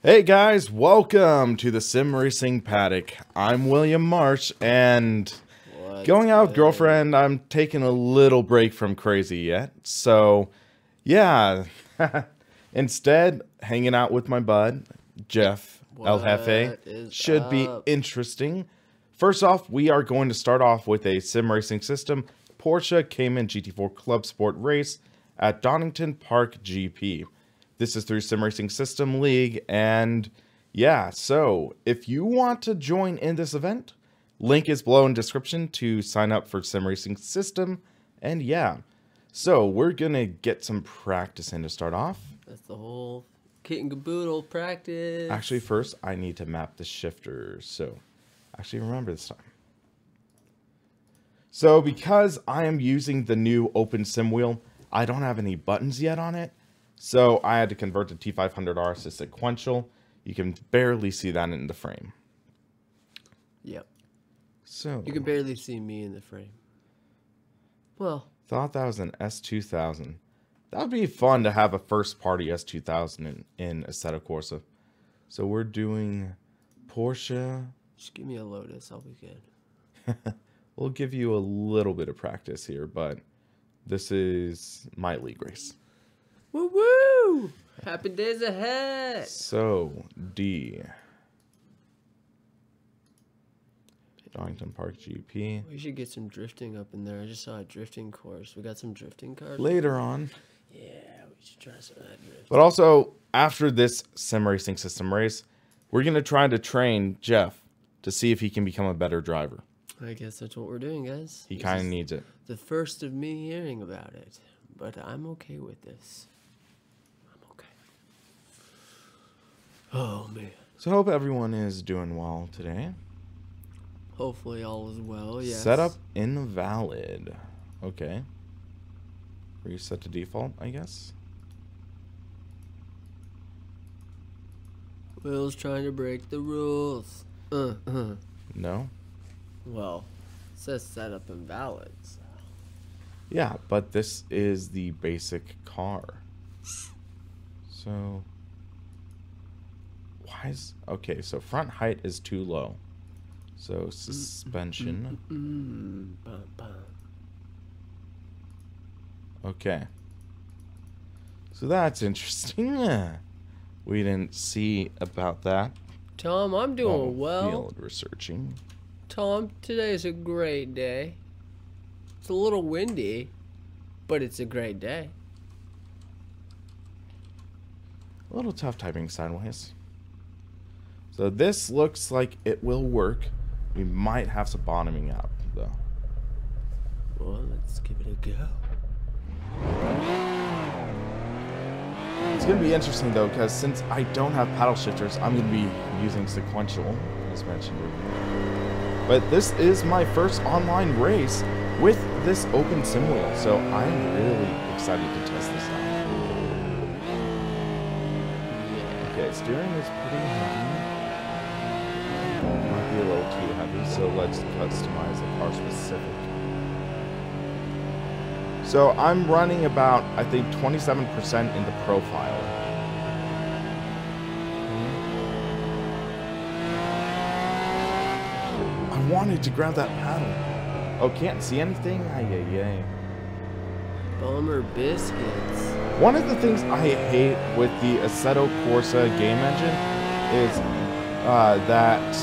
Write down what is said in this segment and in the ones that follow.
Hey guys, welcome to the Sim Racing Paddock. I'm William Marsh, and going out with girlfriend, I'm taking a little break from crazy yet. So, yeah, instead, hanging out with my bud, Jeff El Jefe, should be interesting. First off, we are going to start off with a sim racing system, Porsche Cayman GT4 Club Sport race at Donington Park GP. This is through Sim Racing System League, and yeah, so if you want to join in this event, link is below in description to sign up for Sim Racing System, and yeah, so we're gonna get some practice in to start off. That's the whole kit and caboodle practice. Actually, first I need to map the shifter, so actually remember this time. So because I am using the new Open Sim wheel, I don't have any buttons yet on it. So I had to convert the T500R to sequential. You can barely see that in the frame. Yep. So you can barely see me in the frame. Well, thought that was an S2000. That would be fun to have a first party S2000 in Assetto Corsa. So we're doing Porsche. Just give me a Lotus, I'll be good. We'll give you a little bit of practice here, but this is my league race. Woo woo! Happy days ahead. So D. Donington Park GP. We should get some drifting up in there. I just saw a drifting course. We got some drifting cars later on. Yeah, we should try some of that drifting. But also, after this sim racing system race, we're gonna try to train Jeff to see if he can become a better driver. I guess that's what we're doing, guys. He kind of needs it. The first of me hearing about it, but I'm okay with this. Oh, man. So I hope everyone is doing well today. Hopefully all is well, yes. Setup invalid. Okay. Reset to default, I guess. Will's trying to break the rules. No? Well, it says setup invalid. So. Yeah, but this is the basic car. So... okay, so front height is too low. So suspension. Okay. So that's interesting. We didn't see about that. Tom, I'm doing well. Field researching. Tom, today's a great day. It's a little windy, but it's a great day. A little tough typing sideways. So this looks like it will work. We might have some bottoming out, though. Well, let's give it a go. It's going to be interesting, though, because since I don't have paddle shifters, I'm going to be using sequential, as mentioned earlier. But this is my first online race with this Open Sim wheel, so I'm really excited to test this out. Okay, steering is pretty heavy. Might be a little too heavy, so let's customize the car specific. So I'm running about, I think, 27% in the profile. I wanted to grab that paddle. Oh, can't see anything? Ay. Bummer biscuits. One of the things I hate with the Assetto Corsa game engine is that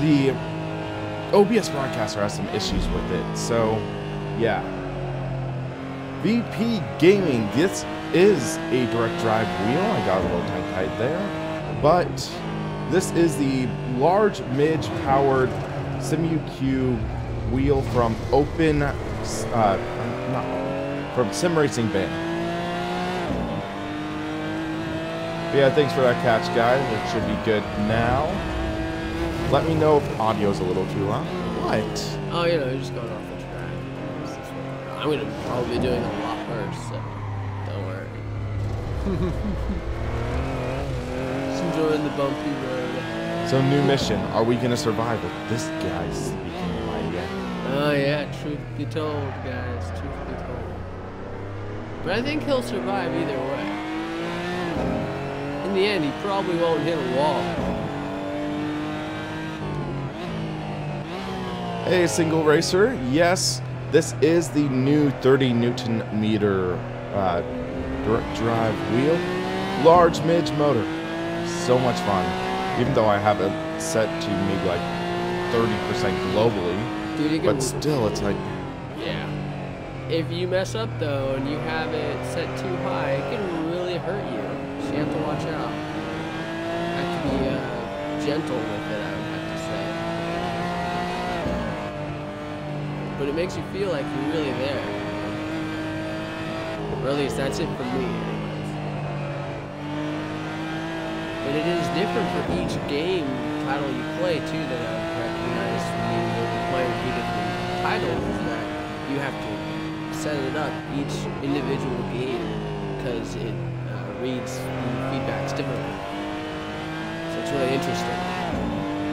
the OBS broadcaster has some issues with it. So, yeah. VP Gaming, this is a direct drive wheel. I got a little tongue-tied there. But this is the large midge-powered SIMUQ wheel from from SimRacingBay. Yeah, thanks for that catch, guys. It should be good now. Let me know if audio's a little too loud. What? Oh, you know, you're just going off the track. I'm going to probably be doing it a lot worse, so don't worry. Just enjoying the bumpy road. So, new mission. Are we going to survive with this guy speaking in my ear? Oh, yeah, truth be told, guys. Truth be told. But I think he'll survive either way. in the end, he probably won't hit a wall. Hey, Single Racer. Yes, this is the new 30 Newton meter direct drive wheel. Large midge motor. So much fun. Even though I have it set to maybe like 30% globally. Dude, you can, but still, it's like... Yeah. If you mess up, though, and you have it set too high, it can really hurt you. So you have to watch out. You have to be gentle with it, I would have to say. But it makes you feel like you're really there. Or at least that's it for me, anyways. But it is different for each game title you play, too, that I've recognized from being able to play a few different titles, that you have to set it up each individual game because it reads the feedbacks differently. So it's really interesting.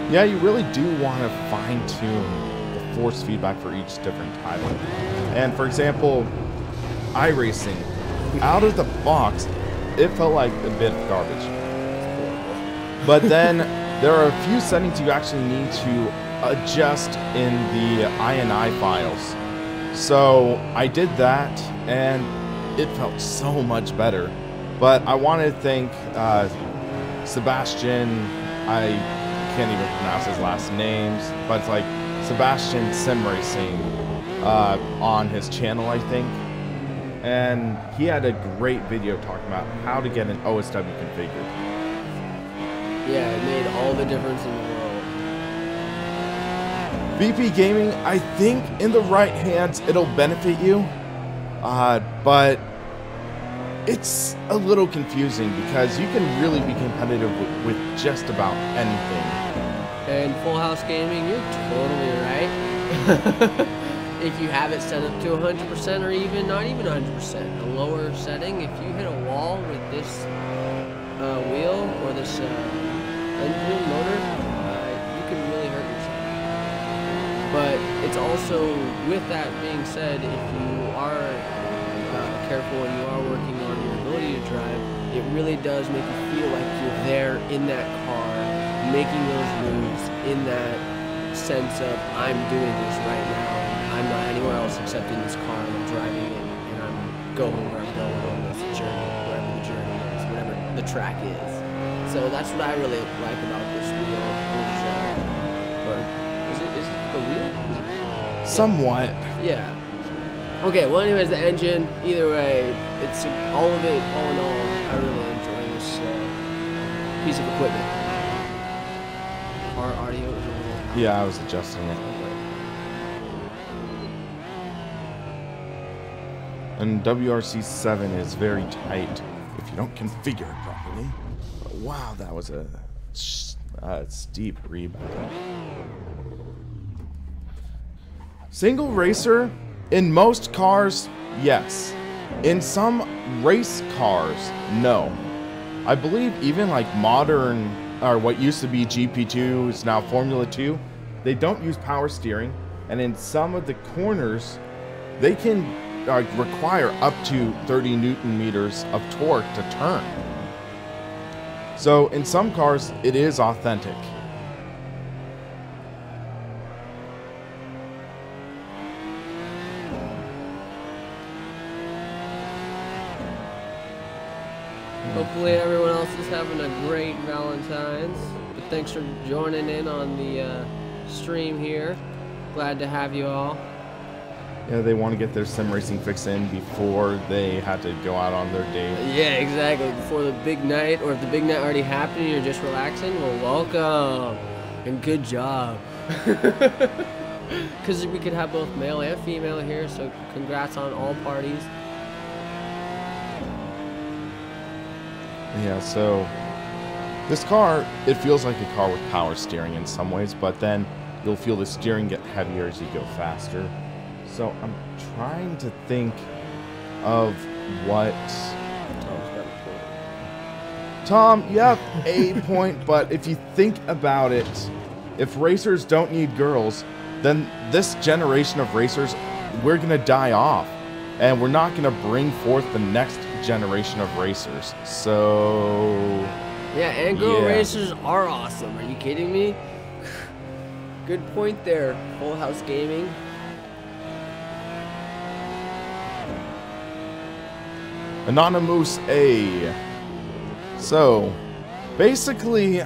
Yeah, you really do want to fine-tune the force feedback for each different title. And for example, iRacing, out of the box, it felt like a bit of garbage. But then there are a few settings you actually need to adjust in the INI files. So I did that, and it felt so much better. But I want to thank Sebastian. I can't even pronounce his last names, but it's like Sebastian Sim Racing on his channel, I think. And he had a great video talking about how to get an OSW configured. Yeah, it made all the difference in the world. BP Gaming, I think in the right hands it'll benefit you, but it's a little confusing because you can really be competitive with just about anything. And Full House Gaming, you're totally right. If you have it set up to 100% or even not even 100%, a lower setting, if you hit a wall with this wheel or this engine motor, you can really hurt yourself. But it's also, with that being said, if you are careful and you are working on your ability to drive, it really does make you feel like you're there in that car, making those moves in that sense of, I'm doing this right now, and I'm not anywhere else except in this car, and I'm driving it, and I'm going where I'm going on this journey, wherever the journey is, whatever the track is. So that's what I really like about this wheel. Is it the wheel? Somewhat. Yeah. Okay, well anyways, the engine, either way, it's all of it, all in all, I really enjoy this piece of equipment. Our audio is a little... Yeah, I was adjusting it. And WRC7 is very tight if you don't configure it properly. But wow, that was a steep rebound. Single racer, in most cars, yes. In some race cars, no. I believe even like modern, or what used to be GP2 is now Formula 2, they don't use power steering, and in some of the corners, they can require up to 30 Newton meters of torque to turn. So in some cars, it is authentic. Hopefully everyone else is having a great Valentine's. But thanks for joining in on the stream here. Glad to have you all. Yeah, they want to get their sim racing fix in before they have to go out on their date. Yeah, exactly. Before the big night, or if the big night already happened and you're just relaxing, well, welcome. And good job. Because we could have both male and female here, so congrats on all parties. Yeah, so this car, it feels like a car with power steering in some ways, but then you'll feel the steering get heavier as you go faster. So I'm trying to think of what... Tom, you have a point, but if you think about it, if racers don't need girls, then this generation of racers, we're going to die off. And we're not going to bring forth the next generation of racers. So Yeah, and girl Yeah. racers are awesome. Are you kidding me? Good point there, Full House Gaming. Anonymous A. So, basically,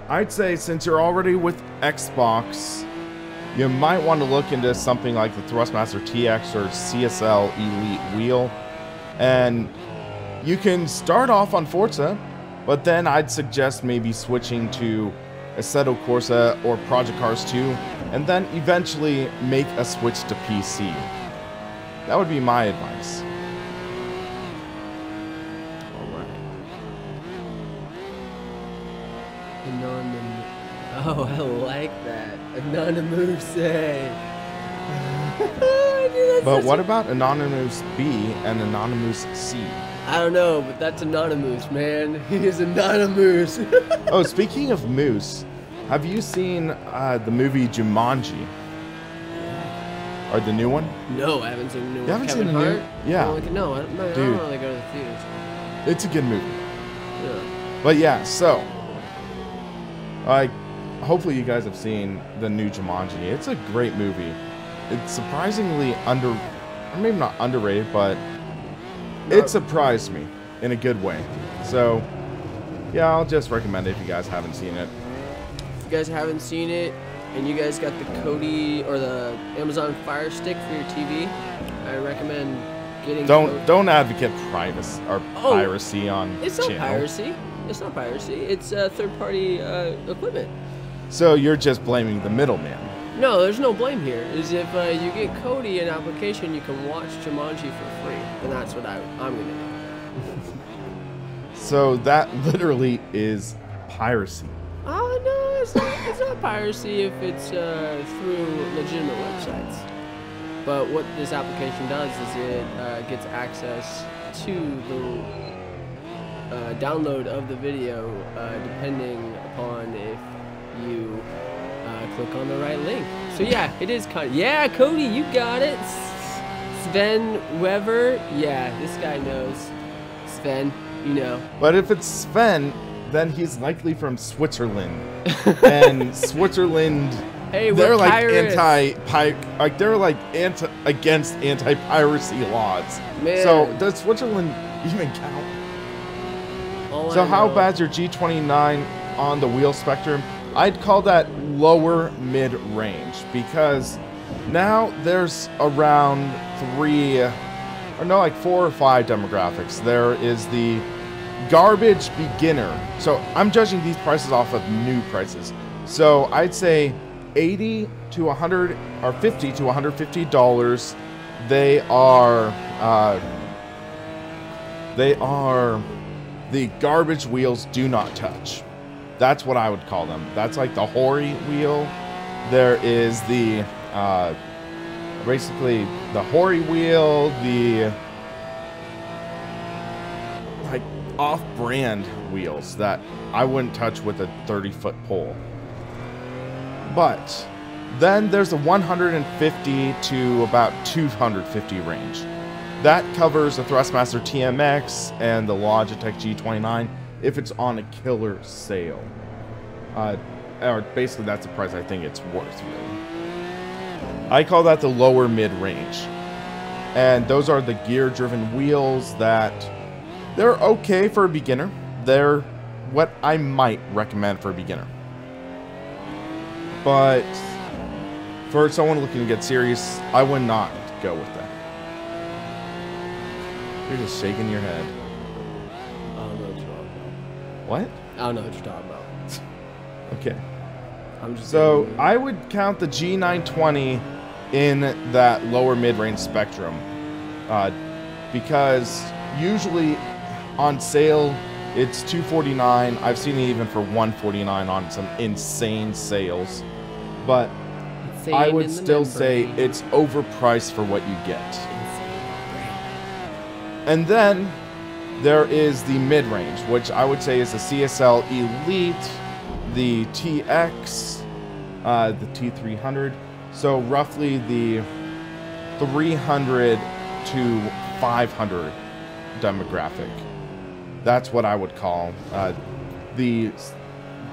I'd say since you're already with Xbox, you might want to look into something like the Thrustmaster TX or CSL Elite wheel. And you can start off on Forza, but then I'd suggest maybe switching to Assetto Corsa or Project Cars 2, and then eventually make a switch to PC. That would be my advice. Oh, I like that. Anonymous A. But what about Anonymous B and Anonymous C? I don't know, but that's Anonymous, man. He is Anonymous. Oh, speaking of moose, have you seen the movie Jumanji? Or the new one? No, I haven't seen the new one. You haven't Kevin seen the Hart? new? Yeah. No, I don't really go to the theaters. It's a good movie. Yeah. But yeah, so hopefully you guys have seen the new Jumanji. It's a great movie. It's surprisingly or maybe not underrated, but it surprised me in a good way. So yeah, I'll just recommend it if you guys haven't seen it. If you guys haven't seen it, and you guys got the Kodi or the Amazon Fire Stick for your TV, I recommend getting. Don't advocate piracy on It's not channel. piracy. It's not piracy. It's third-party equipment. So you're just blaming the middleman. No, there's no blame here. Is if you get Kodi an application, you can watch Jumanji for free, and that's what I'm gonna do. So that literally is piracy. Oh no, it's not piracy if it's through legitimate websites. But what this application does is it gets access to the download of the video depending upon if you click on the right link. So yeah, it is kind of, yeah, Kodi, you got it. Sven Weber, yeah, this guy knows. Sven, you know. But if it's Sven, then he's likely from Switzerland. And Switzerland, hey, they're like pirates. against anti-piracy laws. Man. So does Switzerland even count? So how bad's your G29 on the wheel spectrum? I'd call that lower mid-range, because now there's around 4 or 5 demographics. There is the garbage beginner. So I'm judging these prices off of new prices. So I'd say 80 to 100 or 50 to $150. They are the garbage wheels do not touch. That's what I would call them. That's like the Hori wheel. There is the basically the Hori wheel, the like off-brand wheels that I wouldn't touch with a 30-foot pole. But then there's the 150 to about 250 range. That covers the Thrustmaster TMX and the Logitech G29 if it's on a killer sale. Or basically that's the price I think it's worth, really. I call that the lower mid-range. And those are the gear-driven wheels that they're okay for a beginner. They're what I might recommend for a beginner. But for someone looking to get serious, I would not go with that. You're just shaking your head. I don't know what you're talking about. What? I don't know what you're talking about. Okay. I'm just So I would count the G920 in that lower mid-range spectrum, because usually on sale it's $249. I've seen it even for $149 on some insane sales, but I would still say it's overpriced for what you get. And then there is the mid-range, which I would say is the CSL Elite, the TX, the T300. So roughly the 300 to 500 demographic. That's what I would call the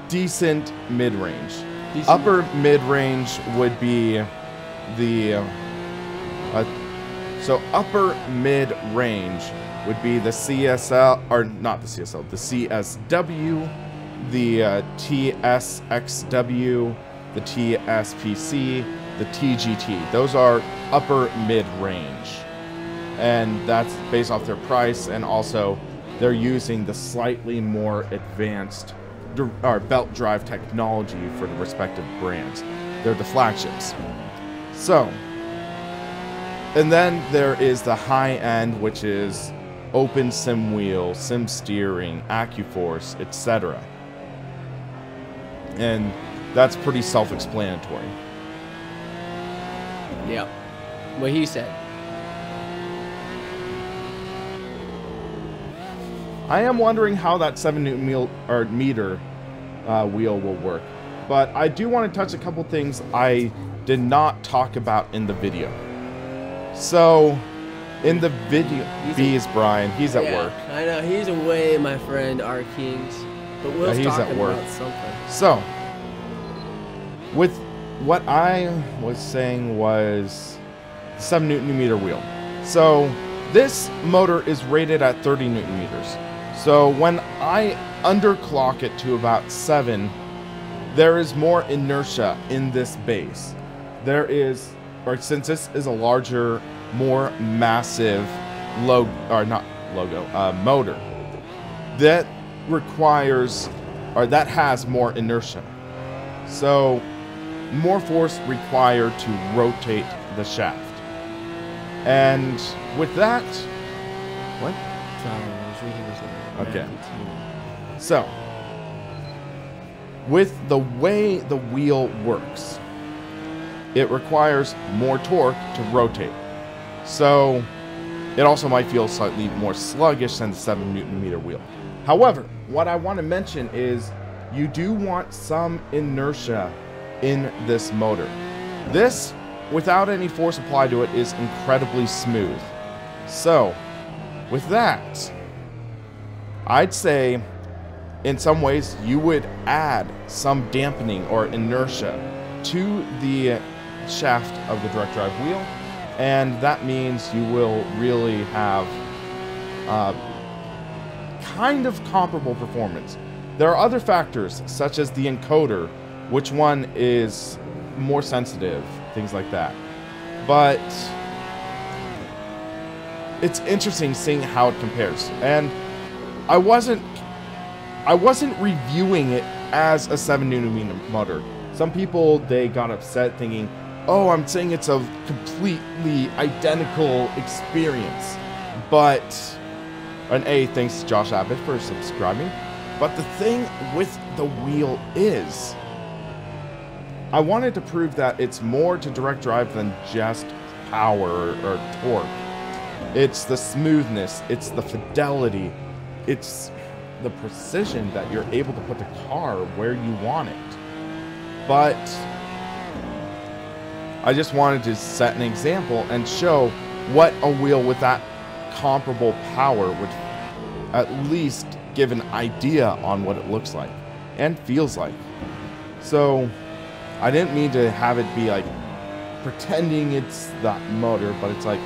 decent mid-range. Upper mid-range would be the so upper mid-range would be the CSL, or not the CSL, the CSW, the TSXW, the TSPC, the TGT. Those are upper mid-range, and that's based off their price, and also they're using the slightly more advanced belt drive technology for the respective brands. They're the flagships. So, and then there is the high end, which is open sim wheel, sim steering, AccuForce, etc. And that's pretty self-explanatory. Yep. What he said. I am wondering how that 7 Newton meter wheel will work. But I do want to touch a couple things I did not talk about in the video. So, in the video, Brian, he's at work. I know, he's away, my friend, our Kings. But we'll talk about something. So, with what I was saying was 7 Newton meter wheel. So, this motor is rated at 30 Newton meters. So, when I underclock it to about 7, there is more inertia in this base. There is, or since this is a larger, more massive motor, that requires, or that has more inertia. So, more force required to rotate the shaft. And with that, what? Sorry, I was reading this. Okay. So, with the way the wheel works, it requires more torque to rotate. So, it also might feel slightly more sluggish than the 7 Newton meter wheel. However, what I want to mention is you do want some inertia in this motor. This, without any force applied to it, is incredibly smooth. So, with that, I'd say in some ways you would add some dampening or inertia to the shaft of the direct drive wheel, and that means you will really have kind of comparable performance. There are other factors such as the encoder, which one is more sensitive, things like that. But it's interesting seeing how it compares. And I wasn't reviewing it as a 7 Newton meter motor. Some people, they got upset thinking, oh, I'm saying it's a completely identical experience. But, and thanks to Josh Abbott for subscribing. But the thing with the wheel is, I wanted to prove that it's more to direct drive than just power or torque. It's the smoothness, it's the fidelity, it's the precision that you're able to put the car where you want it. But I just wanted to set an example and show what a wheel with that comparable power would at least give an idea on what it looks like and feels like. So I didn't mean to have it be like pretending it's that motor, but it's like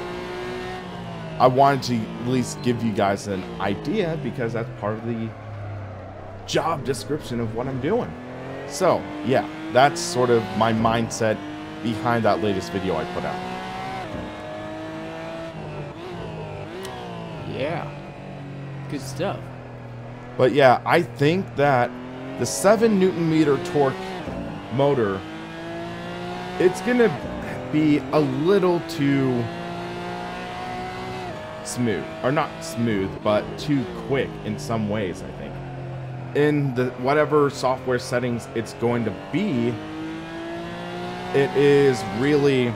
I wanted to at least give you guys an idea because that's part of the job description of what I'm doing. So yeah, that's sort of my mindset behind that latest video I put out. Yeah, good stuff. But yeah, I think that the 7 Newton meter torque motor, it's gonna be a little too smooth, or not smooth, but too quick in some ways, I think. In the whatever software settings it's going to be, it is really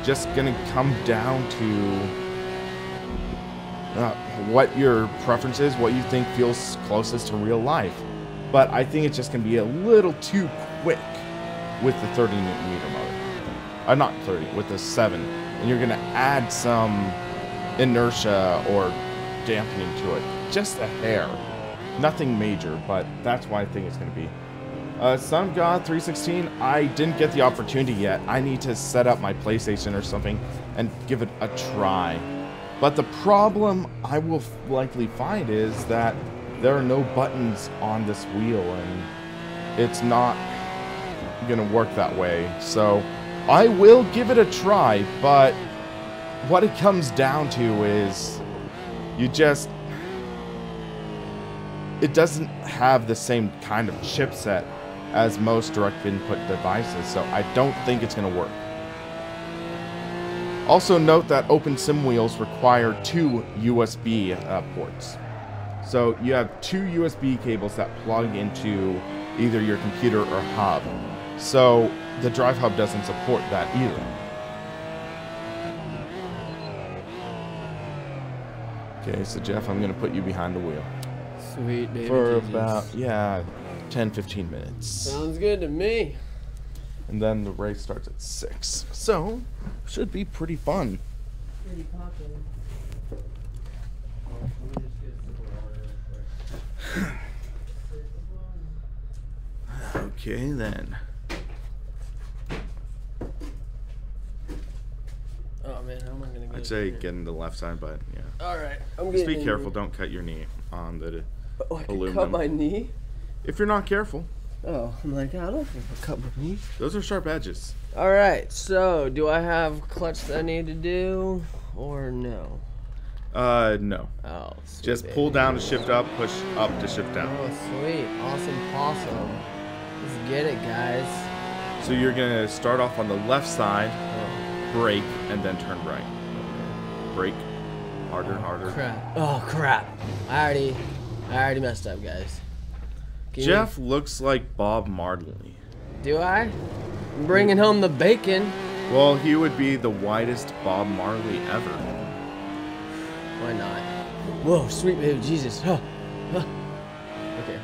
just gonna come down to what your preference is, what you think feels closest to real life. But I think it's just gonna be a little too quick with the 30 Newton meter motor. Not 30, with the 7. And you're gonna add some inertia or dampening to it. Just a hair. Nothing major, but that's why I think it's going to be. Son of God 316, I didn't get the opportunity yet. I need to set up my PlayStation or something and give it a try. But the problem I will likely find is that there are no buttons on this wheel, and it's not going to work that way. So I will give it a try, but what it comes down to is it doesn't have the same kind of chipset as most direct input devices, so I don't think it's going to work. Also note that open sim wheels require 2 USB ports. So you have 2 USB cables that plug into either your computer or hub. So the drive hub doesn't support that either. Okay, so Jeff, I'm going to put you behind the wheel. Sweet, baby. For about, 10-15 minutes. Sounds good to me. And then the race starts at 6. So, should be pretty fun. Pretty popular. Okay, then. Oh man, how am I gonna go? I'd say get in the left side, but yeah. Alright, Just be careful, don't cut your knee on the I can aluminum. cut my knee? If you're not careful. Oh, I'm like, I don't think I'll cut my knee. Those are sharp edges. Alright, so do I have clutch that I need to do, or no? No. Oh, sweet, Just baby. pull down to shift up, push up to shift down. Oh, sweet. Awesome possum. Let's get it, guys. So you're gonna start off on the left side, Oh, brake, and then turn right. Brake. Harder, harder. crap. Oh, crap. I already messed up, guys. Jeff looks like Bob Marley. Do I? I'm bringing home the bacon. Well, he would be the whitest Bob Marley ever. Why not? Whoa, sweet baby Jesus. Huh. Huh. Okay.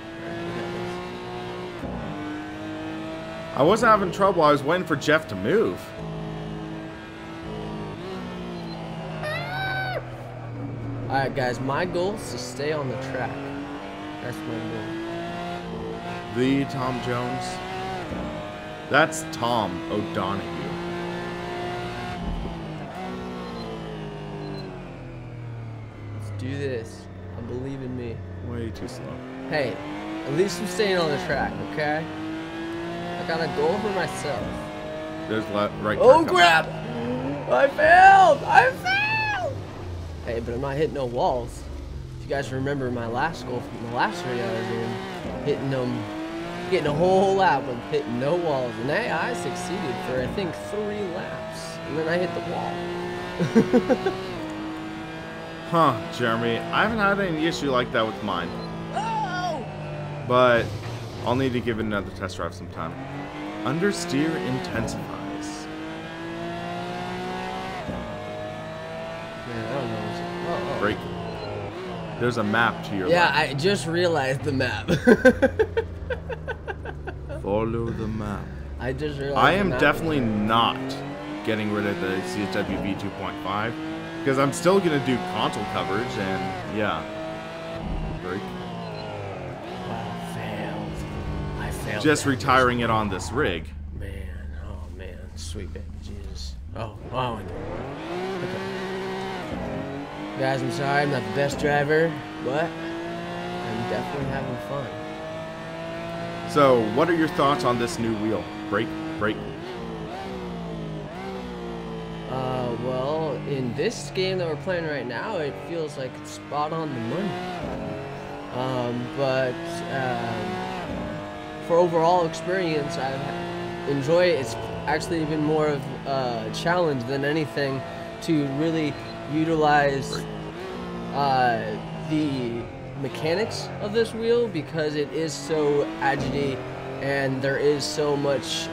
I wasn't having trouble. I was waiting for Jeff to move. Alright, guys, my goal is to stay on the track. That's my goal. The Tom Jones. That's Tom O'Donoghue. Let's do this. I believe in me. Way too slow. Hey, at least I'm staying on the track, okay? I got a goal for myself. There's right. Oh, turn coming. crap! I failed! I failed! Hey, but I'm not hitting no walls. If you guys remember my last goal from the last video I was in, hitting them, getting a whole lap with hitting no walls. And hey, I succeeded for, I think, 3 laps. And then I hit the wall. Huh, Jeremy. I haven't had any issue like that with mine. Oh! But I'll need to give it another test drive sometime. Understeer intensifies. Man, I don't know. Oh. Brake. There's a map to your Yeah, left. I just realized the map. Follow the map. I just realized I the am map. definitely not getting rid of the CSWV 2.5 because I'm still going to do console coverage and yeah. Brake. Wow, failed. I failed. Just that. retiring it on this rig. Man, oh man, sweet baby Jesus. Oh, okay. Guys, I'm sorry, I'm not the best driver, but I'm definitely having fun. So, what are your thoughts on this new wheel? Brake, brake. Well, in this game that we're playing right now, it feels like it's spot on the money. But for overall experience, I enjoy it. It's actually been more of a challenge than anything to really utilize the mechanics of this wheel because it is so agile and there is so much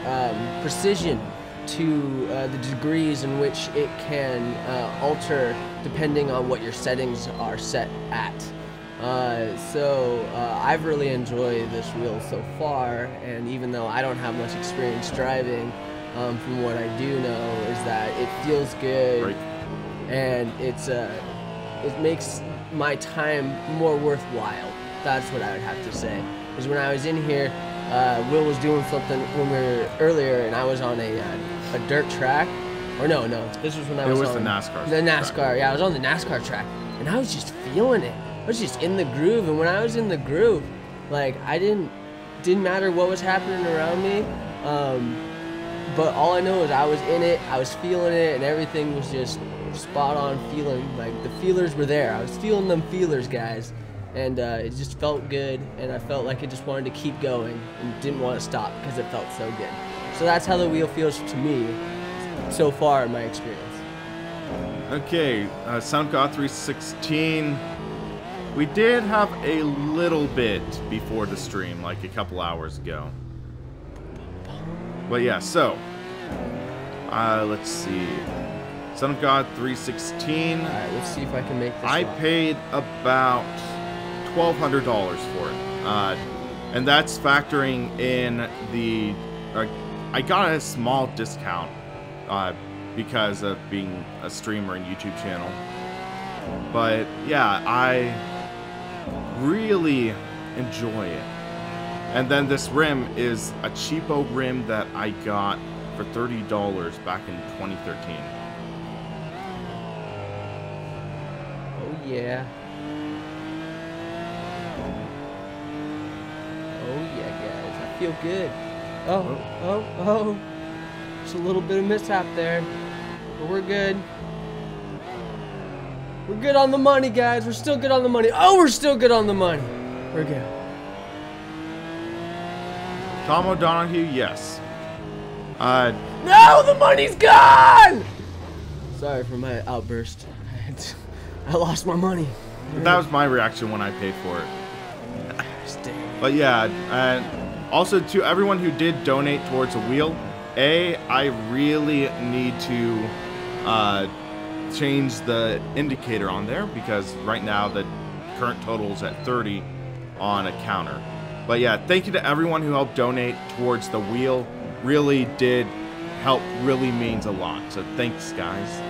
precision to the degrees in which it can alter depending on what your settings are set at. So I've really enjoyed this wheel so far, and even though I don't have much experience driving, from what I do know is that it feels good. Brake. And it's it makes my time more worthwhile. That's what I would have to say. Because when I was in here, Will was doing something when we were earlier, and I was on a dirt track. Or no, this was when I was on the NASCAR. The NASCAR, track. Yeah, I was on the NASCAR track, and I was just feeling it. I was just in the groove, and when I was in the groove, like I didn't matter what was happening around me, but all I know is I was in it, I was feeling it, and everything was just spot on feeling. Like the feelers were there. I was feeling them feelers, guys, and it just felt good, and I felt like I just wanted to keep going and didn't want to stop because it felt so good. So that's how the wheel feels to me so far in my experience. Okay, SoundGod 316. We did have a little bit before the stream, like a couple hours ago. But yeah, so let's see. SoundGod 316. All right, let's see if I can make this. I paid about $1,200 for it, and that's factoring in the. I got a small discount because of being a streamer and YouTube channel. But yeah, I really enjoy it. And then this rim is a cheapo rim that I got for $30 back in 2013. Oh yeah. Oh yeah, guys. I feel good. Oh. Just a little bit of mishap there. But we're good. We're good on the money, guys. We're still good on the money. Oh, we're still good on the money. We're good. Tom O'Donoghue, yes. No, the money's gone! Sorry for my outburst. I lost my money. That was my reaction when I paid for it. But yeah, and also to everyone who did donate towards a wheel, I really need to change the indicator on there because right now the current total is at 30 on a counter. But yeah, thank you to everyone who helped donate towards the wheel. Really did help, really means a lot. So thanks, guys.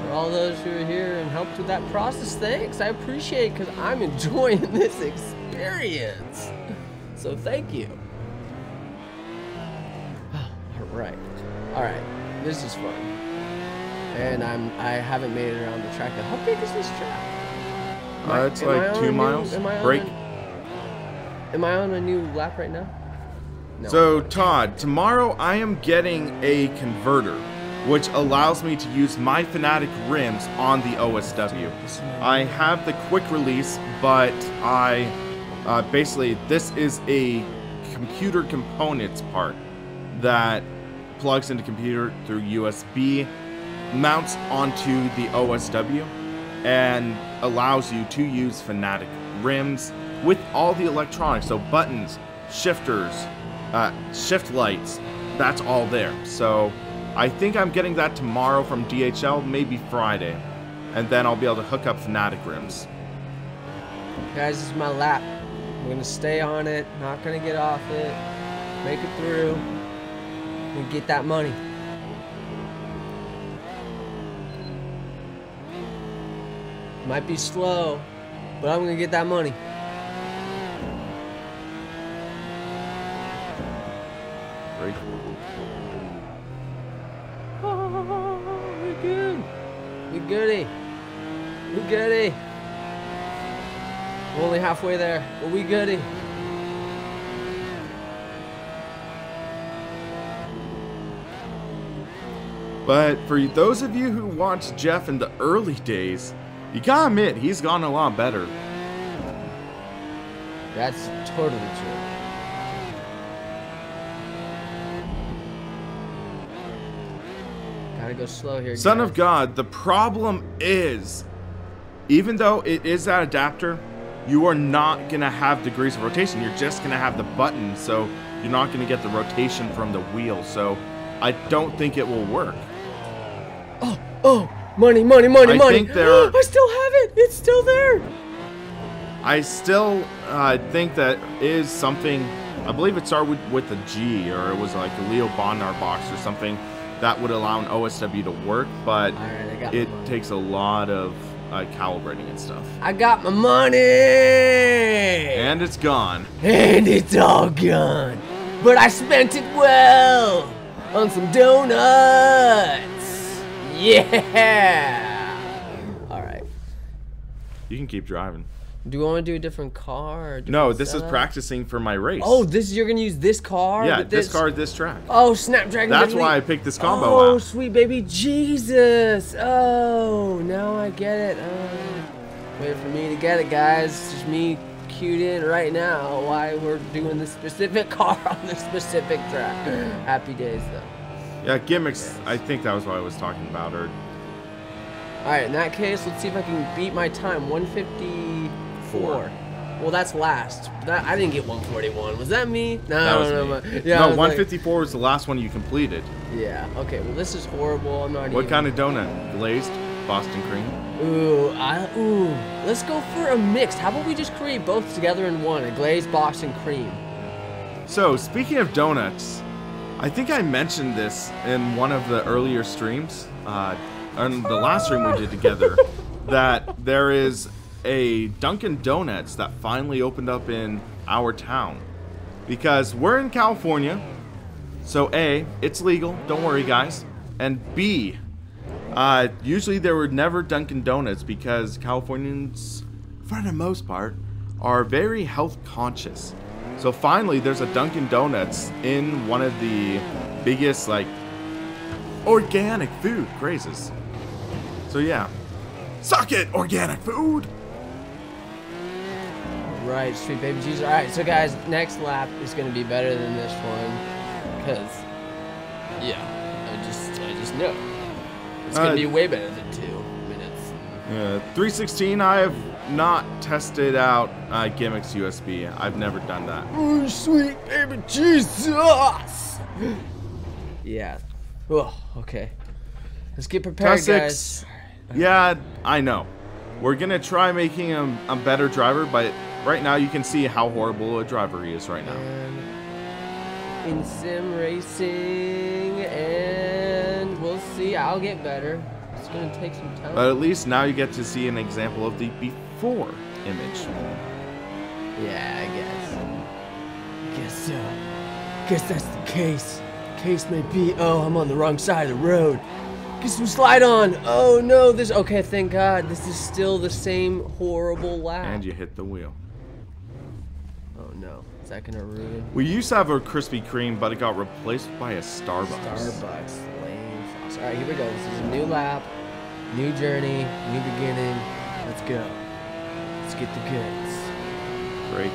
For all those who are here and helped with that process, thanks. I appreciate it because I'm enjoying this experience. So thank you. All right, this is fun. And I haven't made it around the track. How big is this track? It's like 2 miles. Break. Am I on a new lap right now? No. So Todd, tomorrow I am getting a converter, which allows me to use my Fanatic rims on the OSW. I have the quick release, but basically this is a computer components part that plugs into computer through USB, mounts onto the OSW, and allows you to use Fanatic rims with all the electronics, so buttons, shifters, shift lights, that's all there. So I think I'm getting that tomorrow from DHL, maybe Friday, and then I'll be able to hook up Fanatic rims. Guys, this is my lap. I'm gonna stay on it, not gonna get off it, make it through, and get that money. Might be slow, but I'm gonna get that money. Break. Oh, we're good. We goody. We goody. We're only halfway there, but we goody. But for those of you who watched Jeff in the early days, you gotta admit, he's gotten a lot better. That's totally true. Gotta go slow here, Son guys. of God, the problem is, even though it is that adapter, you are not gonna have degrees of rotation. You're just gonna have the button, so you're not gonna get the rotation from the wheel. So I don't think it will work. Oh, money, money, money, I money. think there- I still have it. It's still there. I still think that is something, I believe it started with a G, or it was like a Leo Bondar box or something that would allow an OSW to work, but All right, I got it the money. takes a lot of calibrating and stuff. I got my money! And it's gone. And it's all gone. But I spent it well on some donuts. Yeah! Alright. You can keep driving. Do you want to do a different car? Or No, this is practicing for my race. Oh, you're gonna use this car? Yeah, with this car, this track. Oh, Snapdragon. That's why I picked this combo out. Oh, sweet baby Jesus. Oh, now I get it. Wait for me to get it, guys. It's just me cued in right now why we're doing this specific car on this specific track. Happy days, though. Yeah, gimmicks. I think that was what I was talking about. Or. All right, in that case, let's see if I can beat my time. 154. Well, that's last. I didn't get 141. Was that me? No, that was me. Yeah, no, 154 was the last one you completed. Yeah. Okay. Well, this is horrible. I'm not. What kind of donut? Glazed, Boston cream. Ooh. Let's go for a mixed. How about we just create both together in one? A glazed Boston cream. So speaking of donuts, I think I mentioned this in one of the earlier streams. On the last stream we did together, that there is a Dunkin' Donuts that finally opened up in our town. Because we're in California, so A, it's legal, don't worry guys, and B, usually there were never Dunkin' Donuts because Californians, for the most part, are very health conscious. So finally there's a Dunkin' Donuts in one of the biggest, like, organic food crazes. So yeah, suck it, organic food. Right, sweet baby Jesus. All right, so guys, next lap is gonna be better than this one, cause yeah, I just know it's gonna be way better than 2 minutes. Yeah, 316. I have not tested out gimmicks USB. I've never done that. Oh, sweet baby Jesus. Yeah. Oh, okay. Let's get prepared, guys. Yeah, I know. We're gonna try making him a better driver, but right now you can see how horrible a driver he is right now. In sim racing, and we'll see. I'll get better. It's gonna take some time. But at least now you get to see an example of the before image. Yeah, I guess so. Guess that's the case. Case may be. Oh, I'm on the wrong side of the road. Get some slide on. Oh no, this. Okay, thank God. This is still the same horrible lap. And you hit the wheel. Oh no, is that gonna ruin? We used to have a Krispy Kreme, but it got replaced by a Starbucks. Starbucks, lame sauce. All right, here we go. This is a new lap, new journey, new beginning. Let's go. Let's get the goods. Break.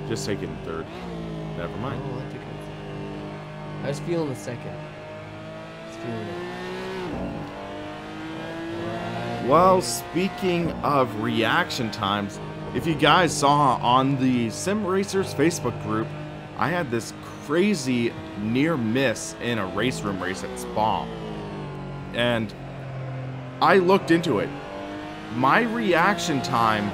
Just take it in third. Never mind. Oh, I think I was feeling the second. Feeling it. Right. Well, speaking of reaction times, if you guys saw on the Sim Racers Facebook group, I had this crazy near miss in a race room race at Spa. And I looked into it. My reaction time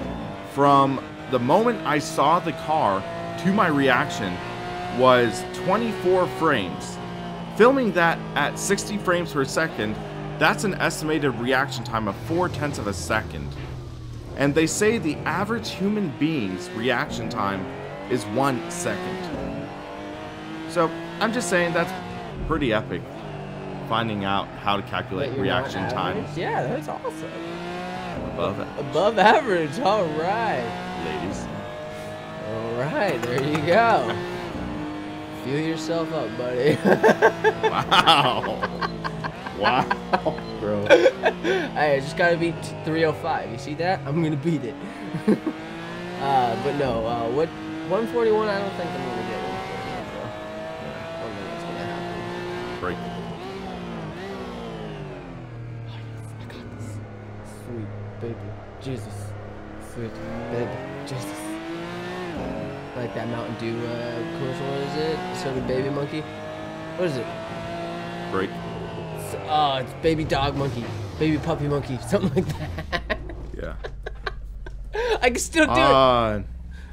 from the moment I saw the car to my reaction was 24 frames. Filming that at 60 frames per second, that's an estimated reaction time of 0.4 of a second. And they say the average human being's reaction time is 1 second. So I'm just saying that's pretty epic, finding out how to calculate reaction time. Yeah, that's awesome. Above average. Above average, all right. Ladies. All right, there you go. Feel yourself up, buddy. Wow. Wow, bro. Hey, I just gotta beat 305. You see that? I'm gonna beat it. But no, what 141? I don't think I'm gonna get 141, bro. I don't think that's gonna happen. Break. I got this. Sweet baby Jesus. Sweet baby Jesus. Like that Mountain Dew commercial. What is it? Serving baby monkey. What is it? Break. It's baby dog monkey, baby puppy monkey, something like that. Yeah. I can still do it.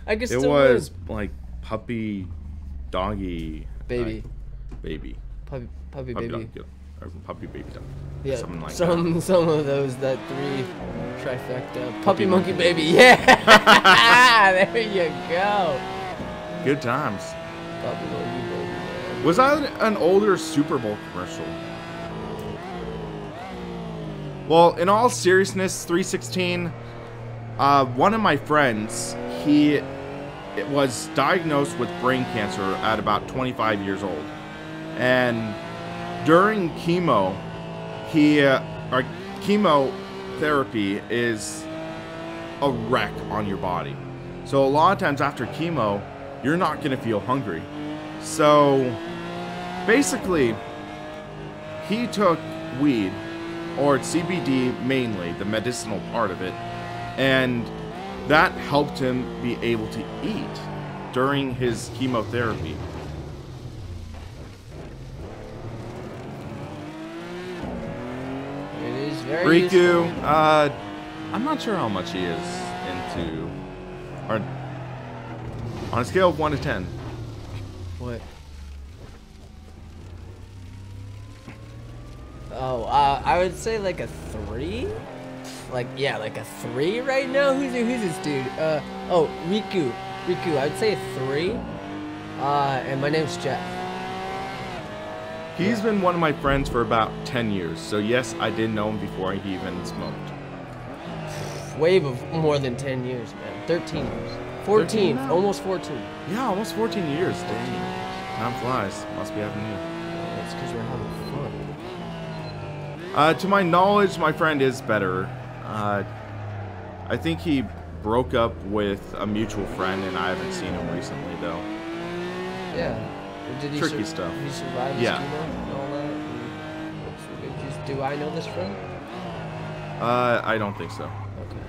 I can still It was like puppy, doggy, baby, baby. puppy baby. Dog, yeah. or puppy baby duck. Yeah, Something like some of those, that 3 trifecta. Puppy monkey baby, yeah! There you go. Good times. Puppy monkey baby, man. Was that an older Super Bowl commercial? Well, in all seriousness, 316, one of my friends, he was diagnosed with brain cancer at about 25 years old. And during chemo, chemotherapy is a wreck on your body. So a lot of times after chemo, you're not going to feel hungry. So basically, he took weed, or CBD mainly, the medicinal part of it, and that helped him be able to eat during his chemotherapy. It is very Riku, useful. I'm not sure how much he is into, or on a scale of 1 to 10. What? Oh, I would say like a 3. Like, yeah, like a 3 right now. Who's this dude? Oh, Riku. I'd say a 3. And my name's Jeff. He's been one of my friends for about 10 years. So yes, I did know him before he even smoked. Wave of more than 10 years, man. 13 years. 14. Almost 14. Yeah, almost 14 years. Dang. Time flies. Must be having you. That's because we're having fun. To my knowledge, my friend is better. I think he broke up with a mutual friend, and I haven't seen him recently, though. Yeah. Did he Tricky stuff. Did he survive his chemo and all that? And do I know this friend? I don't think so. Okay.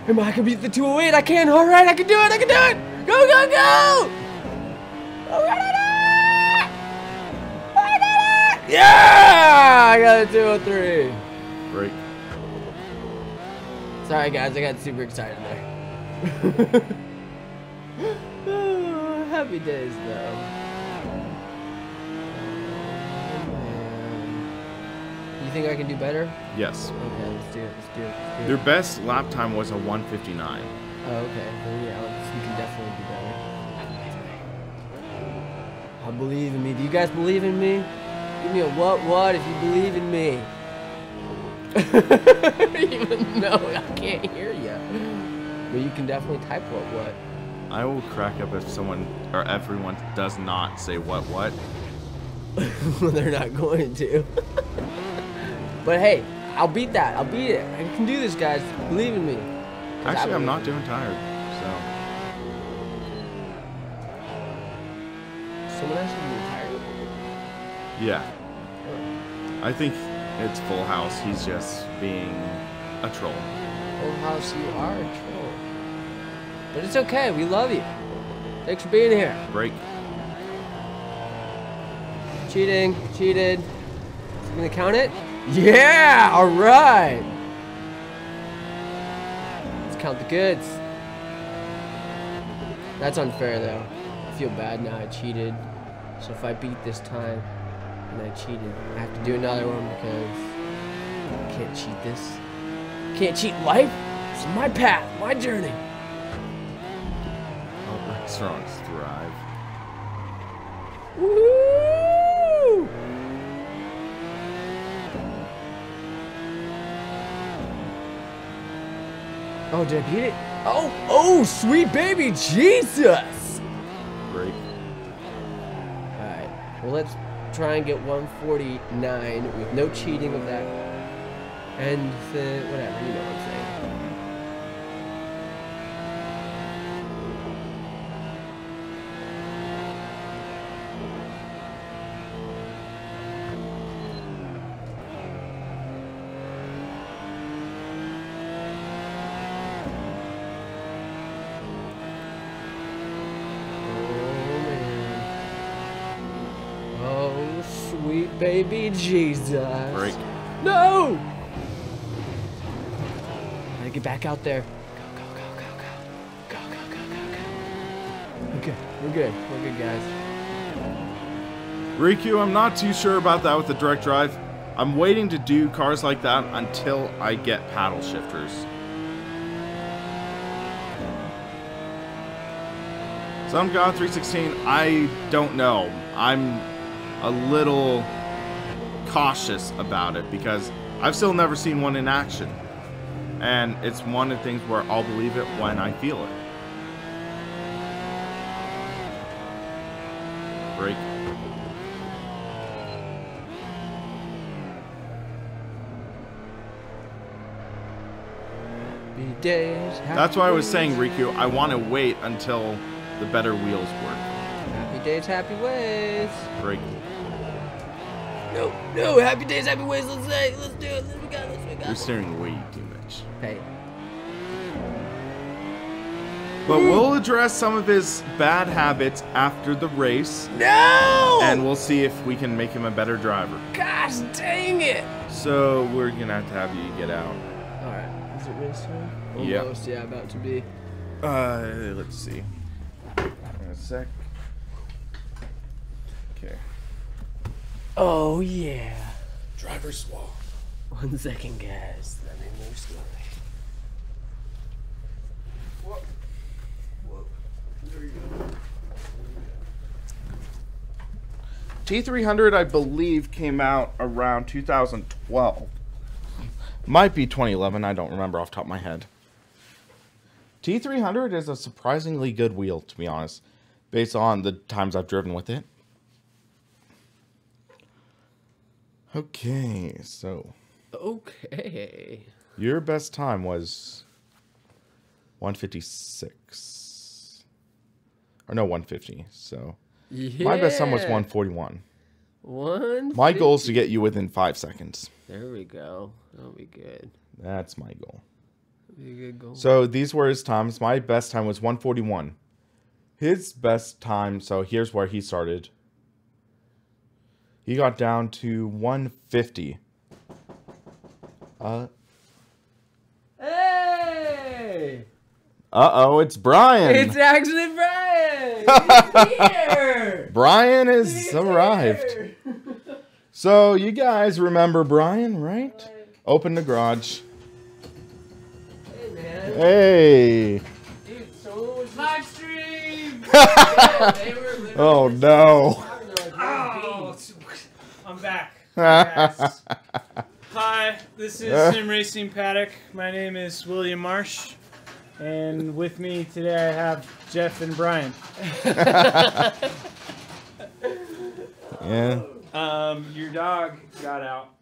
Am I gonna beat the 208? I can. All right, I can do it. Go, go, go! Yeah! I got a 203. Break. Sorry, guys. I got super excited there. Happy days, though. Oh, man. You think I can do better? Yes. Okay, let's do it. Their best lap time was a 1:59. Oh, okay. Then yeah, you can definitely do better. I believe in me. Do you guys believe in me? Give me a what if you believe in me. Even though I can't hear you. But you can definitely type what. I will crack up if someone or everyone does not say what. Well, they're not going to. But hey, I'll beat that. I'll beat it. I can do this, guys. Believe in me. Actually, I'm not doing tired, so. Someone else should be tired. Yeah. I think it's Full House. He's just being a troll. Full House, you are a troll. But it's okay. We love you. Thanks for being here. Break. Cheating. Cheated. Is he gonna count it? Yeah! Alright! Let's count the goods. That's unfair, though. I feel bad now. I cheated. So if I beat this time and I cheated, I have to do another one because I can't cheat this. Can't cheat life. It's my path, my journey. Strong's thrive. Woohoo! Oh, did I beat it? Oh, sweet baby Jesus! Break. Alright, well, let's try and get 149 with no cheating of that. And whatever, you know what I'm saying. Sweet baby Jesus. Break. No! Gotta get back out there. Go. Okay, we're good. We're good, guys. Riku, I'm not too sure about that with the direct drive. I'm waiting to do cars like that until I get paddle shifters. Some God 316, I don't know. I'm a little cautious about it because I've still never seen one in action. And it's one of the things where I'll believe it when I feel it. Break. That's why I was saying, Riku, I want to wait until the better wheels work. Happy days, happy ways. Break. No, happy days, happy ways. Let's do it. We got this. You're steering way too much. Hey. But we'll address some of his bad habits after the race. No! And we'll see if we can make him a better driver. Gosh dang it! So we're gonna have you get out. Alright, is it race time? Yeah. Almost, yeah, about to be. Let's see. In a sec. Okay. Oh, yeah. Driver swap. 1 second, guys. Let me move slowly. Whoa. There you go. T300, I believe, came out around 2012. Might be 2011. I don't remember off the top of my head. T300 is a surprisingly good wheel, to be honest, based on the times I've driven with it. Okay, so. Okay. Your best time was 156. Or no, 150. So. Yeah. My best time was 141. 150. My goal is to get you within 5 seconds. There we go. That'll be good. That's my goal. That'll be a good goal. So these were his times. My best time was 141. His best time, so here's where he started. He got down to 150. Hey! Uh-oh, it's Brian. It's actually Brian. He's here. Brian has He's arrived. here. So you guys remember Brian, right? Open the garage. Hey, man. Hey. Dude, someone was live stream. Oh, no. Oh, I'm back. Yes. Hi, this is SimRacingPaddock. My name is William Marsh, and with me today I have Jeff and Brian. Yeah. Your dog got out.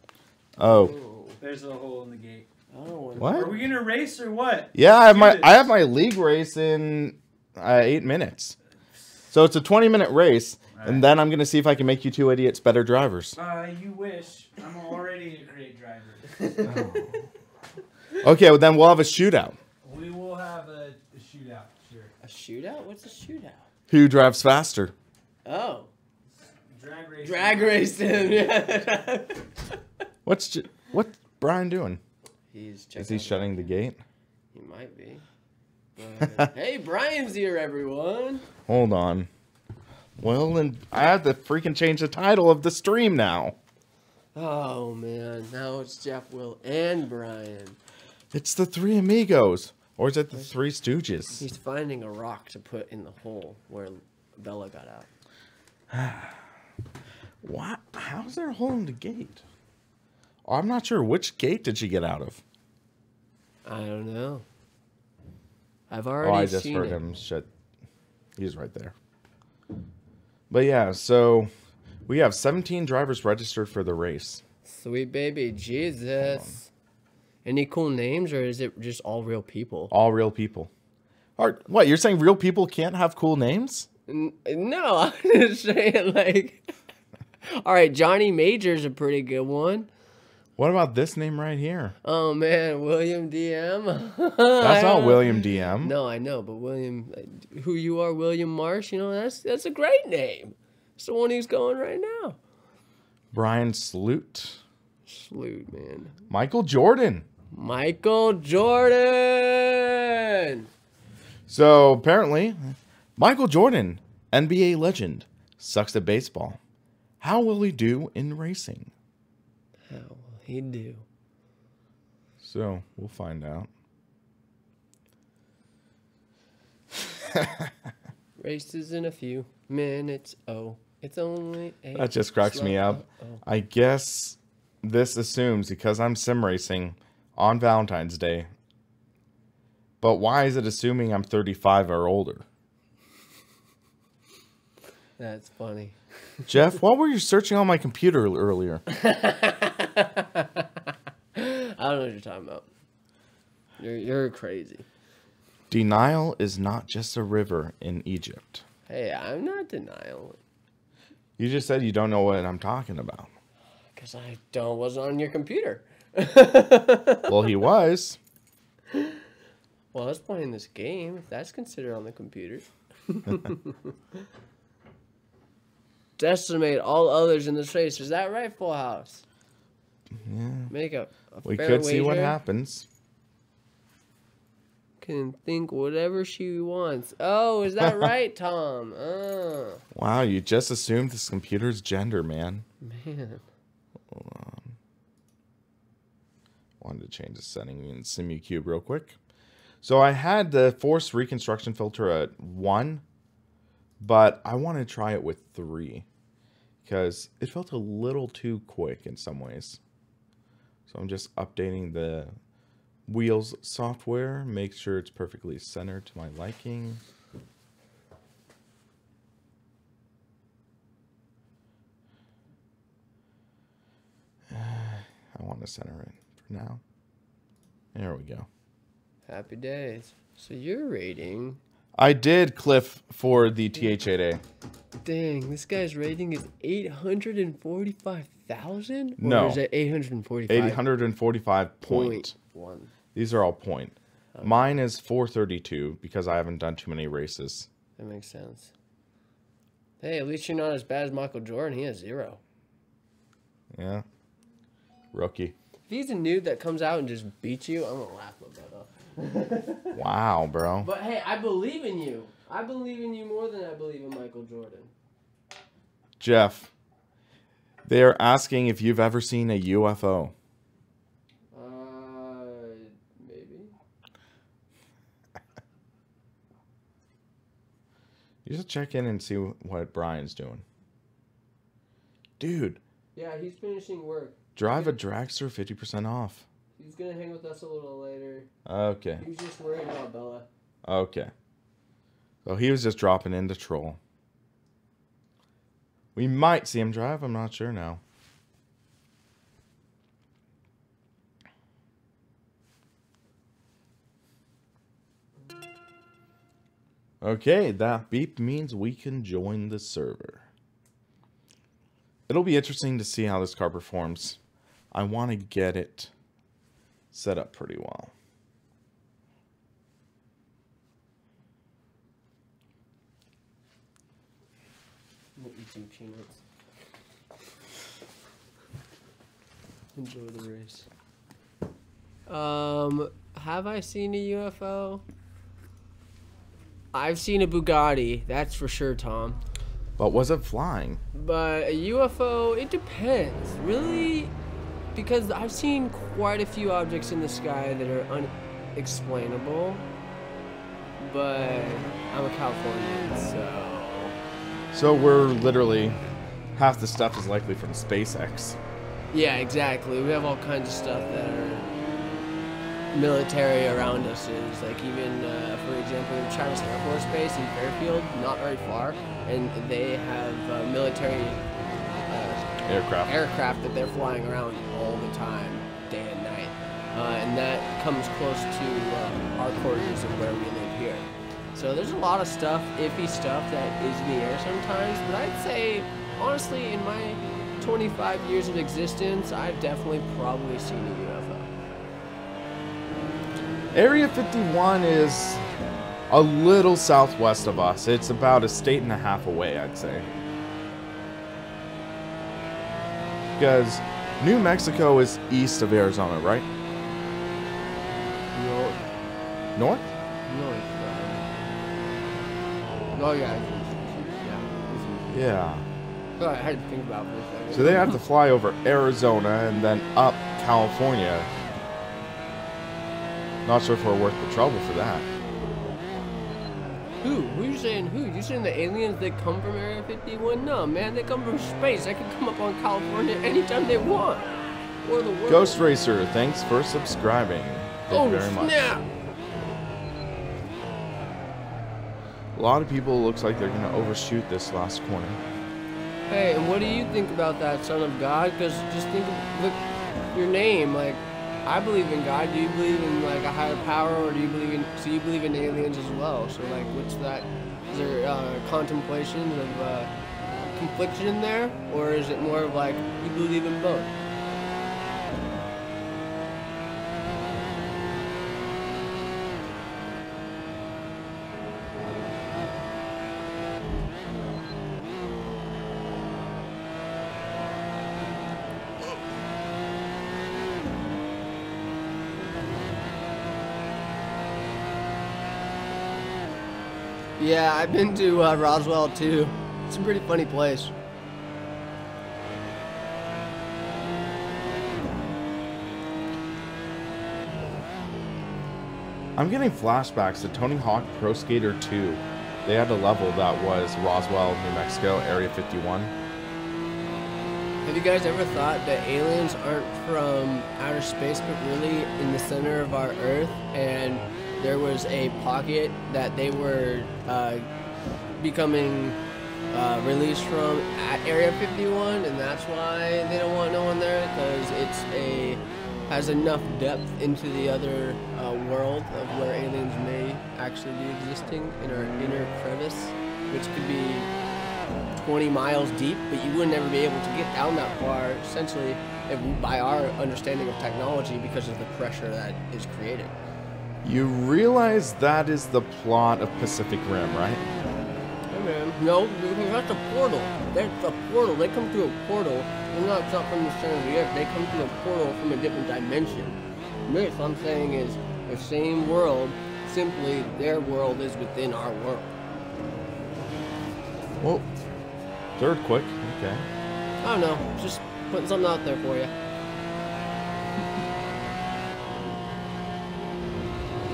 Oh. There's a hole in the gate. What? Are we gonna race or what? Yeah, I have my league race in 8 minutes. So it's a 20-minute race, and then I'm gonna see if I can make you two idiots better drivers. You wish. I'm already a great driver. Okay, well then we'll have a shootout. We will have a shootout, sure. A shootout? What's a shootout? Who drives faster? Oh. Drag race. Drag racing. Yeah. What's Brian doing? He's checking. Is he shutting the gate? He might be. But, hey, Brian's here, everyone. Hold on. Well, then I have to freaking change the title of the stream now. Oh, man. Now it's Jeff, Will, and Brian. It's the Three Amigos. Or is it the Three Stooges? He's finding a rock to put in the hole where Bella got out. What? How's there a hole in the gate? Oh, I'm not sure. Which gate did she get out of? I don't know. I've already Oh, I just seen heard it. him shut. He's right there. But yeah, so we have 17 drivers registered for the race. Sweet baby Jesus. Any cool names, or is it just all real people? All real people. What, you're saying real people can't have cool names? No, I'm just saying, like... All right, Johnny Major's a pretty good one. What about this name right here? Oh, man, William DM. That's not William DM. No, I know, but William... Who you are, William Marsh, you know, that's a great name. It's the one who's going right now. Brian Sloot. Sloot, man. Michael Jordan. Michael Jordan! So apparently, Michael Jordan, NBA legend, sucks at baseball. How will he do in racing? How will he do? So, we'll find out. Races in a few minutes. Oh, it's only 8. That just cracks me up. I guess this assumes because I'm sim racing on Valentine's Day. But why is it assuming I'm 35 or older? That's funny. Jeff, what were you searching on my computer earlier? I don't know what you're talking about. You're crazy. Denial is not just a river in Egypt. Hey, I'm not denying. You just said you don't know what I'm talking about. Because I wasn't on your computer. Well, he was. Well, I was playing this game, if that's considered on the computer. Decimate all others in this race. Is that right, Full House? Yeah. Make a We fair could see what wager. happens. Can think whatever she wants. Oh, is that right, Tom? Oh. Wow, you just assumed this computer's gender, man. Man. Hold on. Wanted to change the setting in SimuCube real quick. So I had the force reconstruction filter at 1, but I want to try it with 3 because it felt a little too quick in some ways. So I'm just updating the wheels software, make sure it's perfectly centered to my liking. I want to center it for now. There we go. Happy days. So your rating... I did Cliff for the TH8A. Dang, this guy's rating is 845,000? No. Or is it 845? 845.1. These are all point. Okay. Mine is 432 because I haven't done too many races. That makes sense. Hey, at least you're not as bad as Michael Jordan. He has 0. Yeah. Rookie. If he's a noob that comes out and just beats you, I'm going to laugh my butt off. Wow, bro. But hey, I believe in you. I believe in you more than I believe in Michael Jordan. Jeff, they are asking if you've ever seen a UFO. Maybe. You just check in and see what Brian's doing. Dude. Yeah, he's finishing work. Drive a dragster 50% off. He's going to hang with us a little later. Okay. He was just worried about Bella. Okay. So he was just dropping in to troll. We might see him drive. I'm not sure now. Okay, that beep means we can join the server. It'll be interesting to see how this car performs. I want to get it set up pretty well. We'll eat some peanuts. Enjoy the race. Have I seen a UFO? I've seen a Bugatti, that's for sure, Tom. But was it flying? But a UFO, it depends. Really? Because I've seen quite a few objects in the sky that are unexplainable. But I'm a Californian, so... So we're literally... half the stuff is likely from SpaceX. Yeah, exactly. We have all kinds of stuff that are military around us. Is like even, for example, Travis Air Force Base in Fairfield, not very far, and they have military aircraft that they're flying around all the time, day and night, and that comes close to our quarters of where we live here. So there's a lot of stuff, iffy stuff that is in the air sometimes, but I'd say, honestly, in my 25 years of existence, I've definitely probably seen a UFO. Area 51 is a little southwest of us. It's about a state and a half away, I'd say. Because New Mexico is east of Arizona, right? North? Oh, yeah. Yeah. Oh, I had to think about this. So they have to fly over Arizona and then up California. Not sure if we're worth the trouble for that. Who? Who you saying who? You saying the aliens that come from Area 51? No, man, they come from space. They can come up on California anytime they want. Or the world. Ghost Racer, thanks for subscribing. Thank you very much. Snap! A lot of people looks like they're gonna overshoot this last corner. Hey, and what do you think about that, son of God? Because just think of look, your name. Like, I believe in God. Do you believe in like a higher power, or do you believe in? So you believe in aliens as well? So like, what's that? Is there contemplation of confliction in there, or is it more of like you believe in both? Yeah, I've been to Roswell too. It's a pretty funny place. I'm getting flashbacks to Tony Hawk Pro Skater 2. They had a level that was Roswell, New Mexico, Area 51. Have you guys ever thought that aliens aren't from outer space, but really in the center of our Earth, and there was a pocket that they were becoming released from at Area 51, and that's why they don't want no one there, because has enough depth into the other world of where aliens may actually be existing in our inner crevice, which could be 20 miles deep, but you would never be able to get down that far, essentially, by our understanding of technology, because of the pressure that is created. You realize that is the plot of Pacific Rim, right? Hey man, no, that's a portal. That's a portal. They come through a portal. They're not from the center of the earth. They come through a portal from a different dimension. This, I'm saying, is the same world, simply their world is within our world. Well, third quick, okay. I don't know, just putting something out there for you.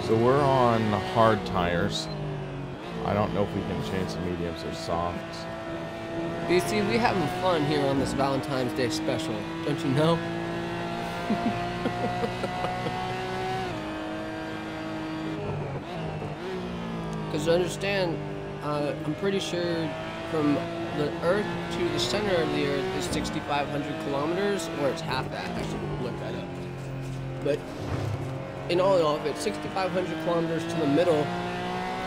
So we're on hard tires. I don't know if we can change the mediums or softs. BC, we having fun here on this Valentine's Day special, don't you know? Because understand, I'm pretty sure from the Earth to the center of the Earth is 6,500 kilometers, or it's half that. I should look that up. But in all, if it's 6,500 kilometers to the middle,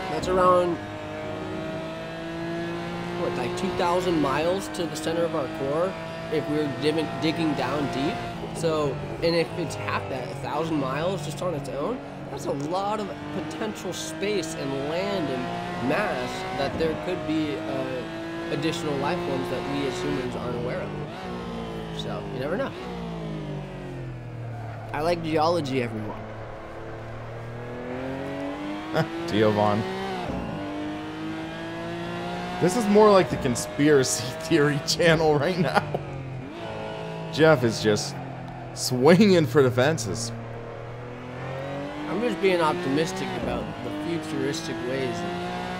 that's around, what, like 2,000 miles to the center of our core if we're digging down deep. So, and if it's half that, 1,000 miles just on its own, that's a lot of potential space and land and mass that there could be additional life forms that we as humans aren't aware of. So, you never know. I like geology, everyone. Diovon. This is more like the conspiracy theory channel right now. Jeff is just swinging for the fences. I'm just being optimistic about the futuristic ways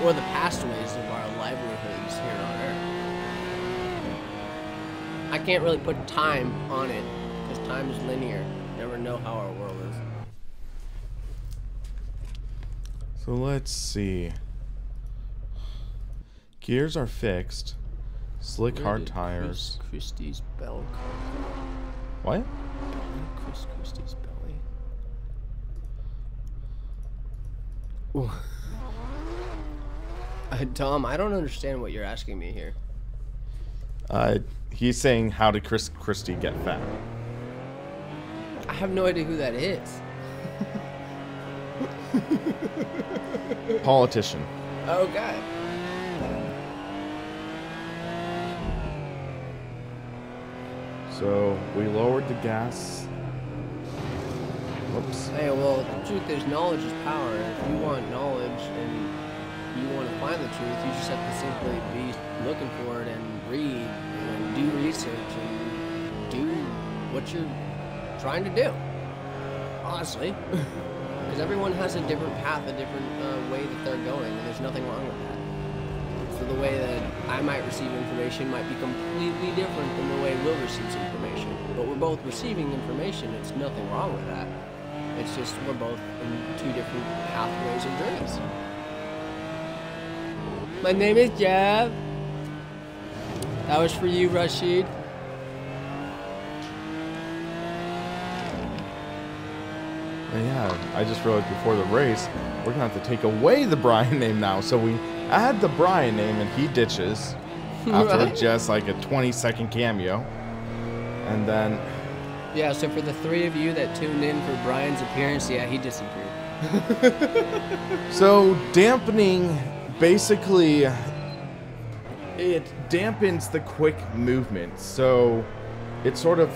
or the past ways of our livelihoods here on Earth. I can't really put time on it because time is linear. You never know how our world is. So let's see. Gears are fixed. Slick hard tires. Chris Christie's bell. What? Chris Christie's belly. Tom, I don't understand what you're asking me here. He's saying, how did Chris Christie get fat? I have no idea who that is. Politician. Okay. So we lowered the gas. Whoops. Hey, well, the truth is, knowledge is power. If you want knowledge and you want to find the truth, you just have to simply be looking for it and read and do research and do what you're trying to do. Honestly. Because everyone has a different path, a different way that they're going, and there's nothing wrong with that. So the way that I might receive information might be completely different than the way Will receives information. But we're both receiving information. It's nothing wrong with that. It's just we're both in two different pathways or journeys. My name is Jeff. That was for you, Rashid. Yeah, I just realized before the race, we're gonna have to take away the Brian name now. So we add the Brian name and he ditches after Right. just like a 20-second cameo. And then... Yeah, so for the three of you that tuned in for Brian's appearance, yeah, he disappeared. So dampening, basically, it dampens the quick movement. So it's sort of,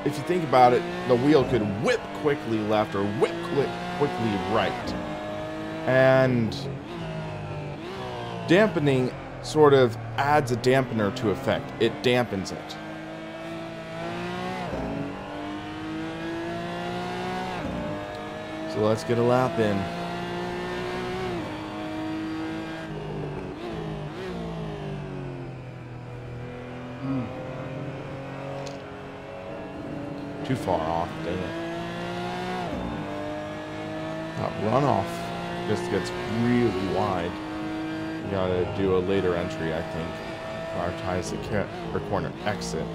if you think about it, the wheel could whip quickly left or whip quickly right. And dampening sort of adds a dampener to effect. It dampens it. So let's get a lap in. Too far off, dang it. That runoff just gets really wide. You gotta do a later entry, I think. Prioritize the corner exit.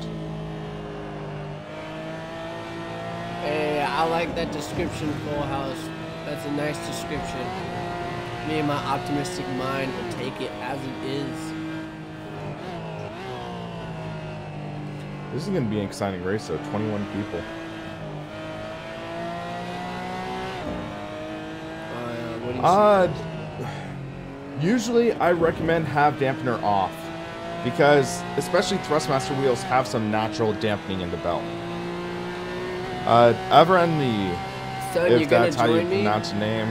Hey, I like that description, Full House. That's a nice description. Me and my optimistic mind will take it as it is. This is going to be an exciting race, though. 21 people. What do you see? Usually, I recommend have dampener off. Because, especially Thrustmaster wheels have some natural dampening in the belt. Ever in the... Son, if you gonna that's how you join me? pronounce your name.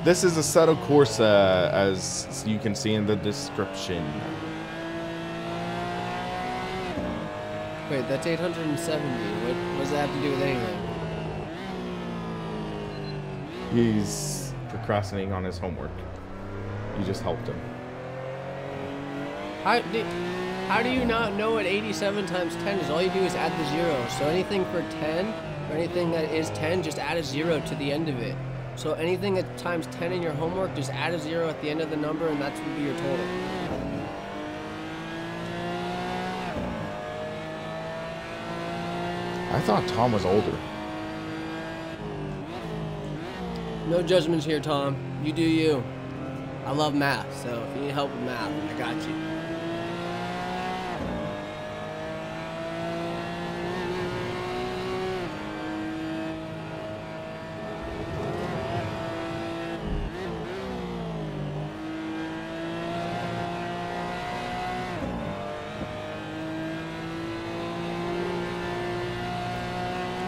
This is a Assetto Corsa, as you can see in the description. Wait, that's 870. What does that have to do with anything? He's procrastinating on his homework. You just helped him. How do you not know what 87 times 10 is? All you do is add the 0. So anything for 10, or anything that is 10, just add a 0 to the end of it. So anything that times 10 in your homework, just add a 0 at the end of the number, and that's would be your total. I thought Tom was older. No judgments here, Tom. You do you. I love math, so if you need help with math, I got you.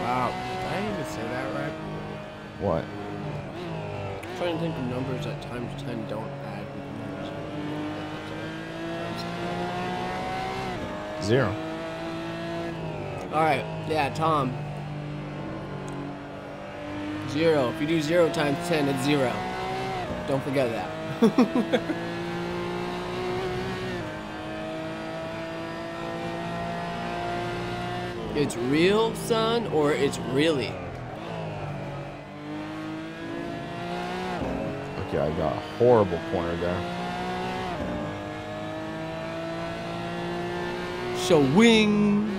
Wow, did I even say that right? What? I'm trying to think of numbers that times 10 don't add with numbers. 0. Alright, yeah, Tom. 0. If you do 0 times 10, it's 0. Don't forget that. It's real, son, or it's really? Okay, I got a horrible corner there. So wing.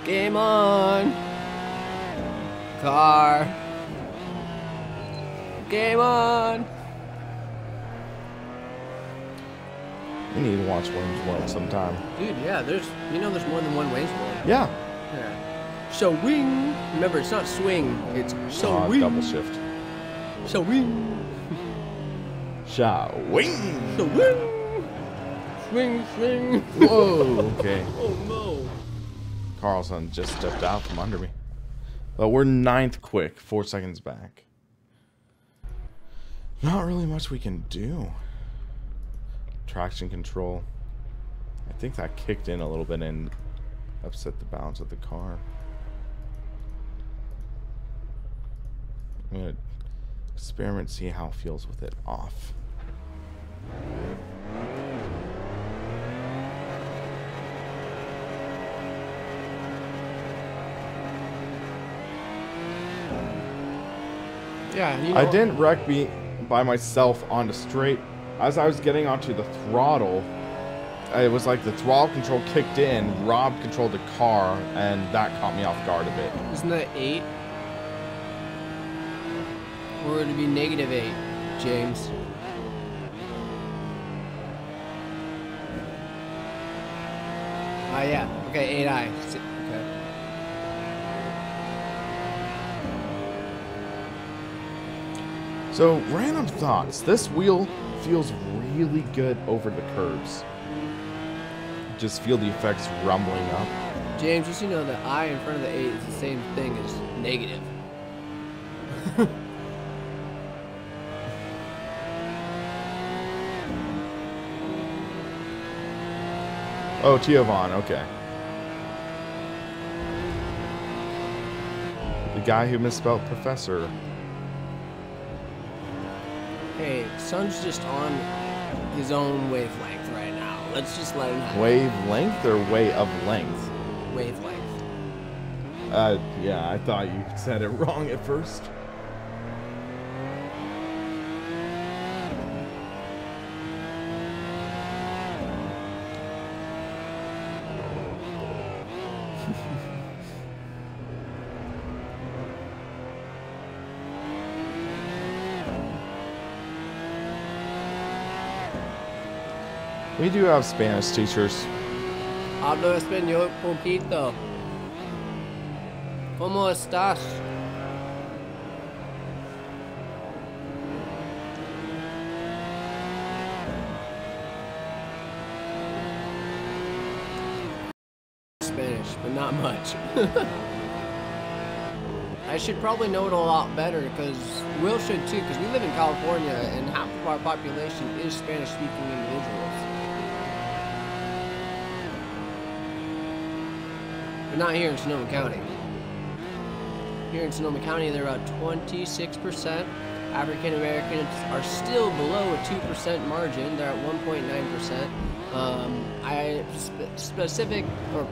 Game on. Car. Game on. You need to watch Wayne's World sometime. Dude, yeah, there's more than one Wayne's World. Yeah. Yeah. So wing. Remember, it's not swing. It's so wing. Double shift. So wing. Sha wing. So wing. Swing, swing. Whoa. Okay. Oh no. Carlson just stepped out from under me. But we're 9th quick, 4 seconds back. Not really much we can do. Traction control. I think that kicked in a little bit and upset the balance of the car. I'm gonna experiment, see how it feels with it off. Yeah, you know, I didn't wreck by myself on the straight. As I was getting onto the throttle, it was like the throttle control kicked in, Rob controlled the car, and that caught me off guard a bit. Isn't that 8? Or would it be -8, James? Ah, yeah. Okay, 8i. Okay. So, random thoughts. This wheel feels really good over the curves. Just feel the effects rumbling up. James, just so you know, the I in front of the 8 is the same thing as negative. Oh, Tiovon, okay. The guy who misspelled professor. Hey, Sun's just on his own wavelength right now. Let's just let him have Wavelength or way of length? wavelength. Yeah, I thought you said it wrong at first. We do have Spanish teachers. Hablo español poquito. ¿Cómo estás? Spanish, but not much. I should probably know it a lot better, because Will should too, because we live in California and half of our population is Spanish-speaking individuals. But not here in Sonoma County. Here in Sonoma County, they're about 26%. African Americans are still below a 2% margin. They're at 1.9%.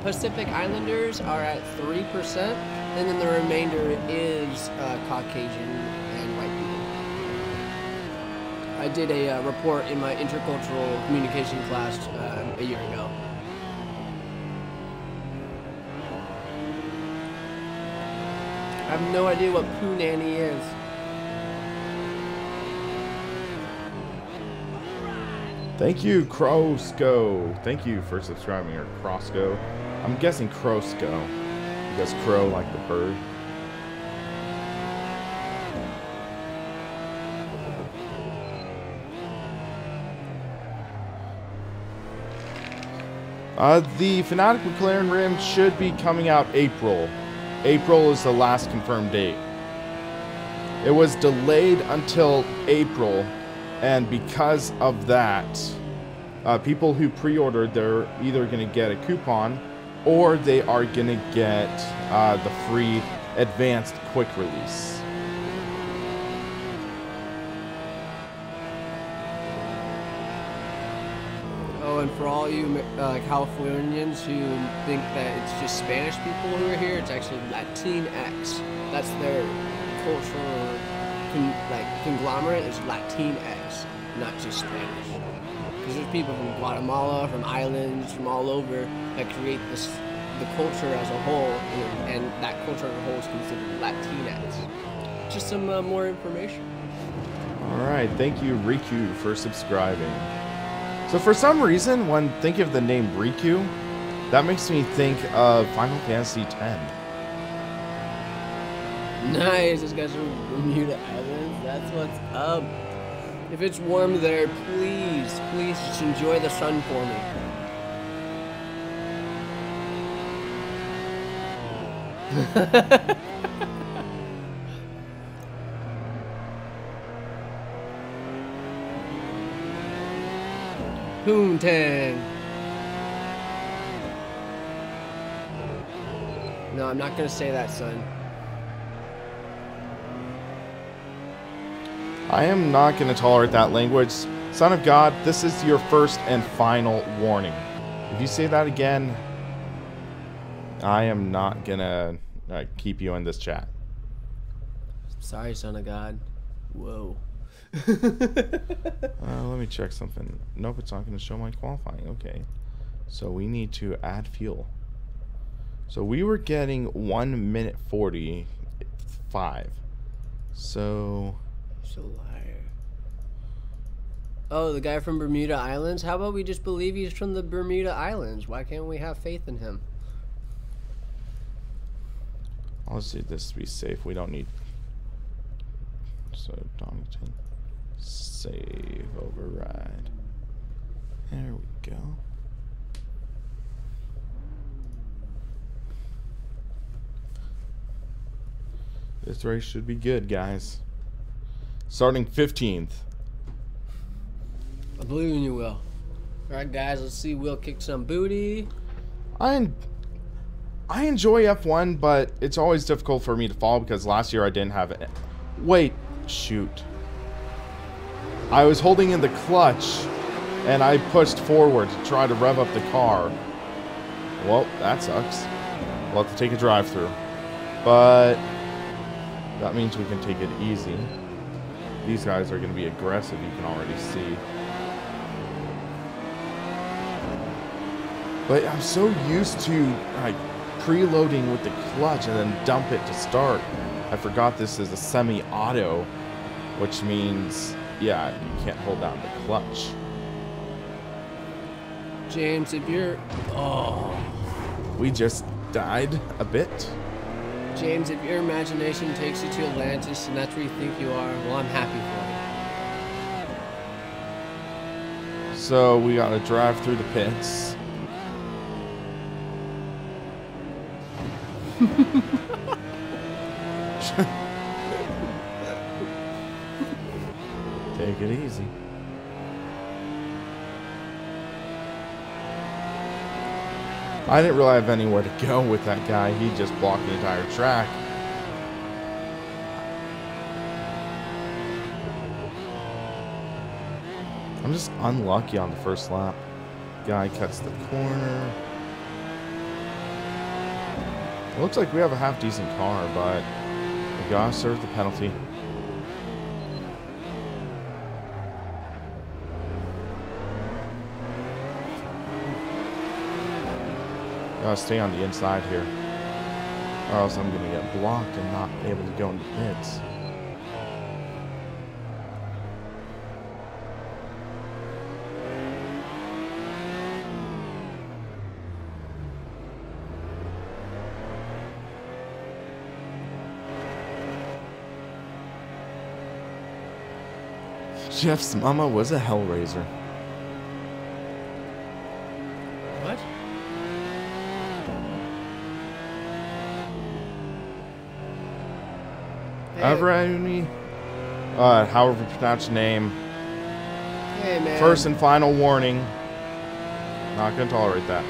Pacific Islanders are at 3%, and then the remainder is Caucasian and white people. I did a report in my intercultural communication class a year ago. I have no idea what Poo Nanny is. Thank you, Crosco. Thank you for subscribing, or Crosco. I'm guessing Crosco, because crow like the bird. The Fanatic McLaren rim should be coming out April. April is the last confirmed date. It was delayed until April, and because of that, people who pre-ordered, they're either going to get a coupon or they are going to get the free advanced quick release. Oh, and for all you Californians who think that it's just Spanish people who are here, it's actually Latinx. That's their cultural conglomerate is Latinx, not just Spanish. Because there's people from Guatemala, from islands, from all over that create the culture as a whole, and that culture as a whole is considered Latinx. Just some more information. All right, thank you, Riku, for subscribing. So for some reason, when thinking of the name Riku, that makes me think of Final Fantasy X. Nice, this guy's from Bermuda Islands. That's what's up. If it's warm there, please just enjoy the sun for me. Poontang. No, I'm not gonna say that, son. I am not going to tolerate that language. Son of God, this is your first and final warning. If you say that again, I am not going to keep you in this chat. Sorry, son of God. Whoa. Let me check something. Nope, it's not going to show my qualifying. Okay. So we need to add fuel. So we were getting 1 minute 45. So liar. Oh, the guy from Bermuda Islands? How about we just believe he's from the Bermuda Islands? Why can't we have faith in him? I'll just do this to be safe. We don't need... So, Donington. Save override. There we go. This race should be good, guys. Starting 15th. I believe in you, Will. Alright, guys, let's see Will kick some booty. I enjoy F1, but it's always difficult for me to follow because last year I didn't have it. Wait, shoot. I was holding in the clutch, and I pushed forward to try to rev up the car. Well, that sucks. We'll have to take a drive-through. But that means we can take it easy. These guys are going to be aggressive, you can already see. But I'm so used to like preloading with the clutch and then dump it to start. I forgot this is a semi-auto, which means, yeah, you can't hold down the clutch. James, if you're... Oh. We just died a bit. James, if your imagination takes you to Atlantis and that's where you think you are, well, I'm happy for you. So we gotta drive through the pits. Take it easy. I didn't really have anywhere to go with that guy. He just blocked the entire track. I'm just unlucky on the first lap. Guy cuts the corner. It looks like we have a half decent car, but we gotta serve the penalty. Gotta stay on the inside here, or else I'm gonna get blocked and not able to go into pits. Jeff's mama was a Hellraiser. What? However you pronounce your name. Hey, man. First and final warning. Not gonna tolerate that.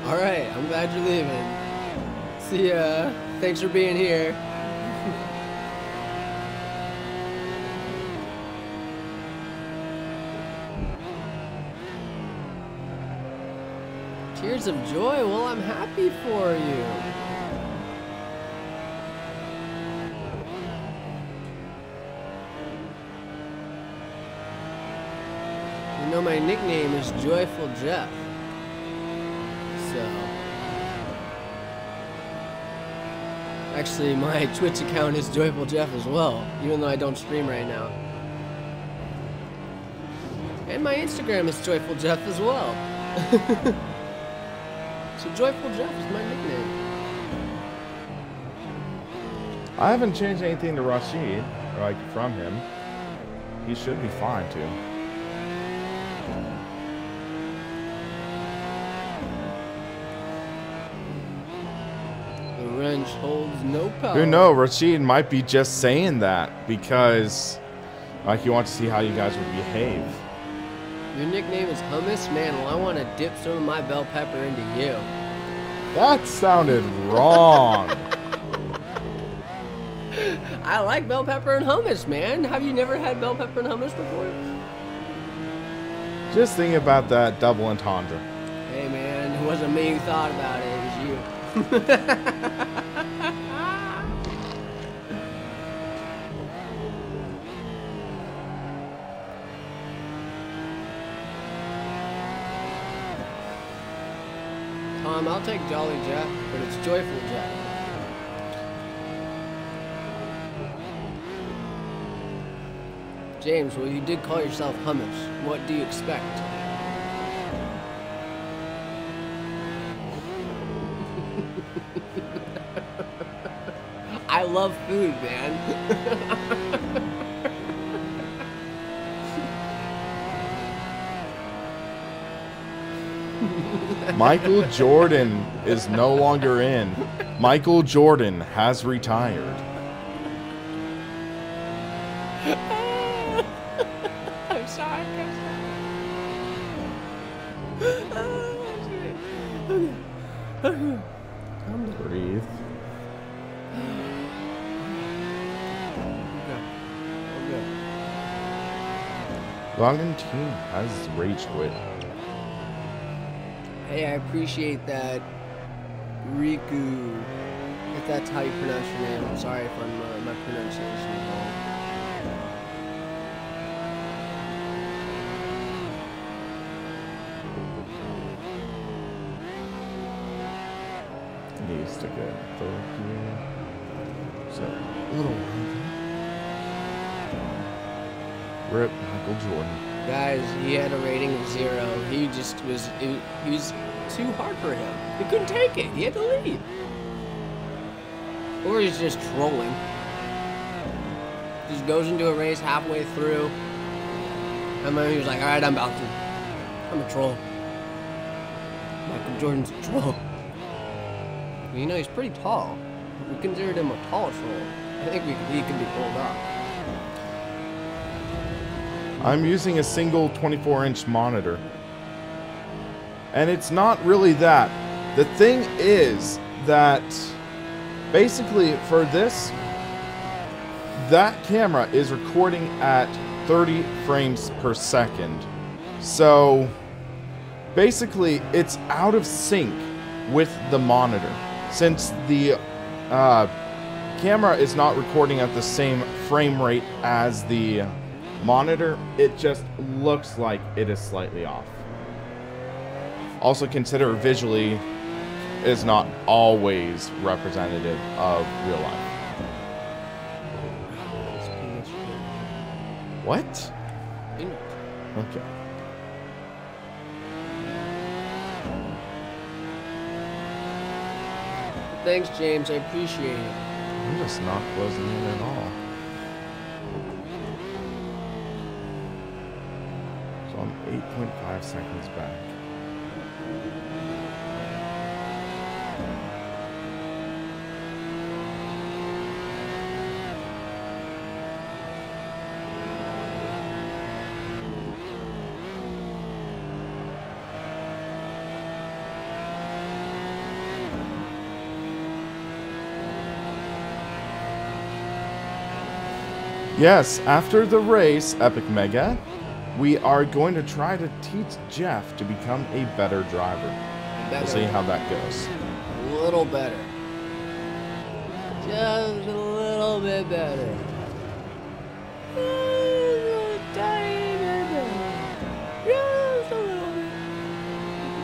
Alright, I'm glad you're leaving. See ya. Thanks for being here. Tears of joy? Well, I'm happy for you. You know, my nickname is Joyful Jeff. So, actually, my Twitch account is Joyful Jeff as well, even though I don't stream right now. And my Instagram is Joyful Jeff as well. So Joyful Jeff is my nickname. I haven't changed anything to Rashid, like from him. He should be fine too. The wrench holds no power. Who knows? Rashid might be just saying that because, like, he wants to see how you guys would behave. Your nickname is Hummus? Man, well, I want to dip some of my bell pepper into you. That sounded wrong. I like bell pepper and hummus, man. Have you never had bell pepper and hummus before? Just think about that double entendre. Hey, man, it wasn't me who thought about it. It was you. Tom, I'll take Jolly Jack, but it's Joyful Jack. James, well, you did call yourself Hummus. What do you expect? I love food, man. Michael Jordan is no longer in. Michael Jordan has retired. I'm sorry. Breathe. Valentine has rage quit. Hey, I appreciate that, Riku, if that's how you pronounce your name. I'm sorry if my pronunciation is wrong. Need to stick it third gear. So, a little rip Michael Jordan. Guys, he had a rating of 0. He just was, he was too hard for him. He couldn't take it. He had to leave. Or he's just trolling. Just goes into a race halfway through. And then he was like, alright, I'm about to. I'm a troll. Michael Jordan's a troll. You know, he's pretty tall. We considered him a tall troll. I think he can be pulled off. I'm using a single 24-inch monitor. And it's not really that. The thing is that basically for this, that camera is recording at 30 frames per second. So basically it's out of sync with the monitor. Since the camera is not recording at the same frame rate as the monitor, it just looks like it is slightly off. Also consider visually is not always representative of real life. What? Okay. Thanks, James. I appreciate it. I'm just not closing in at all. So I'm 8.5 seconds back. Yes, after the race, Epic Mega, we are going to try to teach Jeff to become a better driver. We'll see how that goes. A little better. Just a little bit better. Just a tiny bit better. Just a little bit.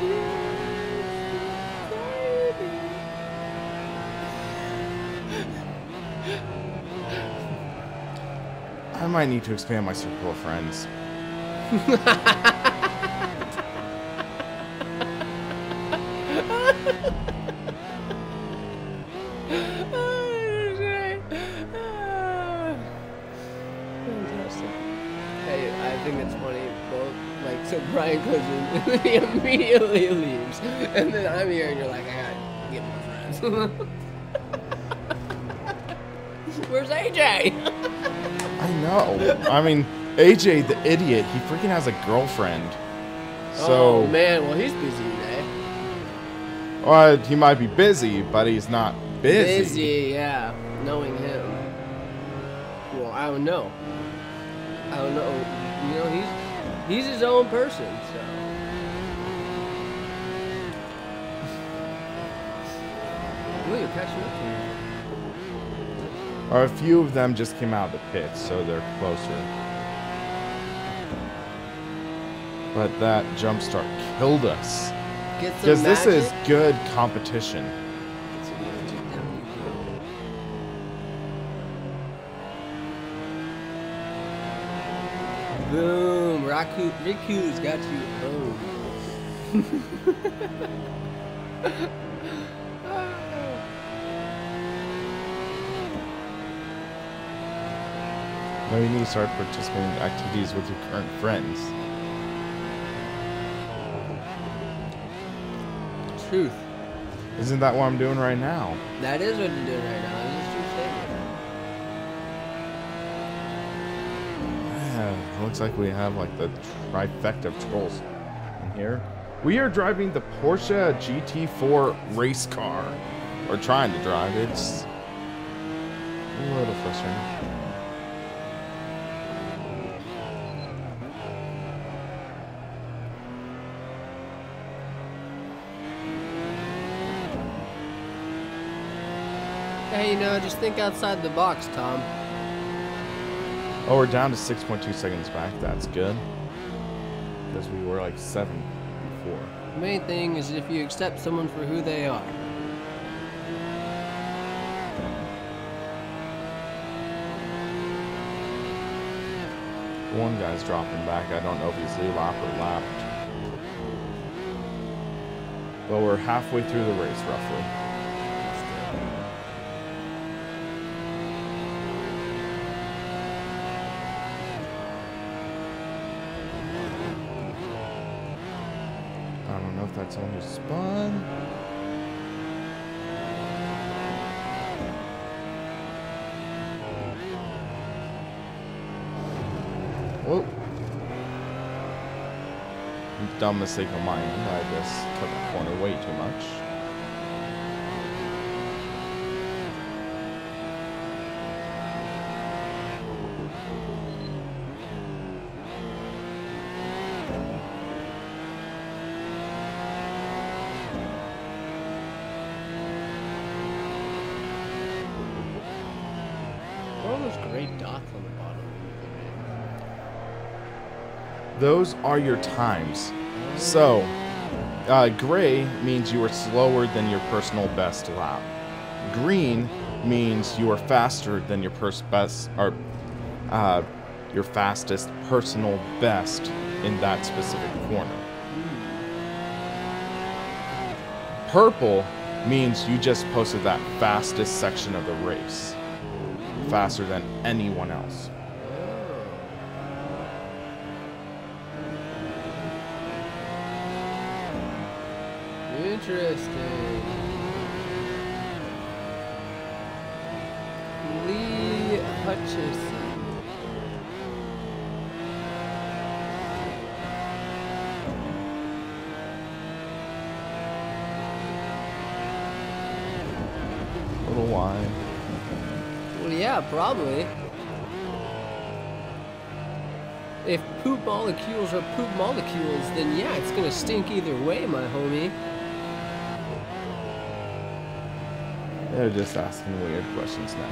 Just a tiny bit. I might need to expand my circle of friends. Fantastic. Hey, I think it's funny. Both, like, so Brian goes in and he immediately leaves, and then I'm here and you're like, I gotta get my friends. Where's AJ? I know. I mean, AJ, the idiot, he freaking has a girlfriend. So, oh man, well he's busy today. Well, he might be busy, but he's not busy. Busy, yeah. Knowing him. Well, I don't know. I don't know. You know, he's his own person, so. Ooh, you're catching up to me. Or a few of them just came out of the pits, so they're closer. But that jump start killed us. Because this is good competition. Boom! Riku's got you home. No, you need to start participating in activities with your current friends. Truth. Isn't that what I'm doing right now? That is what you're doing right now. This is true statement. Yeah, looks like we have like the trifecta of trolls in here. We are driving the Porsche GT4 race car. Or trying to drive. It's a little frustrating. Hey, you know, just think outside the box, Tom. Oh, we're down to 6.2 seconds back. That's good. Because we were like 7 before. The main thing is if you accept someone for who they are. One guy's dropping back. I don't know if he's lap or lapped. But we're halfway through the race, roughly. I don't know if that's on his spun. Whoa. Dumb mistake on my end. I just cut the corner way too much. All those great dots on the bottom. Those are your times. So, gray means you are slower than your personal best lap. Green means you are faster than your your fastest personal best in that specific corner. Purple means you just posted that fastest section of the race. Faster than anyone else. Interesting. Lee Hutchison. Little wide. Well, yeah, probably. If poop molecules are poop molecules, then yeah, it's gonna stink either way, my homie. They're just asking weird questions now.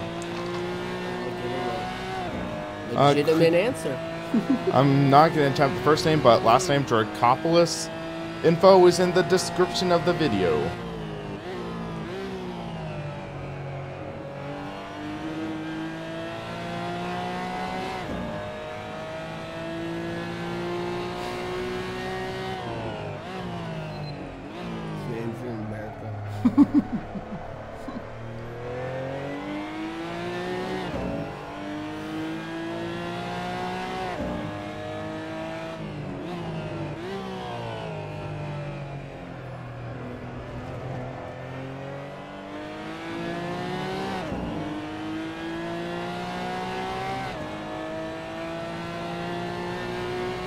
Legitimate answer. I'm not going to attempt the first name, but last name Dracopoulos. Info is in the description of the video. Names in America.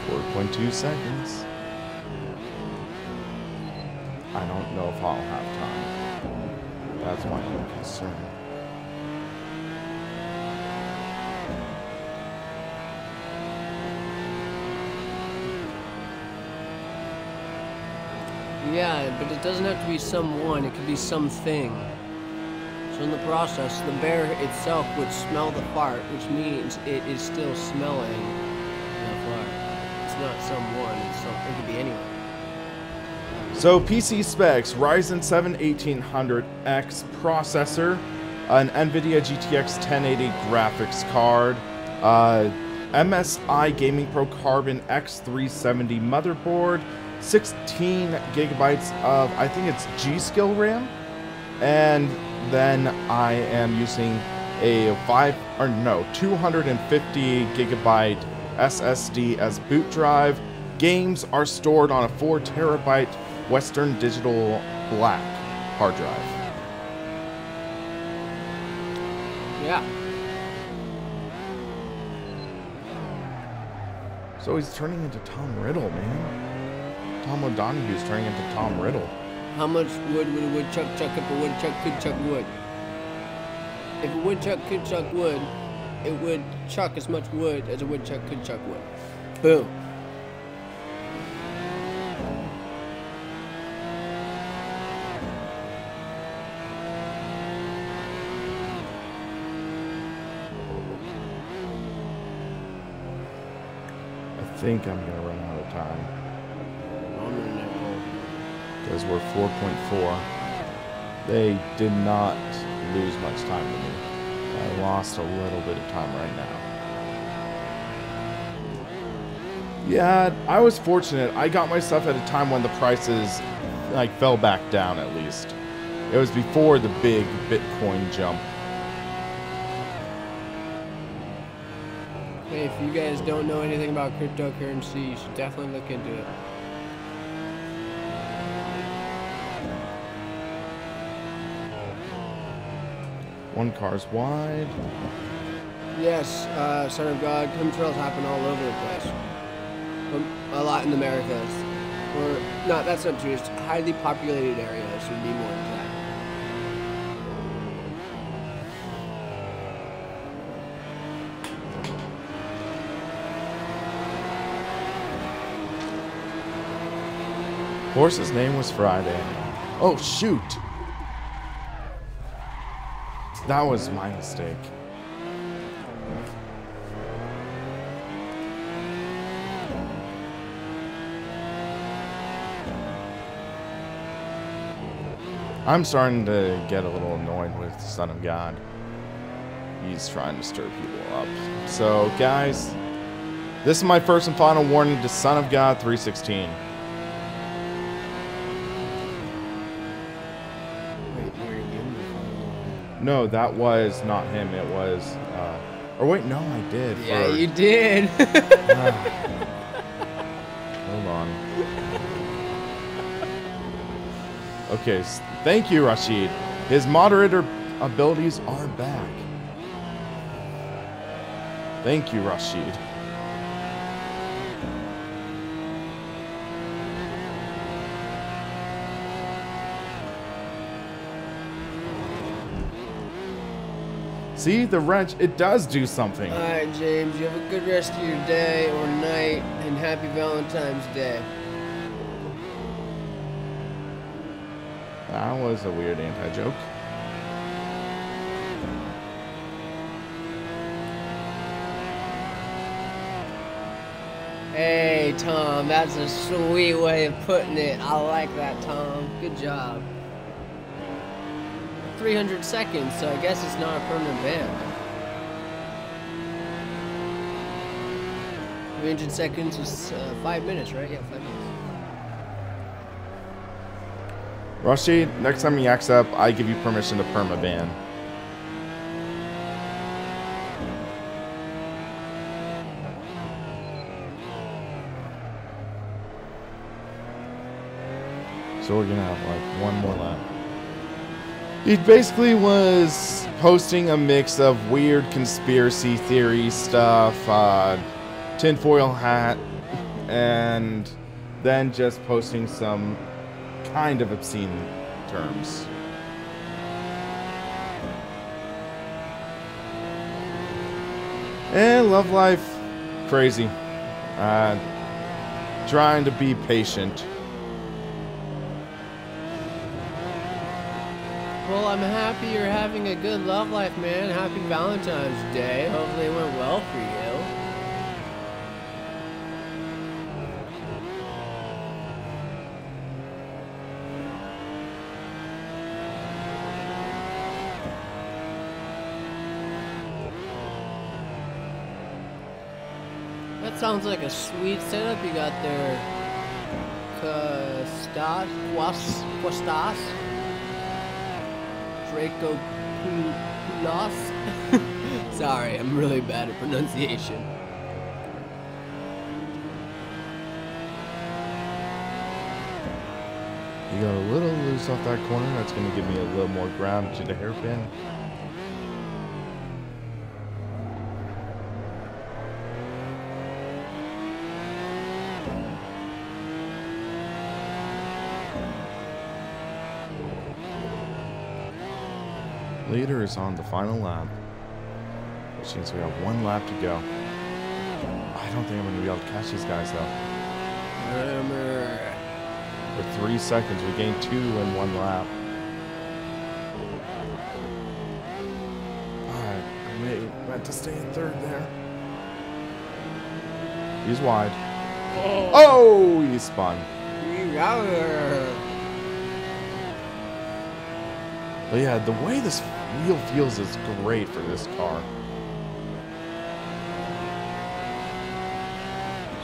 4.2 seconds. I don't know if I'll have time. That's my only concern. Yeah, but it doesn't have to be someone, it could be something. So in the process, the bear itself would smell the fart, which means it is still smelling the fart. It's not someone, it could be anyone. So PC specs, Ryzen 7 1800X processor, an NVIDIA GTX 1080 graphics card, MSI Gaming Pro Carbon X370 motherboard, 16 gigabytes of, I think it's G-Skill RAM, and then I am using a 250 gigabyte SSD as boot drive. Games are stored on a 4 terabyte Western Digital Black hard drive. Yeah. So he's turning into Tom Riddle, man. Tom O'Donoghue's turning into Tom Riddle. How much wood would a woodchuck chuck if a woodchuck could chuck wood? If a woodchuck could chuck wood, it would chuck as much wood as a woodchuck could chuck wood. Boom. I think I'm gonna run out of time. Because we're 4.4. They did not lose much time to me. I lost a little bit of time right now. Yeah, I was fortunate. I got my stuff at a time when the prices like fell back down at least. It was before the big Bitcoin jump. Hey, if you guys don't know anything about cryptocurrency, you should definitely look into it. One car's wide. Yes, Son of God, chemtrails happen all over the place. A lot in the Americas. Or, no, that's not true. It's highly populated areas would be more exact. Horse's name was Friday. Oh, shoot! That was my mistake. I'm starting to get a little annoyed with Son of God. He's trying to stir people up. So, guys, this is my first and final warning to Son of God 316. No, that was not him. It was, or wait, no, I did. Yeah, you did. Hold on. Okay, thank you, Rashid. His moderator abilities are back. Thank you, Rashid. See, the wrench, it does do something. All right, James, you have a good rest of your day or night, and happy Valentine's Day. That was a weird anti-joke. Hey, Tom, that's a sweet way of putting it. I like that, Tom. Good job. 300 seconds, so I guess it's not a permanent ban. 300 seconds was 5 minutes, right? Yeah, 5 minutes. Rashid, next time he acts up, I give you permission to permaban. So we're gonna have like one more lap. He basically was posting a mix of weird conspiracy theory stuff, tinfoil hat, and then just posting some kind of obscene terms. And love life, crazy. Trying to be patient. Well, I'm happy you're having a good love life, man. Happy Valentine's Day. Hopefully it went well for you. That sounds like a sweet setup you got there. Quastas? Draco Pulas? Sorry, I'm really bad at pronunciation. You got a little loose off that corner. That's going to give me a little more ground to the hairpin. Leader is on the final lap, which means we have 1 lap to go. I don't think I'm going to be able to catch these guys, though. For 3 seconds, we gained 2 in 1 lap. Alright, I meant to stay in 3rd there. He's wide. Oh, he spun. But yeah, the way this wheel feels is great for this car.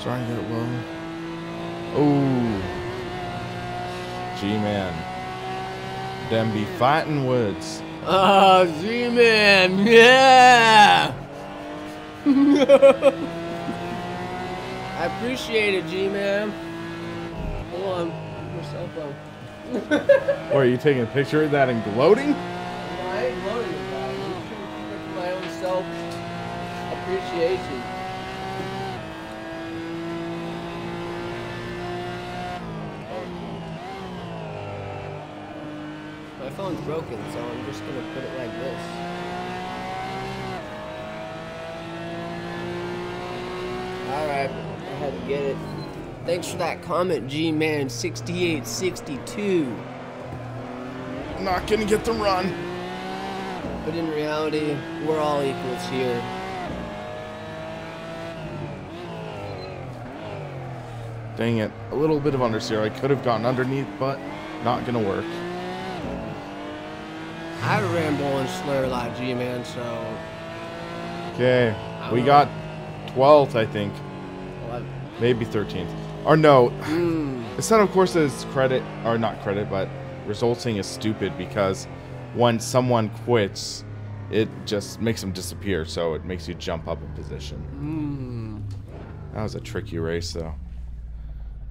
Trying to get it low. Oh. G-Man. Them be fighting woods. Oh, G-Man, yeah! I appreciate it, G-Man. Hold on, my cell phone. What, are you taking a picture of that and gloating? No, I ain't gloating about it. I'm just trying to keep it for my own self-appreciation. My phone's broken, so I'm just gonna put it like this. Alright, I had to get it. Thanks for that comment, G-Man6862. Not gonna get the run. But in reality, we're all equals here. Dang it. A little bit of understeer. I could have gotten underneath, but not gonna work. I had a ramble and slur a lot, G-Man, so... Okay. We got 12th, I think. 11. Maybe 13th. Or no. It's not, of course, as credit, or not credit, but resulting is stupid because when someone quits, it just makes them disappear, so it makes you jump up a position. That was a tricky race, though.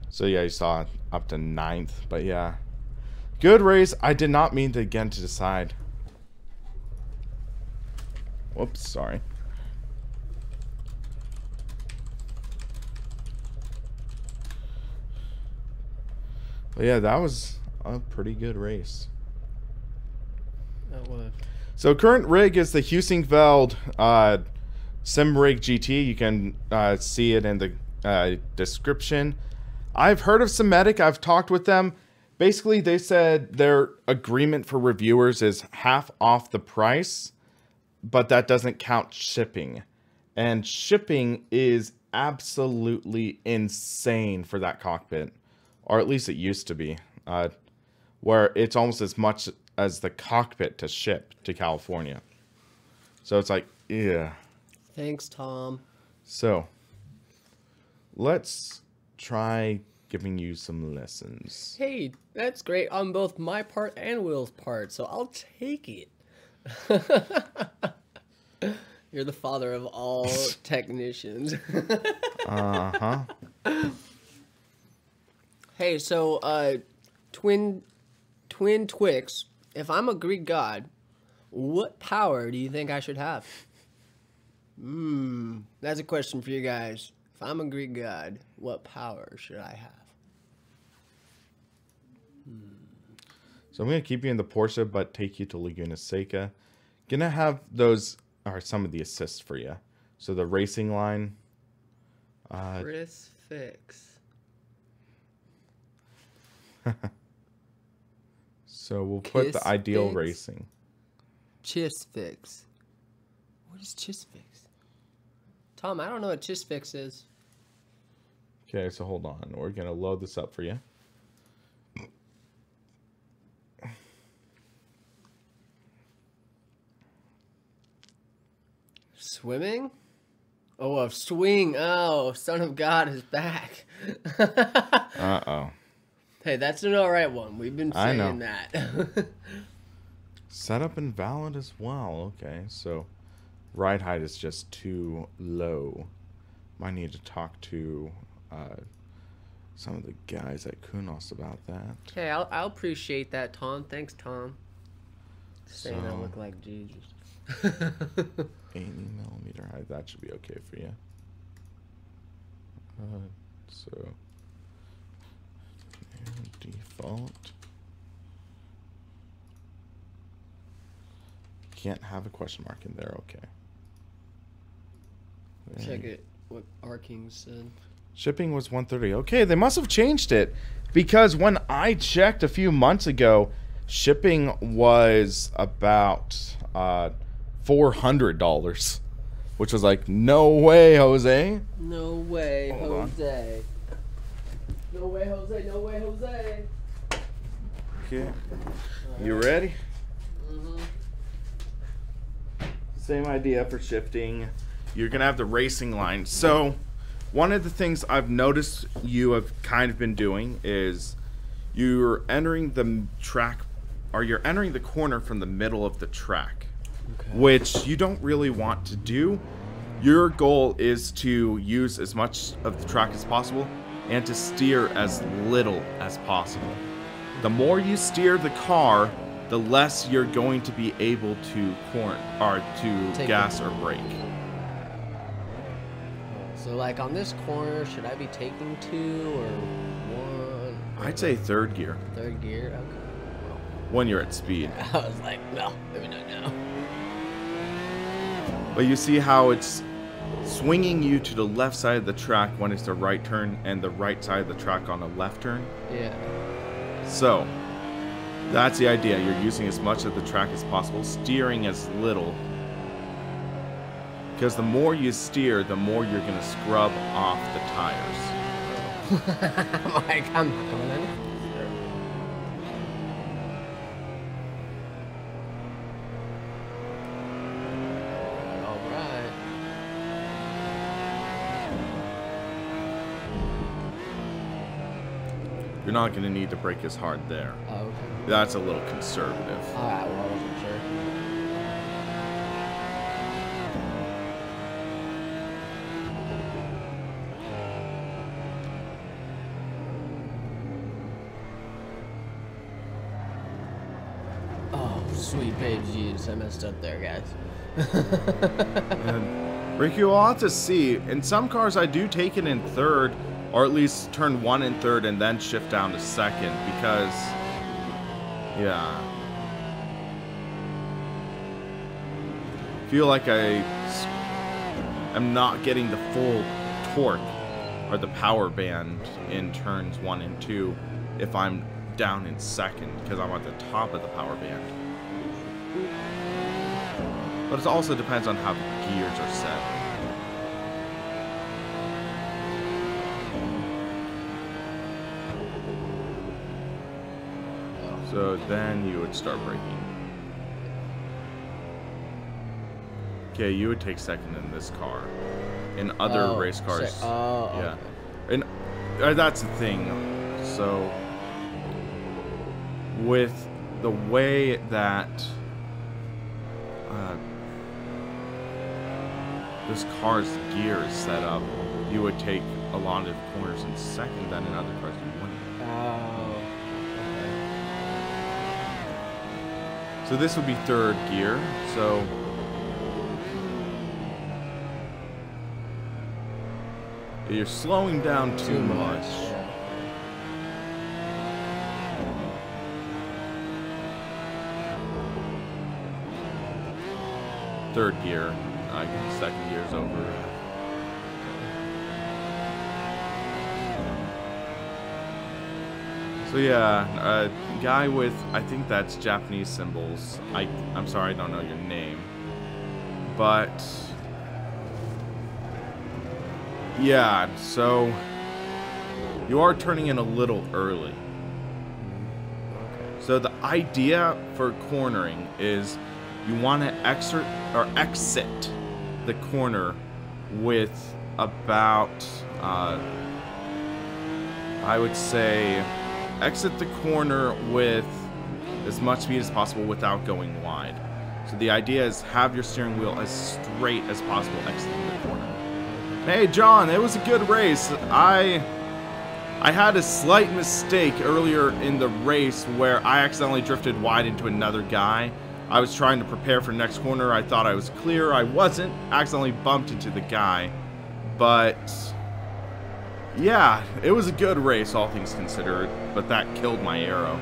So yeah, you saw up to 9th, but yeah. Good race. I did not mean to again to decide. Whoops, sorry. But yeah, that was a pretty good race. That was. So current rig is the Heusinkveld Sim Rig GT. You can see it in the description. I've heard of SimPaddock. I've talked with them. Basically, they said their agreement for reviewers is half off the price, but that doesn't count shipping. And shipping is absolutely insane for that cockpit. Or at least it used to be. Where it's almost as much as the cockpit to ship to California. So it's like, yeah. Thanks, Tom. So, let's try giving you some lessons. Hey, that's great on both my part and Will's part, so I'll take it. You're the father of all technicians. Uh-huh. Hey, so, Twin Twix, if I'm a Greek god, what power do you think I should have? That's a question for you guys. If I'm a Greek god, what power should I have? So I'm going to keep you in the Porsche, but take you to Laguna Seca. Gonna have those, or some of the assists for you. So the racing line. Chris Fix. So we'll put Kiss the ideal Fix? racing. Chiss Fix. What is Chiss Fix? Tom, I don't know what Chiss Fix is. Okay, so hold on. We're going to load this up for you. Swimming? Oh, a swing. Oh, Son of God is back. Uh-oh. Hey, that's an alright one. We've been I saying know. that. Setup invalid as well. Okay, so ride height is just too low. Might need to talk to some of the guys at Kunos about that. Okay, I'll appreciate that, Tom. Thanks, Tom. Saying I So- look like Jesus. 80mm height, that should be okay for you. So default. Can't have a question mark in there. Okay. Check it. What our King said. Shipping was 130. Okay, they must have changed it because when I checked a few months ago, shipping was about $400, which was like, no way, Jose. No way, Hold on. Jose. No way, Jose. No way, Jose. Okay, you ready? Mm-hmm. Same idea for shifting. You're gonna have the racing line. So one of the things I've noticed you have kind of been doing is you're entering the track, or you're entering the corner from the middle of the track, which you don't really want to do. Your goal is to use as much of the track as possible and to steer as little as possible. The more you steer the car, the less you're going to be able to Take gas or brake. So, like on this corner, should I be taking 2 or 1? I'd say third gear Third gear. Okay. when you're at speed. I was like, no, maybe not now. But you see how it's swinging you to the left side of the track when it's the right turn and the right side of the track on the left turn? Yeah. So, that's the idea. You're using as much of the track as possible, steering as little. Because the more you steer, the more you're going to scrub off the tires. I'm like, I'm not going in. All right. You're not going to need to brake as hard there. Oh, okay. That's a little conservative. All right. Well, I wasn't sure. Oh, sweet baby Jesus, I messed up there, guys. And Ricky, we'll have to see. In some cars, I do take it in third, or at least turn 1 in third and then shift down to second, because, yeah. Feel like I'm not getting the full torque or the power band in turns 1 and 2 if I'm down in second, because I'm at the top of the power band. But it also depends on how the gears are set. So then you would start braking. Okay, you would take second in this car. In other race cars, yeah. Okay. And that's the thing. So with the way that this car's gear is set up, you would take a lot of corners in second, then in other cars you wouldn't. Oh. So this would be third gear. So You're slowing down too much. Yeah. Third gear. Second gear's over. So yeah, a guy with, I think that's Japanese symbols. I'm sorry, I don't know your name. But yeah, so you are turning in a little early. So the idea for cornering is you want to exit the corner with about, I would say, exit the corner with as much speed as possible without going wide. So the idea is have your steering wheel as straight as possible exiting the corner. Hey John, it was a good race. I had a slight mistake earlier in the race where I accidentally drifted wide into another guy. I was trying to prepare for next corner. I thought I was clear. I wasn't. Accidentally bumped into the guy. But yeah, it was a good race, all things considered, but that killed my arrow.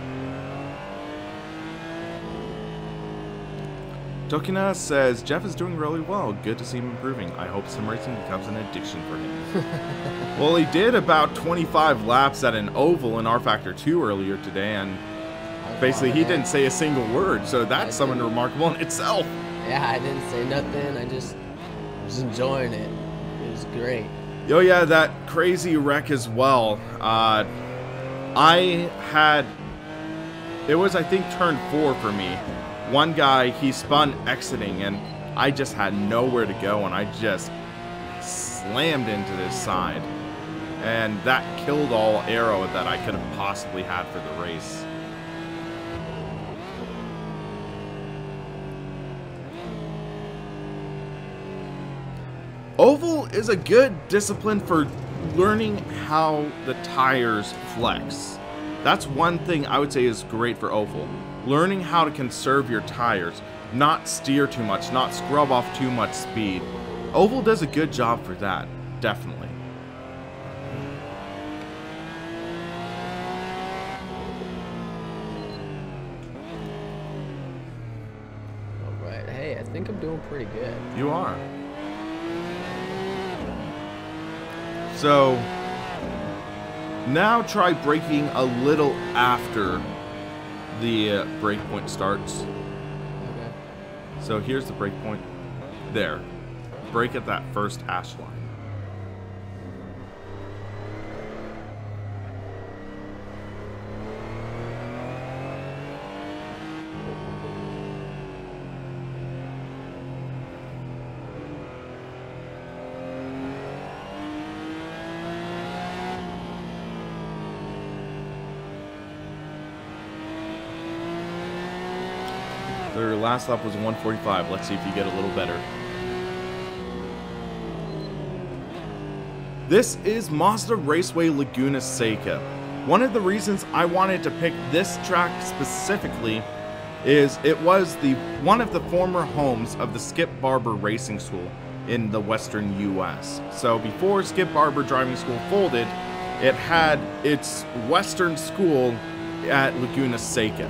Tokina says, Jeff is doing really well. Good to see him improving. I hope sim racing becomes an addiction for him. Well, he did about 25 laps at an oval in R Factor 2 earlier today, and basically he didn't say a single word, so that's something remarkable in itself. Yeah, I didn't say nothing. I just was enjoying it. It was great. Oh yeah, that crazy wreck as well. It was, I think, turn 4 for me. One guy, he spun exiting, and I just had nowhere to go, and I just slammed into this side. And that killed all arrow that I could have possibly had for the race. Oval is a good discipline for learning how the tires flex. That's one thing I would say is great for oval. Learning how to conserve your tires, not steer too much, not scrub off too much speed. Oval does a good job for that, definitely. Alright, hey, I think I'm doing pretty good. You are. So, now try braking a little after the breakpoint starts. Okay. So here's the breakpoint. There. Brake at that first hash line. Their last lap was 1:45. Let's see if you get a little better. This is Mazda Raceway Laguna Seca. One of the reasons I wanted to pick this track specifically is it was one of the former homes of the Skip Barber Racing School in the western US. So before Skip Barber Driving School folded, it had its western school at Laguna Seca.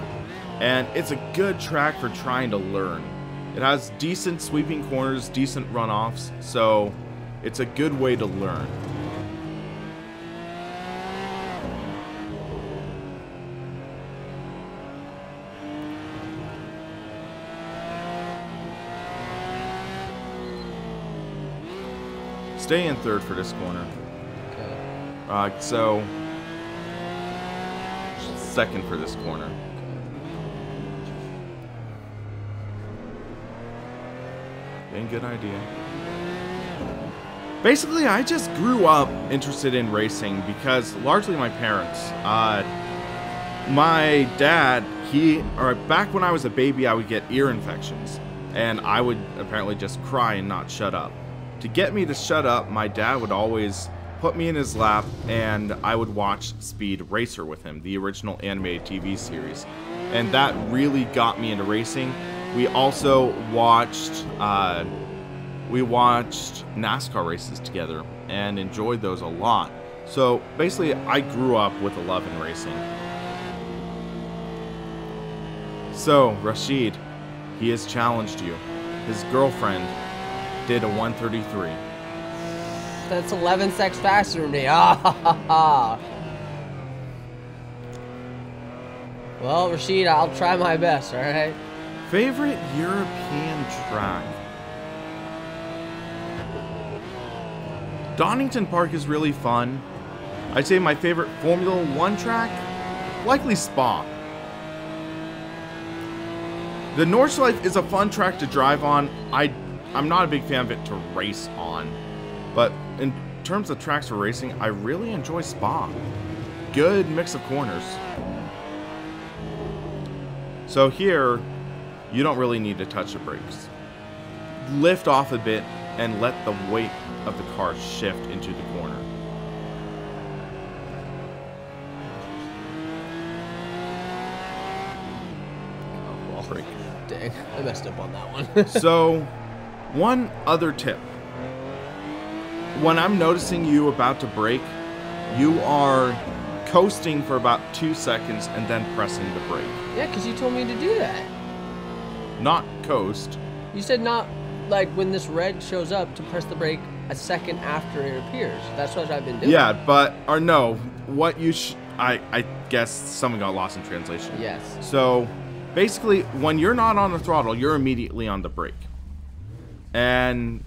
And it's a good track for trying to learn. It has decent sweeping corners, decent runoffs, so it's a good way to learn. Stay in third for this corner. Okay. So second for this corner. Good idea. Basically, I just grew up interested in racing because largely my parents. My dad, back when I was a baby, I would get ear infections, and I would apparently just cry and not shut up. To get me to shut up, my dad would always put me in his lap, and I would watch Speed Racer with him, the original animated TV series, and that really got me into racing. We also watched we watched NASCAR races together and enjoyed those a lot. So basically, I grew up with a love in racing. So, Rashid, he has challenged you. His girlfriend did a 133. That's 11 seconds faster than me. Ah, well, Rashid, I'll try my best, alright? Favorite European track? Donington Park is really fun. I'd say my favorite Formula 1 track? Likely Spa. The Nordschleife is a fun track to drive on. I'm not a big fan of it to race on. But in terms of tracks for racing, I really enjoy Spa. Good mix of corners. So here, you don't really need to touch the brakes. Lift off a bit and let the weight of the car shift into the corner. Oh, well, brake. Dang, I messed up on that one. So, one other tip. When I'm noticing you about to brake, you are coasting for about 2 seconds and then pressing the brake. Yeah, because you told me to do that. Not coast. You said not, like, when this red shows up, to press the brake a second after it appears. That's what I've been doing. Yeah, but, or no, what you I guess someone got lost in translation. Yes. So, basically, when you're not on the throttle, you're immediately on the brake. And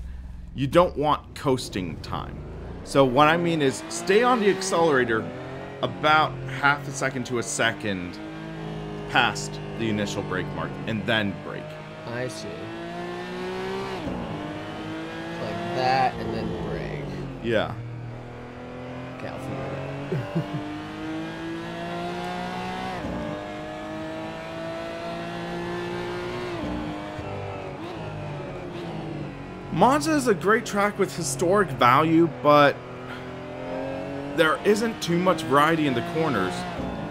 you don't want coasting time. So what I mean is, stay on the accelerator about half a second to a second past the initial brake mark, and then brake. I see. Like that, and then brake. Yeah. Okay, I'll figure it out. Monza is a great track with historic value, but there isn't too much variety in the corners.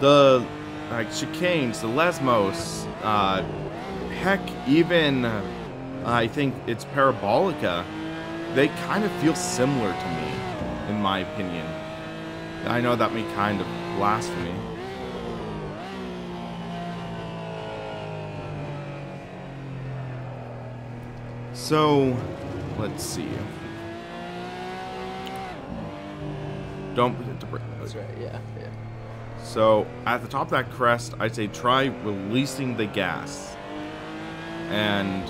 The chicanes, the Lesmos, heck, even I think it's Parabolica, they kind of feel similar to me, in my opinion. I know that may kind of blasphemy. So, let's see. Don't forget to brake. That's right, yeah. So, at the top of that crest, I'd say try releasing the gas. And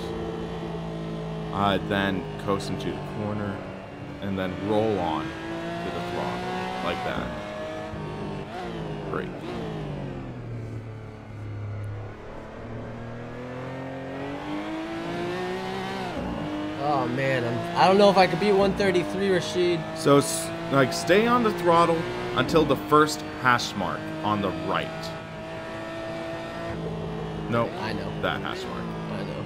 then coast into the corner. And then roll on to the throttle. Like that. Brake. Oh man, I don't know if I could beat 133, Rashid. So, like, stay on the throttle until the first hash mark on the right. No, I know. That hash mark. I know.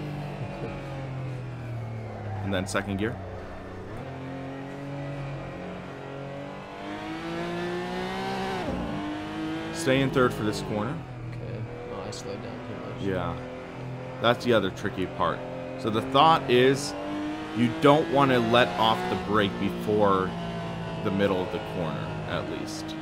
And then second gear. Stay in third for this corner. Okay. Oh, I slowed down too much. Yeah. That's the other tricky part. So the thought is, you don't want to let off the brake before the middle of the corner, at least.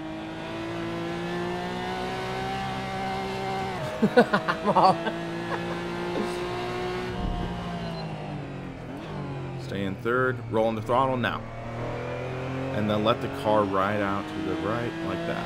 Stay in third, roll on the throttle now. And then let the car ride out to the right like that.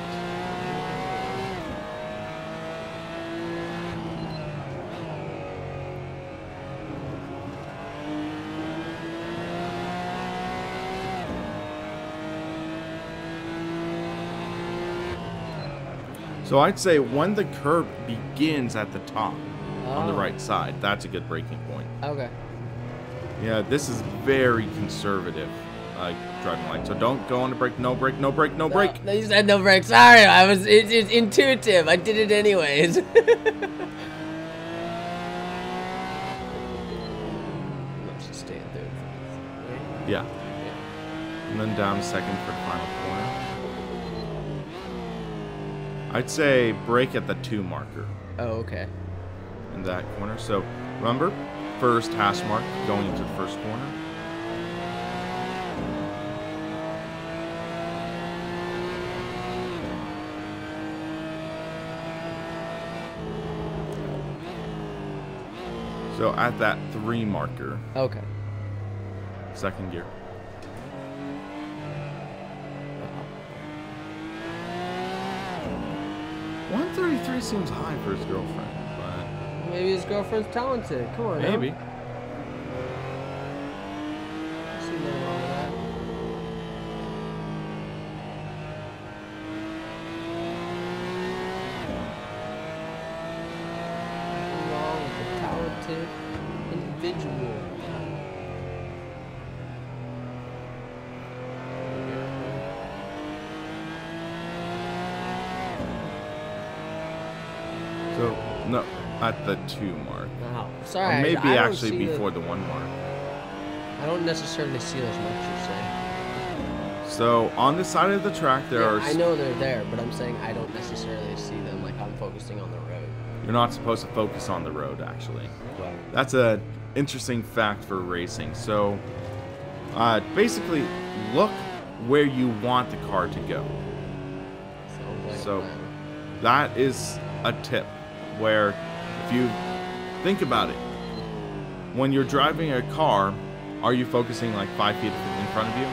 So I'd say when the curve begins at the top on the right side, that's a good braking point. Okay. Yeah, this is very conservative driving light. So don't go on the brake. No brake. No brake. No brake. No, you said no brake. Sorry, it's intuitive. I did it anyways. Let's just stay in third. Right? Yeah. And then down second for the final corner. I'd say brake at the 2 marker. Oh, okay. In that corner. So remember, first hash mark going into the first corner. So at that 3 marker. Okay. Second gear. 133 seems high for his girlfriend, but maybe his girlfriend's talented. Come on. maybe. Now. See nothing wrong with that. Nothing wrong with a talented individual. So no, at the 2 mark. Wow. Sorry. Or maybe I don't actually see before the 1 mark. I don't necessarily see those marks you're saying. So on the side of the track there are. I know they're there, but I'm saying I don't necessarily see them. Like I'm focusing on the road. You're not supposed to focus on the road, actually. Well, That's a interesting fact for racing. So basically, look where you want the car to go. sounds like So- a plan. That is a tip where if you think about it, when you're driving a car, are you focusing like 5 feet in front of you?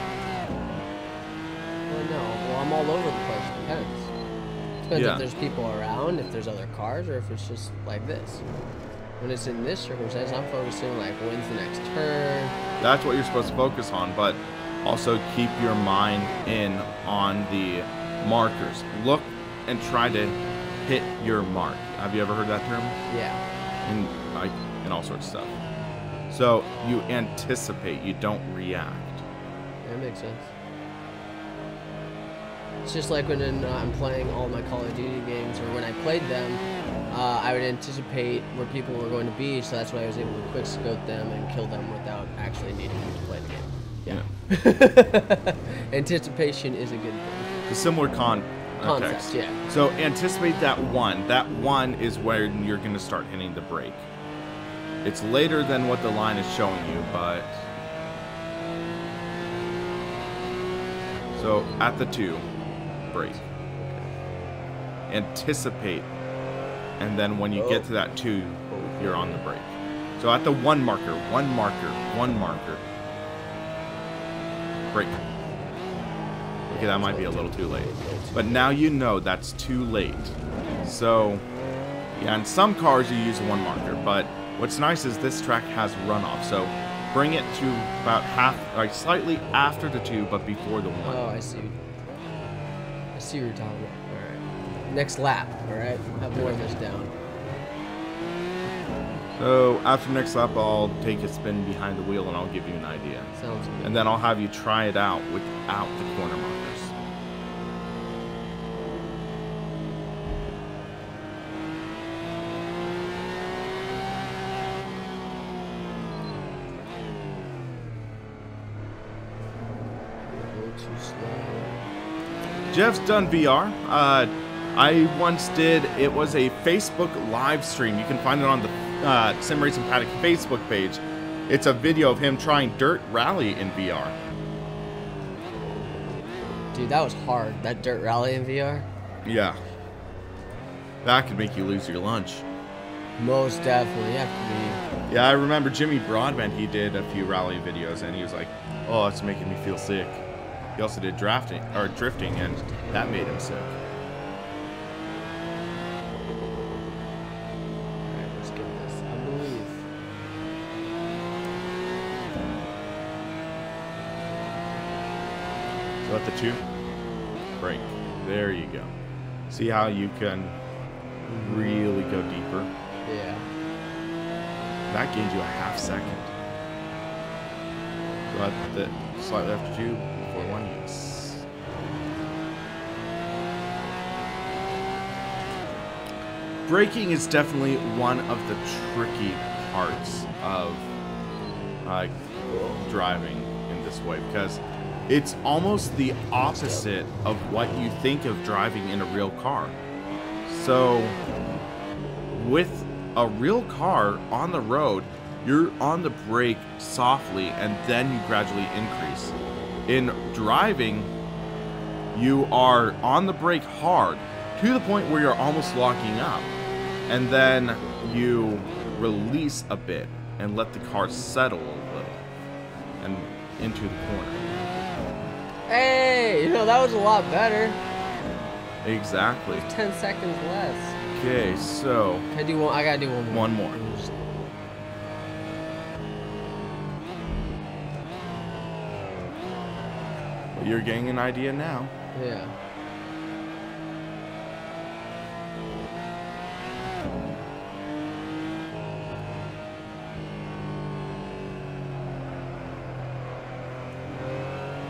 Well, no. Well, I'm all over the place. Depends. Depends Yeah. if there's people around, if there's other cars, or if it's just like this. When it's in this circumstance, I'm focusing like when's the next turn. That's what you're supposed to focus on, but also keep your mind in on the markers. Look and try to hit your mark. Have you ever heard that term? Yeah. And all sorts of stuff. So you anticipate, you don't react. That makes sense. It's just like when I'm playing all my Call of Duty games, or when I played them, I would anticipate where people were going to be, so that's why I was able to quick scope them and kill them without actually needing to play the game. Yeah. Anticipation is a good thing. The similar context. Concept, yeah. So anticipate that one. That one is where you're going to start hitting the brake. It's later than what the line is showing you, but... So at the 2, brake. Anticipate. And then when you get to that 2, you're on the brake. So at the 1 marker, 1 marker, 1 marker. Brake. Okay, that might be a little too late. But now you know that's too late. So, yeah, in some cars you use 1 marker, but what's nice is this track has runoff. So bring it to about half, like slightly after the 2, but before the 1. Oh, I see. I see what you're talking about. All right. Next lap. All right. Have more of this down. So after next lap, I'll take a spin behind the wheel and I'll give you an idea. Sounds good. And then I'll have you try it out without the corner markers. Go too slow. Jeff's done VR. I once did. It was a Facebook live stream. You can find it on the Sim Racing Paddock Facebook page. It's a video of him trying dirt rally in VR. Dude, that was hard. That dirt rally in VR. Yeah. That could make you lose your lunch. Most definitely. You have to be. Yeah, I remember Jimmy Broadbent, he did a few rally videos and he was like, oh, it's making me feel sick. He also did drifting, and that made him sick. Alright, let's get this. I believe. So at the 2, brake. There you go. See how you can really go deeper? Yeah. That gained you a half second. So at the slightly after 2, before 1, yes. Braking is definitely one of the tricky parts of driving in this way because it's almost the opposite of what you think of driving in a real car. So with a real car on the road, you're on the brake softly and then you gradually increase. In driving, you are on the brake hard to the point where you're almost locking up. And then you release a bit and let the car settle a little and into the corner. Hey, that was a lot better. Exactly. 10 seconds less. Okay, so I gotta do one more. One more. Well, you're getting an idea now. Yeah.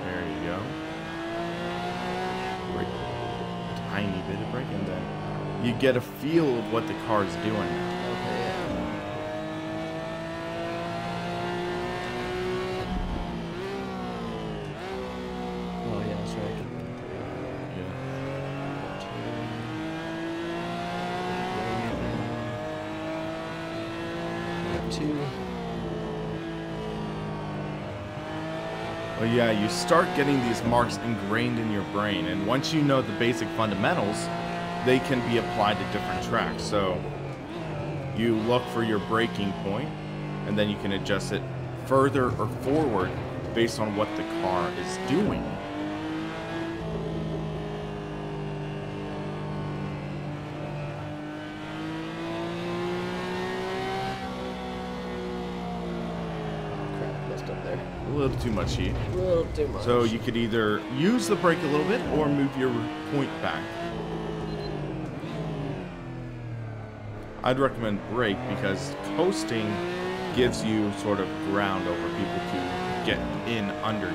There you go. Tiny bit of braking there. You get a feel of what the car's doing now. Okay, yeah. Oh, yeah, that's right. Yeah. Two. Well, yeah, you start getting these marks ingrained in your brain, and once you know the basic fundamentals, they can be applied to different tracks. So you look for your braking point, and then you can adjust it further or forward based on what the car is doing. Crap, messed up there. A little too much heat. A little too much. So you could either use the brake a little bit or move your point back. I'd recommend brake because coasting gives you sort of ground over people to get in under you.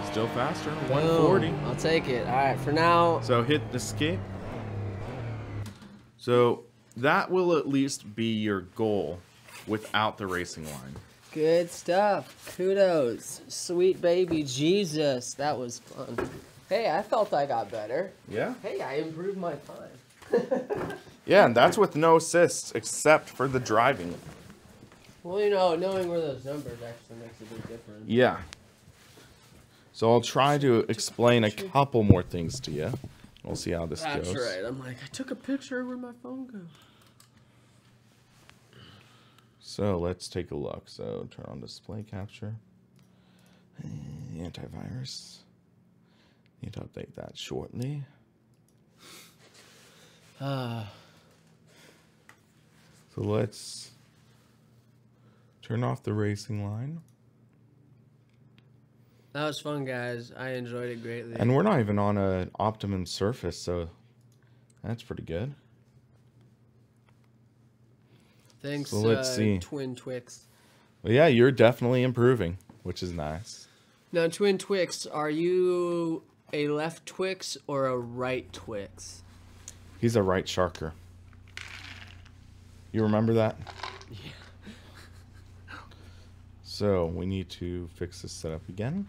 Still faster, 140. I'll take it. All right, for now. So hit escape. So that will at least be your goal without the racing line. Good stuff. Kudos. Sweet baby Jesus. That was fun. Hey, I felt I got better. Yeah? Hey, I improved my time. Yeah, and that's with no assists except for the driving. Well, knowing where those numbers actually makes a big difference. Yeah. So I'll try to explain a couple more things to you. We'll see how this goes. That's right. I'm like, I took a picture. Where'd my phone go? So let's take a look. So turn on display capture. Antivirus. Need to update that shortly. So let's turn off the racing line. That was fun, guys. I enjoyed it greatly. And we're not even on an optimum surface, so that's pretty good. Thanks, so let's see. Twin Twix. Well, yeah, you're definitely improving, which is nice. Now, Twin Twix, are you a left Twix or a right Twix? He's a right sharker. You remember that? Yeah. So we need to fix this setup again.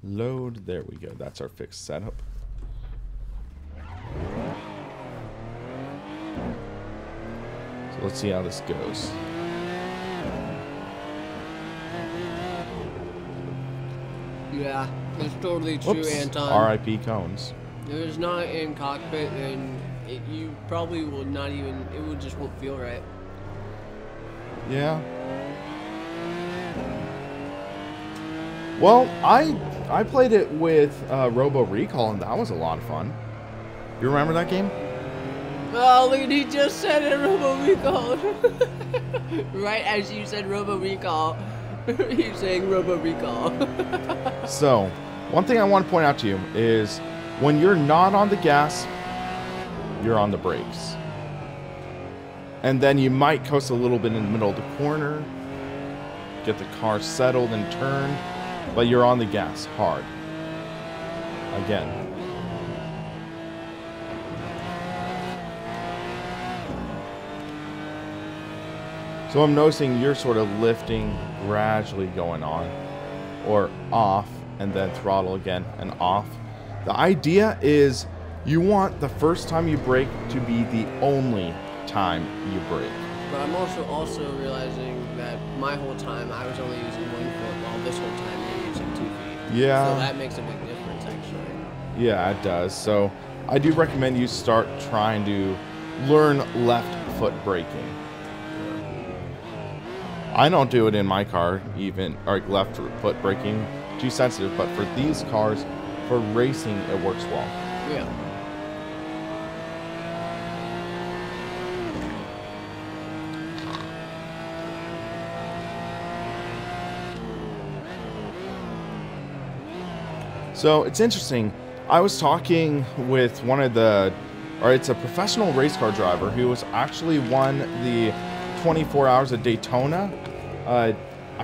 Load. There we go. That's our fixed setup. So let's see how this goes. Yeah, it's totally true, Whoops. Anton. R.I.P. cones. If it's not in cockpit, then you probably will not even, it would just won't feel right. Yeah. Well, I played it with Robo Recall, and that was a lot of fun. You remember that game? Oh, look, he just said it, Robo Recall. Right as you said Robo Recall, he's saying Robo Recall. So, one thing I want to point out to you is when you're not on the gas, you're on the brakes. And then you might coast a little bit in the middle of the corner, get the car settled and turned, but you're on the gas hard. Again. So I'm noticing you're sort of lifting, gradually going on, or off, and then throttle again and off. The idea is you want the first time you brake to be the only time you brake. But I'm also realizing that my whole time I was only using 1 foot, while this whole time you're using 2 feet. Yeah. So that makes a big difference, actually. Yeah, it does. So I do recommend you start trying to learn left foot braking. I don't do it in my car, even, or left foot braking, too sensitive, but for these cars, for racing, it works well. Yeah. So it's interesting. I was talking with one of the, or it's a professional race car driver who was actually won the 24 Hours of Daytona. I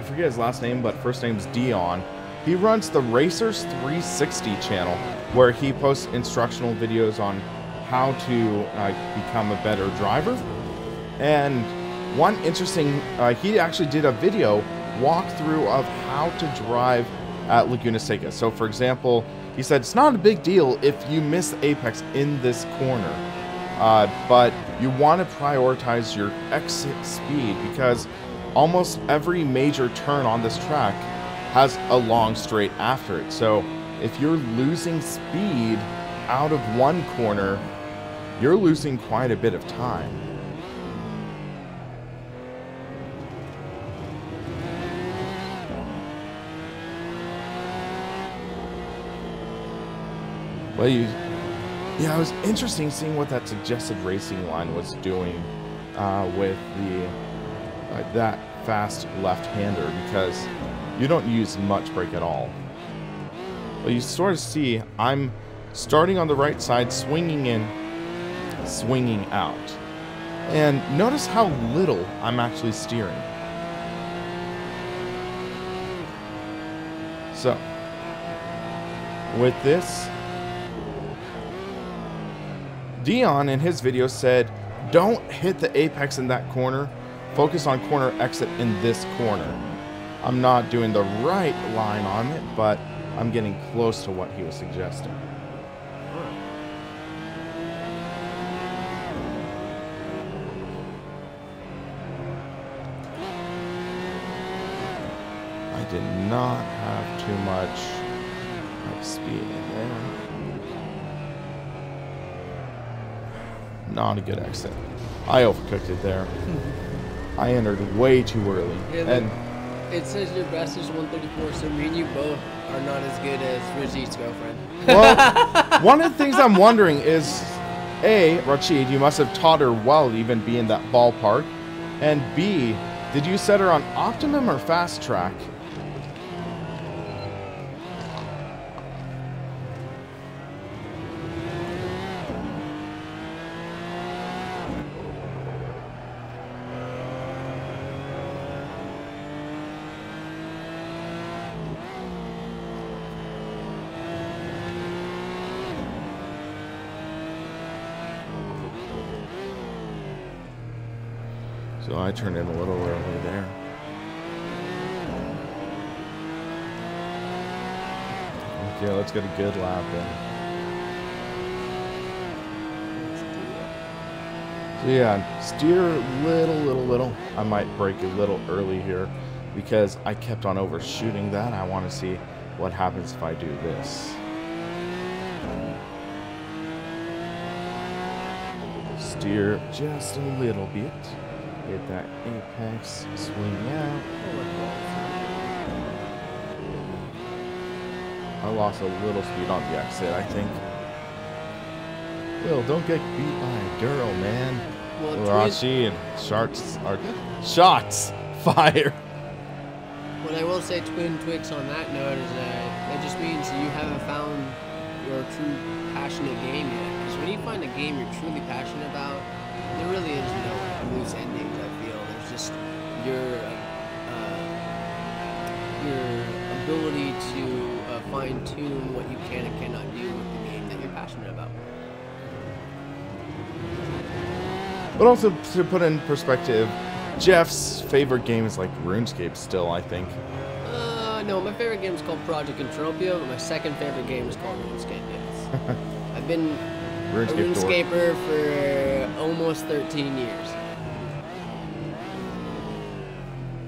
forget his last name, but first name's Dion. He runs the Racers 360 channel, where he posts instructional videos on how to become a better driver. And one interesting, he actually did a video walkthrough of how to drive at Laguna Seca. So for example, he said it's not a big deal if you miss the apex in this corner, but you want to prioritize your exit speed, because almost every major turn on this track has a long straight after it. So if you're losing speed out of one corner, you're losing quite a bit of time. Well, yeah, it was interesting seeing what that suggested racing line was doing with the that fast left-hander, because you don't use much brake at all. Well, you sort of see I'm starting on the right side, swinging in, swinging out. And notice how little I'm actually steering. So, with this, Dion in his video said, don't hit the apex in that corner, focus on corner exit in this corner. I'm not doing the right line on it, but I'm getting close to what he was suggesting. I did not have too much speed in there. Not a good exit. I overcooked it there. I entered way too early. Yeah, and it says your best is 134, so me and you both are not as good as Rajit's girlfriend. Well, one of the things I'm wondering is, A, Rachid, you must have taught her well to even be in that ballpark. And B, did you set her on optimum or fast track? So I turned in a little early there. Okay, let's get a good lap in. So yeah, steer little. I might brake a little early here because I kept on overshooting that. I want to see what happens if I do this. Steer just a little bit. Hit that apex, swing out. I lost a little speed on the exit, I think. Will, don't get beat by a girl, man. Well, Rashid, shots fired. What I will say, Twin Twix, on that note is that just means that you haven't found your true passionate game yet. Because when you find a game you're truly passionate about, there really is no loose endings, I feel. There's just your ability to fine-tune what you can and cannot do with the game that you're passionate about. But also, to put in perspective, Jeff's favorite game is like RuneScape still, I think. No, my favorite game is called Project Entropia, but my second favorite game is called RuneScape, yes. I've been a RuneScaper for almost 13 years.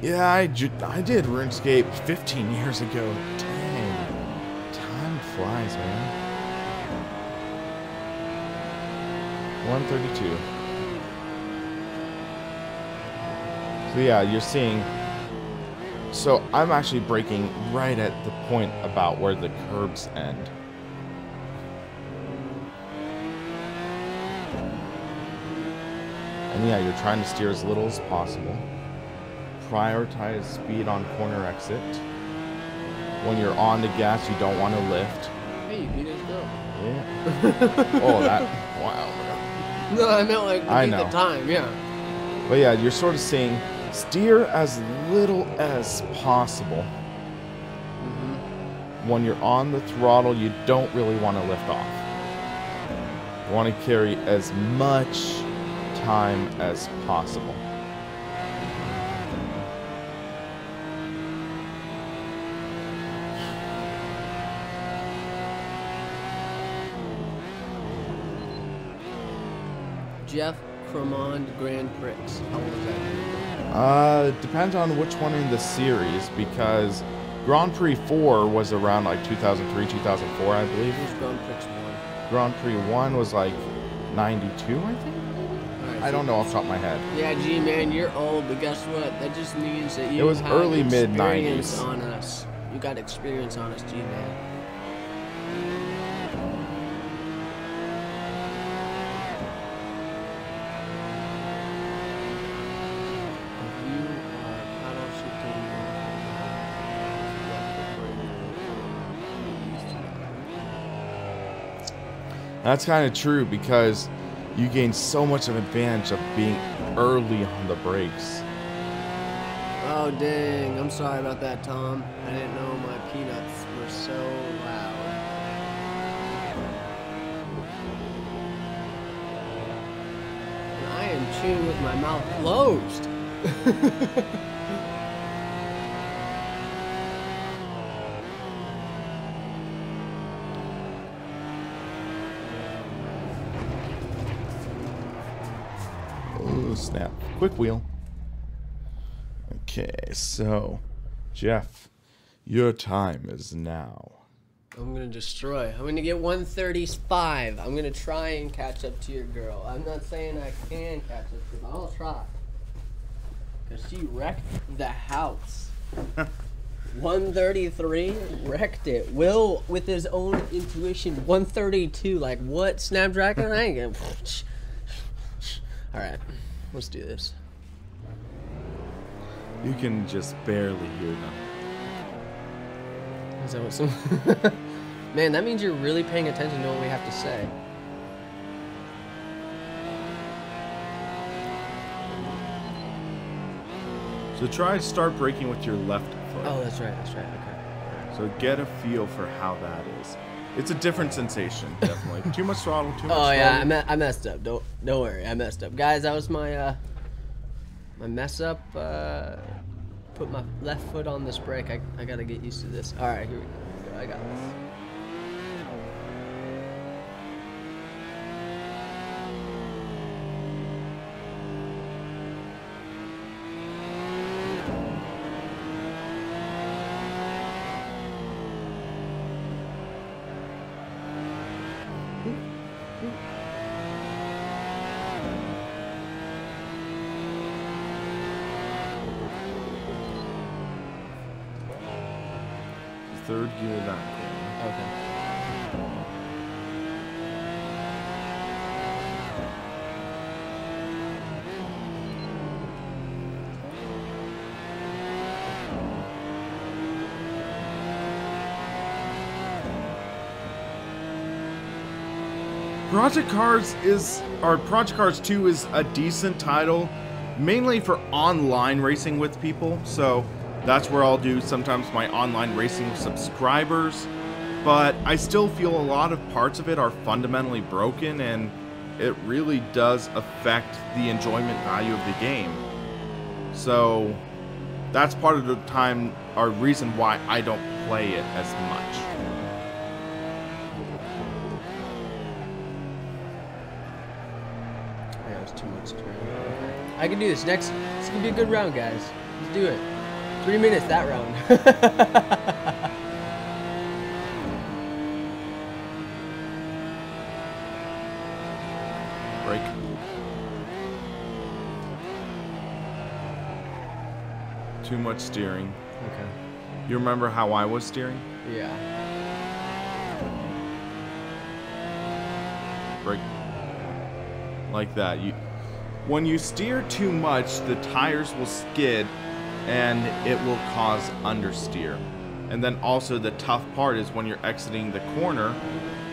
Yeah, I did RuneScape 15 years ago. Dang. Time flies, man. 132. So yeah, you're seeing So I'm actually braking right at the point about where the curbs end. And yeah, you're trying to steer as little as possible. Prioritize speed on corner exit. When you're on the gas, you don't want to lift. Hey, you beat us though. Yeah. Oh, that. Wow. No, I meant like I beat know. the time, yeah. But yeah, you're sort of saying steer as little as possible. When you're on the throttle, you don't really want to lift off. You want to carry as much time as possible. Jeff Cremond Grand Prix. How old is that? Depends on which one in the series, because Grand Prix 4 was around like 2003, 2004, I believe. Who's Grand Prix 1? Grand Prix 1 was like 92, I think. Right, I don't know off the top of my head. Yeah, gee, man, you're old, but guess what? That just means that you It was have early experience mid-90s. on us. You got experience on us, gee, man. That's kind of true, because you gain so much of an advantage of being early on the brakes. Oh, dang. I'm sorry about that, Tom. I didn't know my peanuts were so loud. And I am chewing with my mouth closed. Oh, snap. Quick wheel. Okay, so, Jeff, your time is now. I'm gonna destroy. I'm gonna get 135. I'm gonna try and catch up to your girl. I'm not saying I can catch up to her, but I'll try. Because she wrecked the house. 133, wrecked it. Will, with his own intuition, 132. Like, what? Snapdragon? I ain't gonna... Alright, let's do this. You can just barely hear them. Is that what some... Man, that means you're really paying attention to what we have to say. So try to start braking with your left foot. Oh, that's right, okay. So get a feel for how that is. It's a different sensation, definitely. Too much throttle, too much Oh throttle. yeah, I messed up. Don't worry, I messed up, guys. That was my my mess up. Put my left foot on this brake. I gotta get used to this. All right, here we go. I got this. Third gear that corner. Okay. Project Cars 2 is a decent title, mainly for online racing with people, so that's where I'll do sometimes my online racing subscribers, but I still feel a lot of parts of it are fundamentally broken, and it really does affect the enjoyment value of the game. So that's part of the time, or reason why I don't play it as much. Yeah, it was too much turn. I can do this. This is gonna be a good round, guys. Let's do it. 3 minutes that round. Break. Too much steering. Okay. You remember how I was steering? Yeah. Right. Like that. When you steer too much, the tires will skid and it will cause understeer. And then also the tough part is when you're exiting the corner,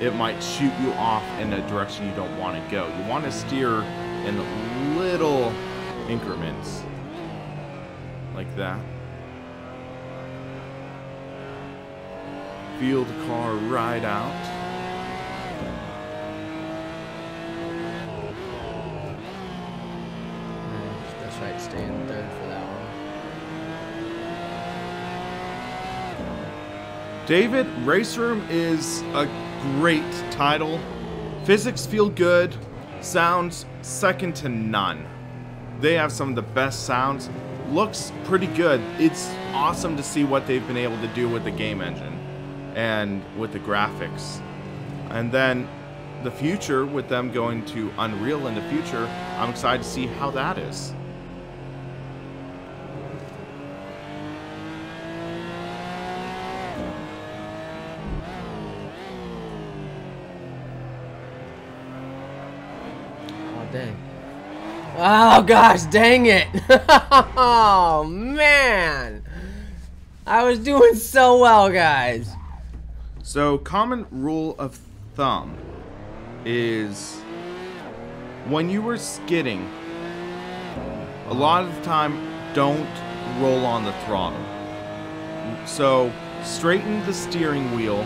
it might shoot you off in a direction you don't want to go. You want to steer in little increments. Like that. Feel the car ride out. That's right, stay in third for that one. David, Race Room is a great title. Physics feel good. Sounds second to none. They have some of the best sounds. Looks pretty good. It's awesome to see what they've been able to do with the game engine and with the graphics. And then the future, with them going to Unreal in the future, I'm excited to see how that is. Dang. Oh gosh, dang it. Oh man. I was doing so well, guys. So, common rule of thumb is when you were skidding, a lot of the time, don't roll on the throttle. So, straighten the steering wheel,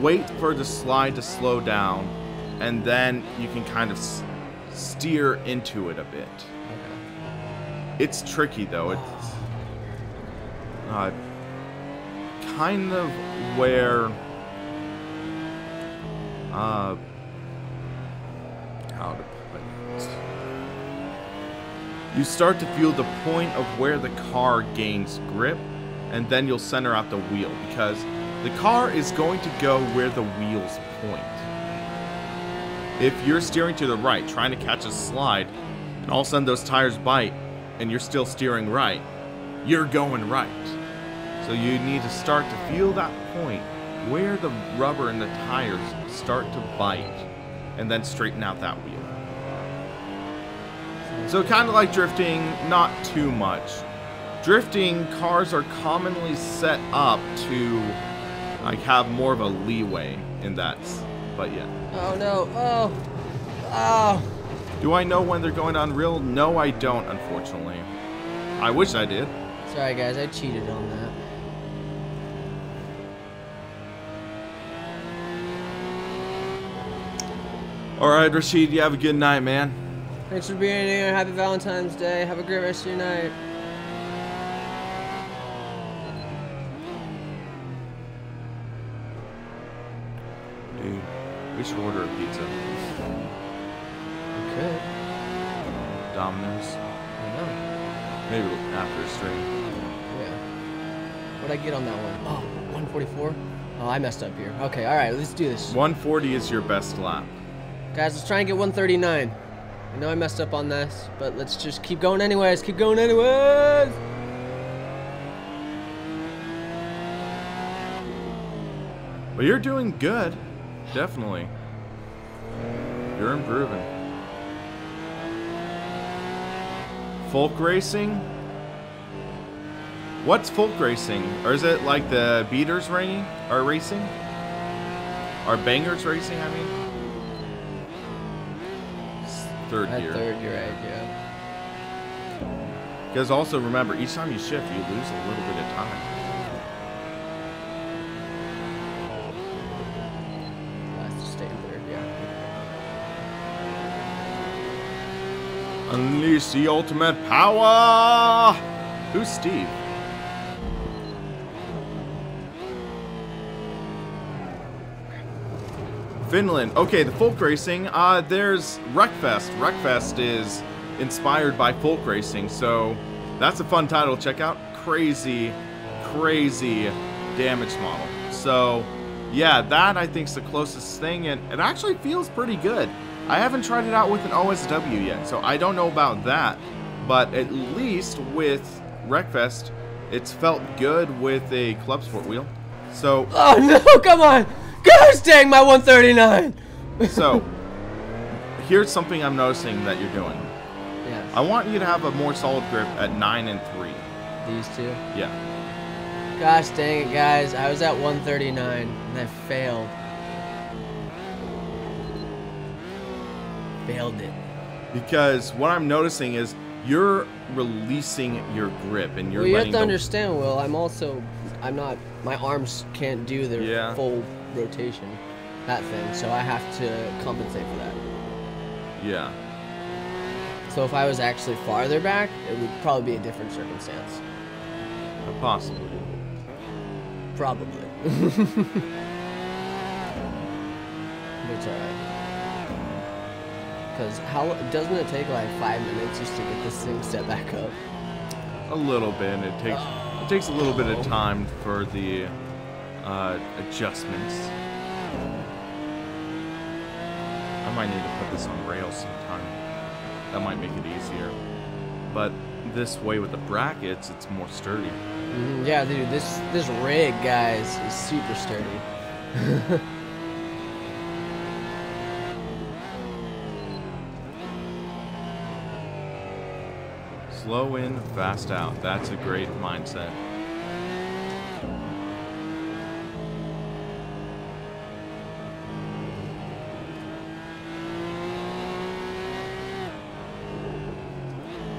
wait for the slide to slow down, and then you can kind of steer into it a bit. Okay. It's tricky though. It's kind of where how to put it. You start to feel the point of where the car gains grip, and then you'll center out the wheel, because the car is going to go where the wheels point. If you're steering to the right, trying to catch a slide, and all of a sudden those tires bite, and you're still steering right, you're going right. So you need to start to feel that point where the rubber and the tires start to bite, and then straighten out that wheel. So kind of like drifting, not too much. Drifting, cars are commonly set up to like have more of a leeway in that, but yeah. Oh no, oh, oh. Do I know when they're going to Unreal? No, I don't, unfortunately. I wish I did. Sorry guys, I cheated on that. Alright, Rashid, you have a good night, man. Thanks for being here. Happy Valentine's Day. Have a great rest of your night. Dude, we should order a pizza. Okay. Domino's. I know. Maybe after a stream. Yeah. What'd I get on that one? Oh, 144? Oh, I messed up here. Okay, alright, let's do this. 140 is your best lap. Guys, let's try and get 139. I know I messed up on this, but let's just keep going anyways. Keep going anyways! Well, you're doing good. Definitely. You're improving. Folk racing? What's folk racing? Or is it like the beaters racing? Or bangers racing, I mean? Third gear. Third, you're right, yeah. Because also remember, each time you shift, you lose a little bit of time. Last to stay in third, yeah. Unleash the ultimate power! Who's Steve? Finland. Okay, the folk racing. There's Wreckfest. Wreckfest is inspired by folk racing, so that's a fun title to check out. Crazy, crazy damage model. So, yeah, that I think is the closest thing, and it actually feels pretty good. I haven't tried it out with an OSW yet, so I don't know about that. But at least with Wreckfest, it's felt good with a club sport wheel. So. Oh no! Come on! Gosh dang my 139! So, here's something I'm noticing that you're doing. Yes. I want you to have a more solid grip at 9 and 3. These two? Yeah. Gosh dang it, guys. I was at 139 and I failed. Failed it. Because what I'm noticing is you're releasing your grip and you're Well, you have letting to go. understand, Will, I'm not, my arms can't do their full rotation, that thing, so I have to compensate for that. Yeah. So if I was actually farther back, it would probably be a different circumstance. Possibly. Probably. But it's alright. Because doesn't it take like 5 minutes just to get this thing set back up? A little bit. It takes a little bit of time for the adjustments. I might need to put this on rails sometime. That might make it easier. But this way with the brackets, it's more sturdy. Yeah, dude, this rig, guys, is super sturdy. Slow in, fast out. That's a great mindset.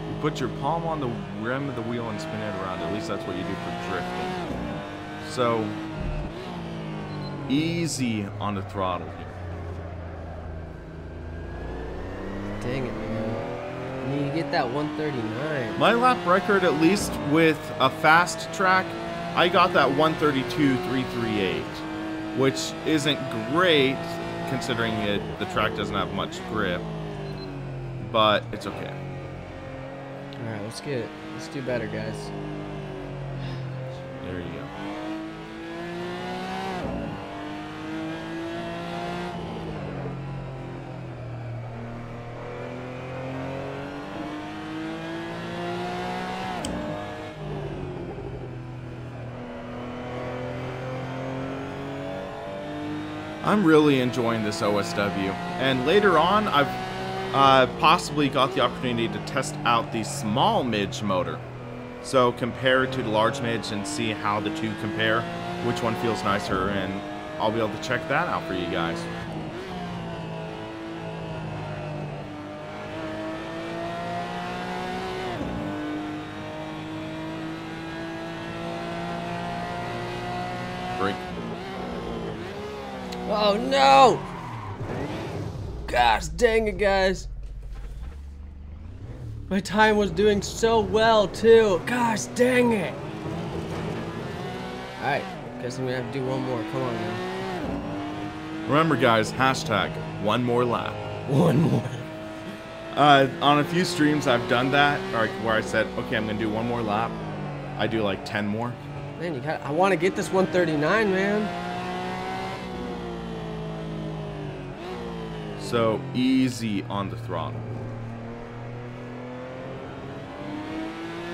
You put your palm on the rim of the wheel and spin it around. At least that's what you do for drifting. So, easy on the throttle here. Dang it, man. You need to get that 139. My lap record, at least with a fast track, I got that 132.338, which isn't great considering the track doesn't have much grip, but it's okay. All right, let's get it. Let's do better, guys. There you go. I'm really enjoying this OSW, and later on I've possibly got the opportunity to test out the small midge motor. So compare it to the large midge and see how the two compare, which one feels nicer, and I'll be able to check that out for you guys. Brake. Oh no! Gosh dang it, guys. My time was doing so well too. Gosh dang it. Alright, guess I'm gonna have to do one more. Come on now. Remember guys, hashtag one more lap. One more. On a few streams I've done that, like where I said, okay, I'm gonna do one more lap. I do like 10 more. Man, I want to get this 139, man. So easy on the throttle.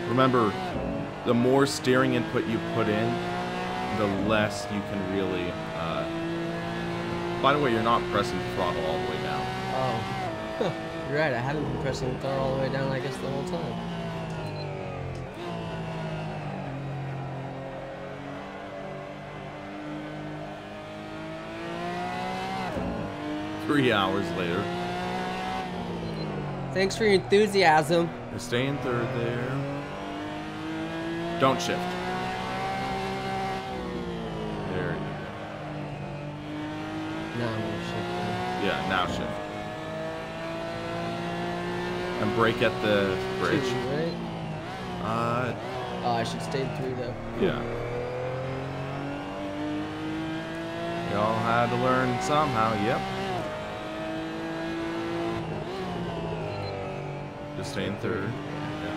Remember, the more steering input you put in, the less you can really... By the way, you're not pressing the throttle all the way down. Oh, you're right. I haven't been pressing the throttle all the way down, I guess, the whole time. Three hours later. Thanks for your enthusiasm. You're staying third there. Don't shift. There you go. No, I'm gonna shift then. Yeah, now shift. And brake at the bridge. 2, right? Oh, I should stay 3 though. Yeah. We all had to learn somehow, yep. Just stay in third. Yeah.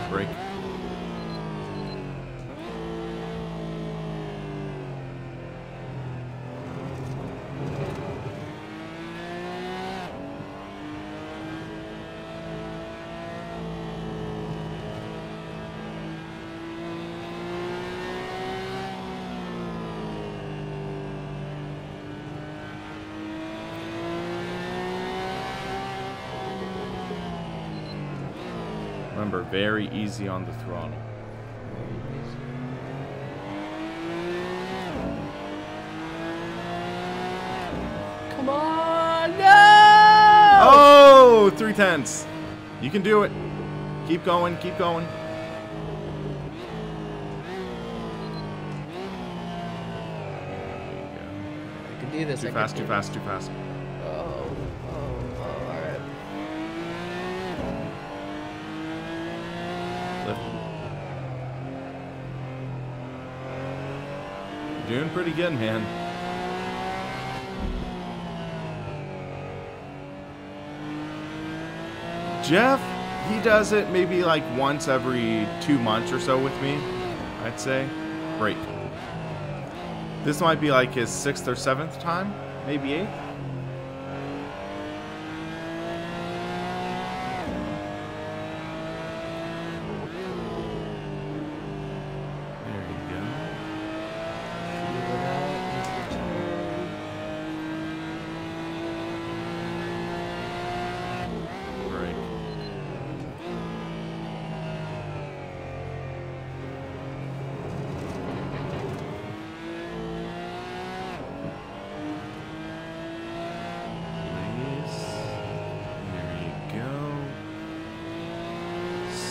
Brake. Remember, very easy on the throttle. Come on, no! Oh, 3/10. You can do it. Keep going, keep going. I can do this. Too fast, too fast, too fast. Oh, all right. Lift. You're doing pretty good, man. Jeff, he does it maybe like once every 2 months or so with me, I'd say. Break. This might be like his 6th or 7th time, maybe 8th. There you go. Break.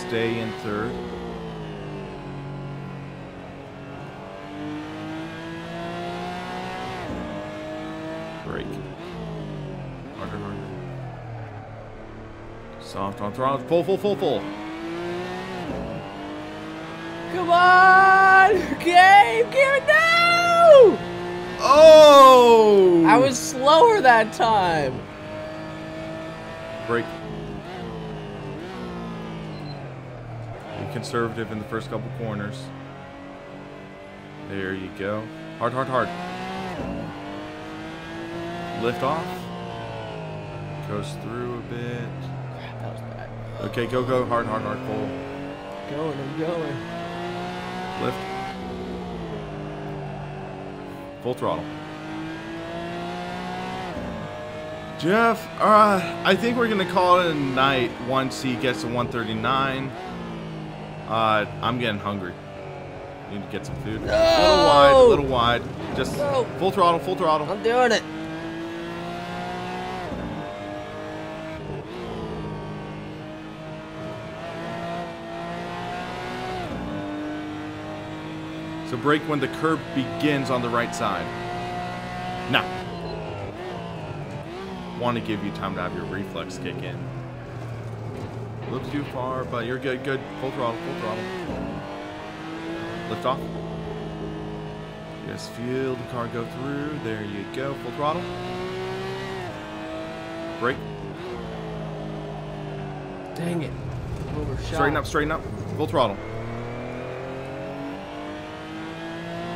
Stay in 3rd. Brake. Harder, harder. Soft on throttle. Full, full, full, full. Come on! Game! No! Oh! I was slower that time. Brake. Be conservative in the first couple corners. There you go. Hard, hard, hard. Lift off. Goes through a bit. Crap, that was bad. Okay, go, go. Hard, hard, hard. Full. I'm going. Lift. Full throttle. Jeff, I think we're gonna call it a night once he gets to 139. I'm getting hungry. Need to get some food. No! A little wide. Just No! full throttle, full throttle. I'm doing it. So brake when the curb begins on the right side. Now. Want to give you time to have your reflex kick in. A little too far, but you're good, good. Full throttle, full throttle. Lift off. Just feel the car go through. There you go. Full throttle. Brake. Dang it. Overshot. Straighten up, straighten up. Full throttle.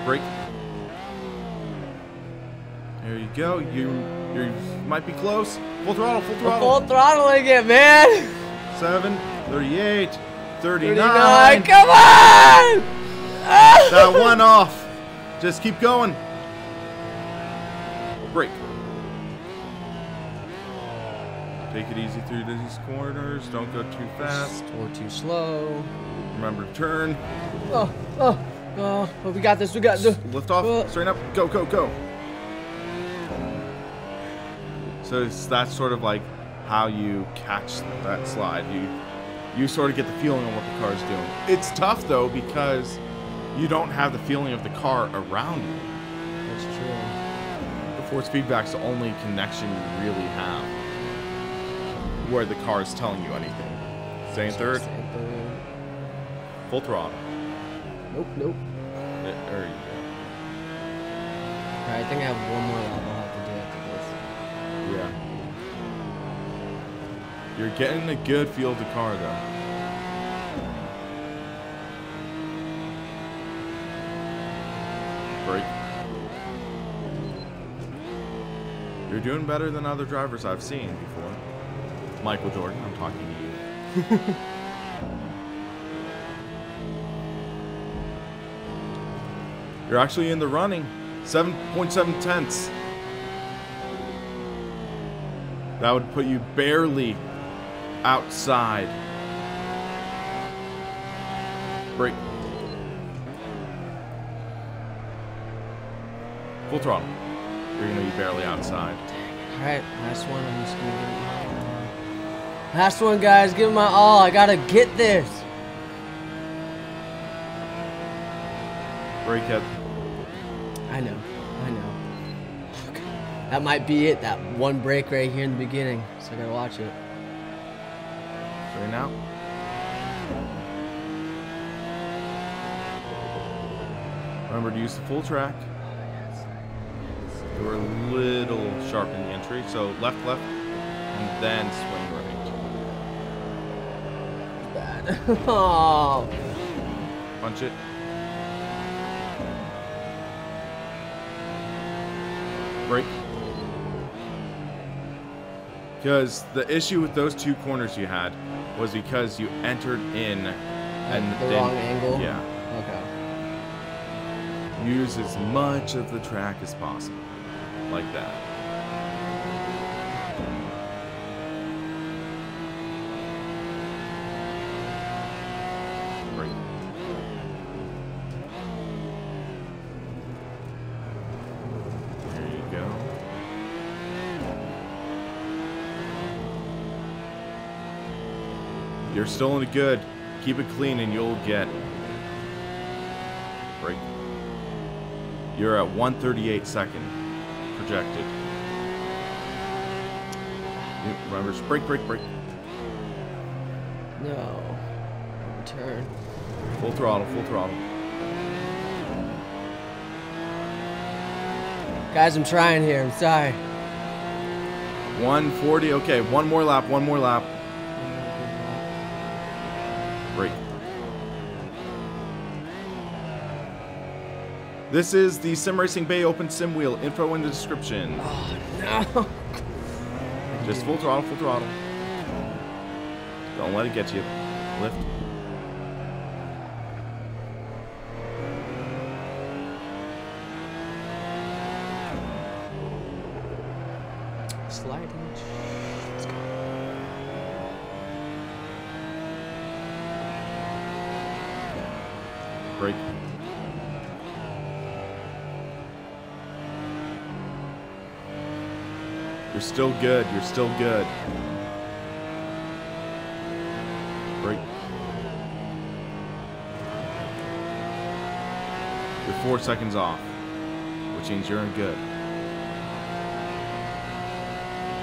Brake. There you go. You might be close. Full throttle, full throttle. Full throttling it, man. 7, 38, 39. 39. Come on! That one off. Just keep going. Brake. Take it easy through these corners. Don't go too fast or too slow. Remember to turn. Oh, we got this. We got this. Lift off. Straighten up. Go, go, go. So that's sort of like how you catch that slide. You sort of get the feeling of what the car is doing. It's tough though because you don't have the feeling of the car around you. That's true. The force feedback's the only connection you really have where the car is telling you anything. Stay in 3rd. Full throttle. Nope. There you go. Alright, I think I have one more lap I'll have to do after this. Yeah. You're getting a good feel of the car though. Brake. You're doing better than other drivers I've seen before. Michael Jordan, I'm talking to you. You're actually in the running. 7.7 tenths. That would put you barely outside Brake. Full throttle. You're gonna be barely outside. All right, last one. I'm just gonna give it my all. Last one, guys. Give it my all. I gotta get this. Brake head. I know. Okay. That might be it. That one break right here in the beginning. So I gotta watch it. Straighten out. Remember to use the full track. We're a little sharp in the entry, so left, and then swing right. Bad. Oh. Punch it. Brake. Because the issue with those two corners you had was because you entered in and the wrong angle? Yeah. Okay. Use as much of the track as possible. Like that. Brake. There you go. You're still in the good. Keep it clean and you'll get. Brake. You're at 138 second projected. Remember, brake. No. Return. Full throttle. Guys, I'm trying here. I'm sorry. 140. Okay, one more lap. Brake. This is the SimRacingBay Open Sim Wheel. Info in the description. Oh, no. Just full throttle. Don't let it get you. Lift. Sliding. Let's go. Brake. You're still good. Brake. You're 4 seconds off, which means you're in good.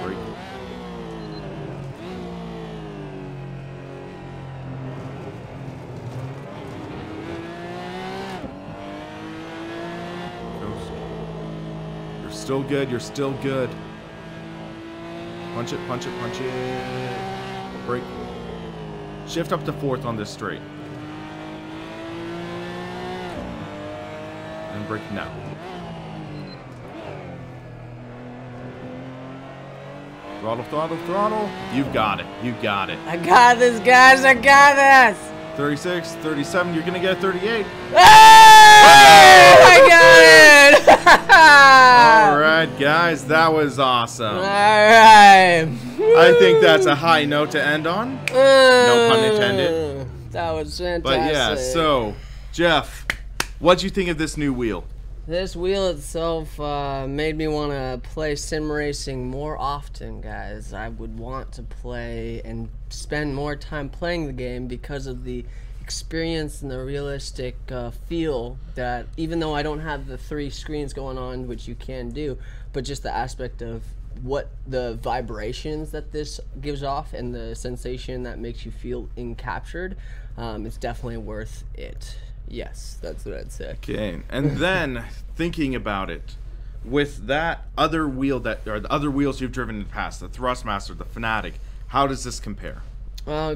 Brake. You're still good. Punch it. Brake. Shift up to 4th on this straight. And brake now. Throttle. You've got it. I got this, guys. I got this. 36, 37. You're gonna get a 38. I got it. All right, guys, that was awesome. All right. I think that's a high note to end on. No pun intended. That was fantastic. But yeah, so Jeff, what'd you think of this new wheel? This wheel itself made me want to play sim racing more often, guys. I would want to play and spend more time playing the game because of the experience and the realistic feel that, even though I don't have the 3 screens going on, which you can do, but just the aspect of what the vibrations that this gives off and the sensation that makes you feel encaptured, it's definitely worth it. Yes, that's what I'd say. Okay, and then thinking about it, with that other wheel or the other wheels you've driven in the past, the Thrustmaster, the Fanatic, how does this compare?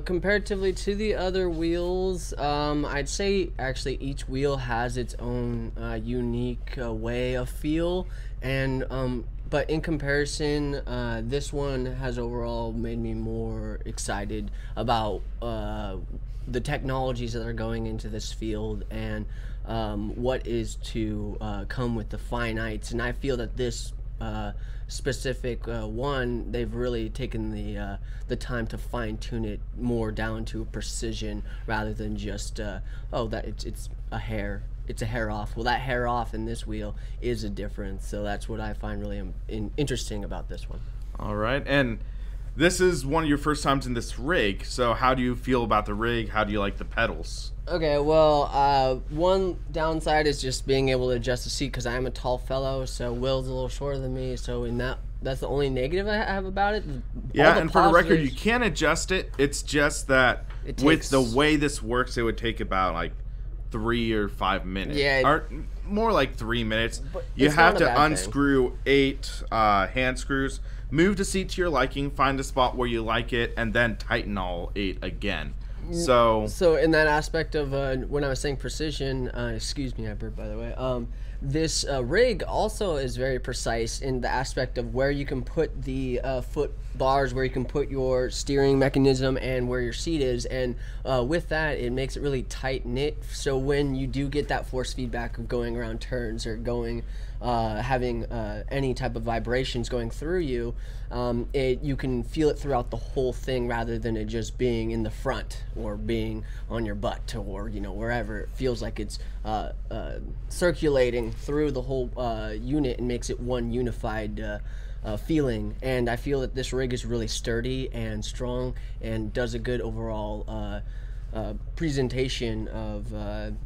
Comparatively to the other wheels, I'd say actually each wheel has its own unique way of feel, and but in comparison, this one has overall made me more excited about the technologies that are going into this field and what is to come with the finites. And I feel that this specific one, they've really taken the time to fine tune it more down to precision rather than just oh, that it's a hair. It's a hair off. Well, that hair off in this wheel is a difference. So that's what I find really interesting about this one. All right, and this is one of your first times in this rig. So how do you feel about the rig? How do you like the pedals? Okay, well, one downside is just being able to adjust the seat because I am a tall fellow. So Will's a little shorter than me. So that's the only negative I have about it. Yeah, and for the record, you can adjust it. It's just that with the way this works, it would take about like 3 or 5 minutes. Yeah. Or more like 3 minutes. You have to unscrew 8 hand screws, move the seat to your liking, find a spot where you like it, and then tighten all 8 again. So in that aspect of when I was saying precision, excuse me, I burped by the way, this rig also is very precise in the aspect of where you can put the foot bars, where you can put your steering mechanism, and where your seat is. And with that, it makes it really tight knit. So when you do get that force feedback of going around turns or going, having any type of vibrations going through you, you can feel it throughout the whole thing rather than it just being in the front or being on your butt or wherever. It feels like it's circulating through the whole unit and makes it one unified feeling. And I feel that this rig is really sturdy and strong and does a good overall presentation of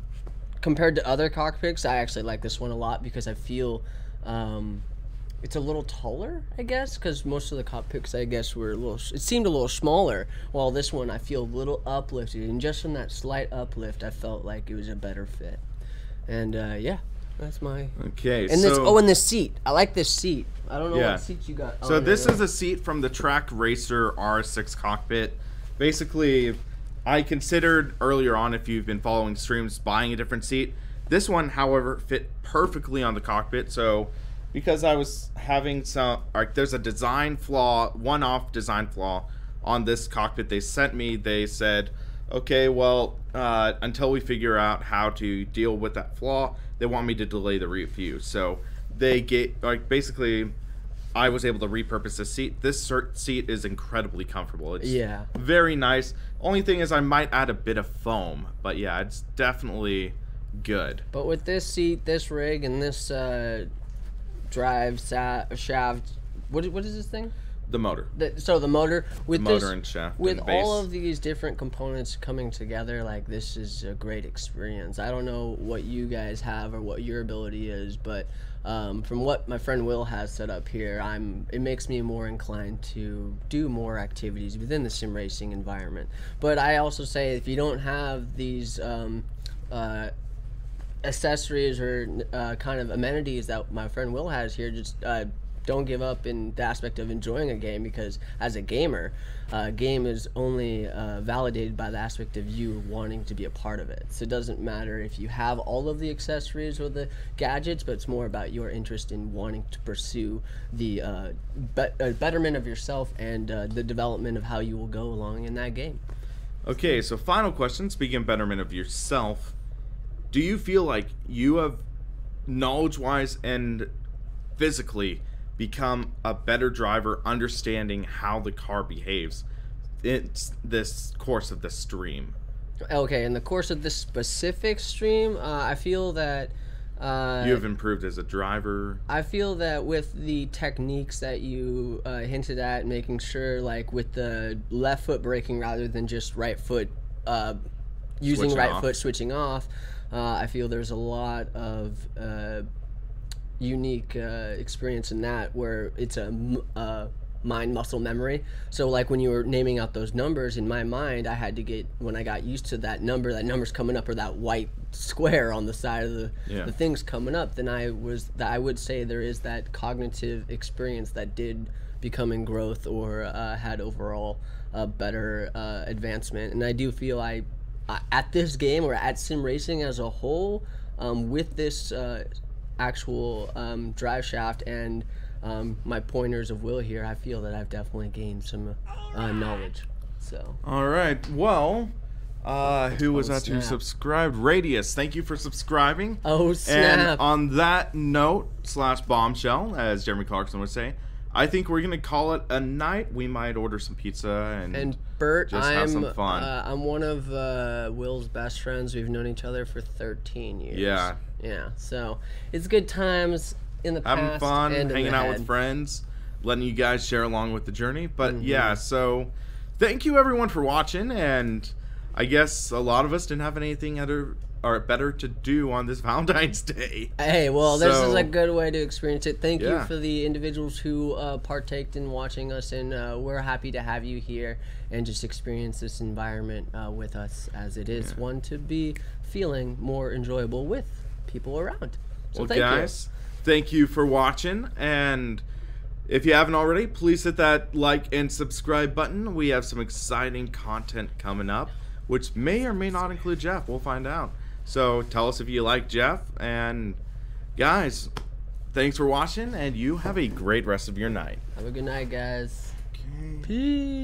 compared to other cockpits. I actually like this one a lot because I feel it's a little taller, I guess, because most of the cockpits, I guess, were it seemed a little smaller, while this one I feel a little uplifted, and just from that slight uplift I felt like it was a better fit. And yeah, that's my and and this seat, I like this seat. I don't know what seat you got. So this is a seat from the Track Racer R6 cockpit. Basically, I considered earlier on, if you've been following streams, buying a different seat. This one, however, fit perfectly on the cockpit. So because I was having some, there's a design flaw, one-off design flaw on this cockpit they sent me. They said, okay, well, until we figure out how to deal with that flaw, they want me to delay the review. So they gave, basically, I was able to repurpose this seat. This seat is incredibly comfortable. It's very nice. Only thing is I might add a bit of foam, but yeah, it's definitely good. But with this seat, this rig, and this drive shaft, what is this thing? The motor. So the motor with the motor and shaft with and base. all of these different components coming together, like, this is a great experience. I don't know what you guys have or what your ability is, but from what my friend Will has set up here, it makes me more inclined to do more activities within the sim racing environment. But I also say, if you don't have these accessories or kind of amenities that my friend Will has here, just don't give up in the aspect of enjoying a game, because as a gamer, a game is only validated by the aspect of you wanting to be a part of it. So it doesn't matter if you have all of the accessories or the gadgets, but it's more about your interest in wanting to pursue the betterment of yourself and the development of how you will go along in that game. Okay, so final question, speaking of betterment of yourself, do you feel like you have, knowledge-wise and physically, become a better driver, understanding how the car behaves in this course of the stream? Okay, in the course of this specific stream, I feel that you have improved as a driver. I feel that with the techniques that you hinted at, making sure, like with the left foot braking rather than just right foot using right foot switching off, I feel there's a lot of unique experience in that, where it's a mind muscle memory. So like when you were naming out those numbers, in my mind I had to get, when I got used to that number's coming up, or that white square on the side of the things coming up, then I would say there is that cognitive experience that did become in growth, or had overall better advancement. And I do feel I at this game, or at sim racing as a whole, with this actual drive shaft and my pointers of Will here, I feel that I've definitely gained some knowledge. So all right, well, Who was that who snap. subscribed? Radius, thank you for subscribing. Oh, snap. And on that note, / bombshell, as Jeremy Clarkson would say, I think we're gonna call it a night. We might order some pizza and Bert, just have some fun. I'm one of Will's best friends. We've known each other for 13 years. Yeah. Yeah. So it's good times in the past. Having fun, and in hanging the out head. with friends, letting you guys share along with the journey. But yeah, so thank you everyone for watching, and I guess a lot of us didn't have anything better to do on this Valentine's Day. Hey, well, this is So- a good way to experience it. Thank you Yeah. for the individuals who partaked in watching us, and we're happy to have you here and just experience this environment with us, as it is one to be feeling more enjoyable with people around. So Well, thank guys, thank you for watching, and if you haven't already, please hit that like and subscribe button. We have some exciting content coming up, which may or may not include Jeff. We'll find out. So tell us if you like Jeff, and guys, thanks for watching, and you have a great rest of your night. you. Have a good night, guys. Okay. Peace.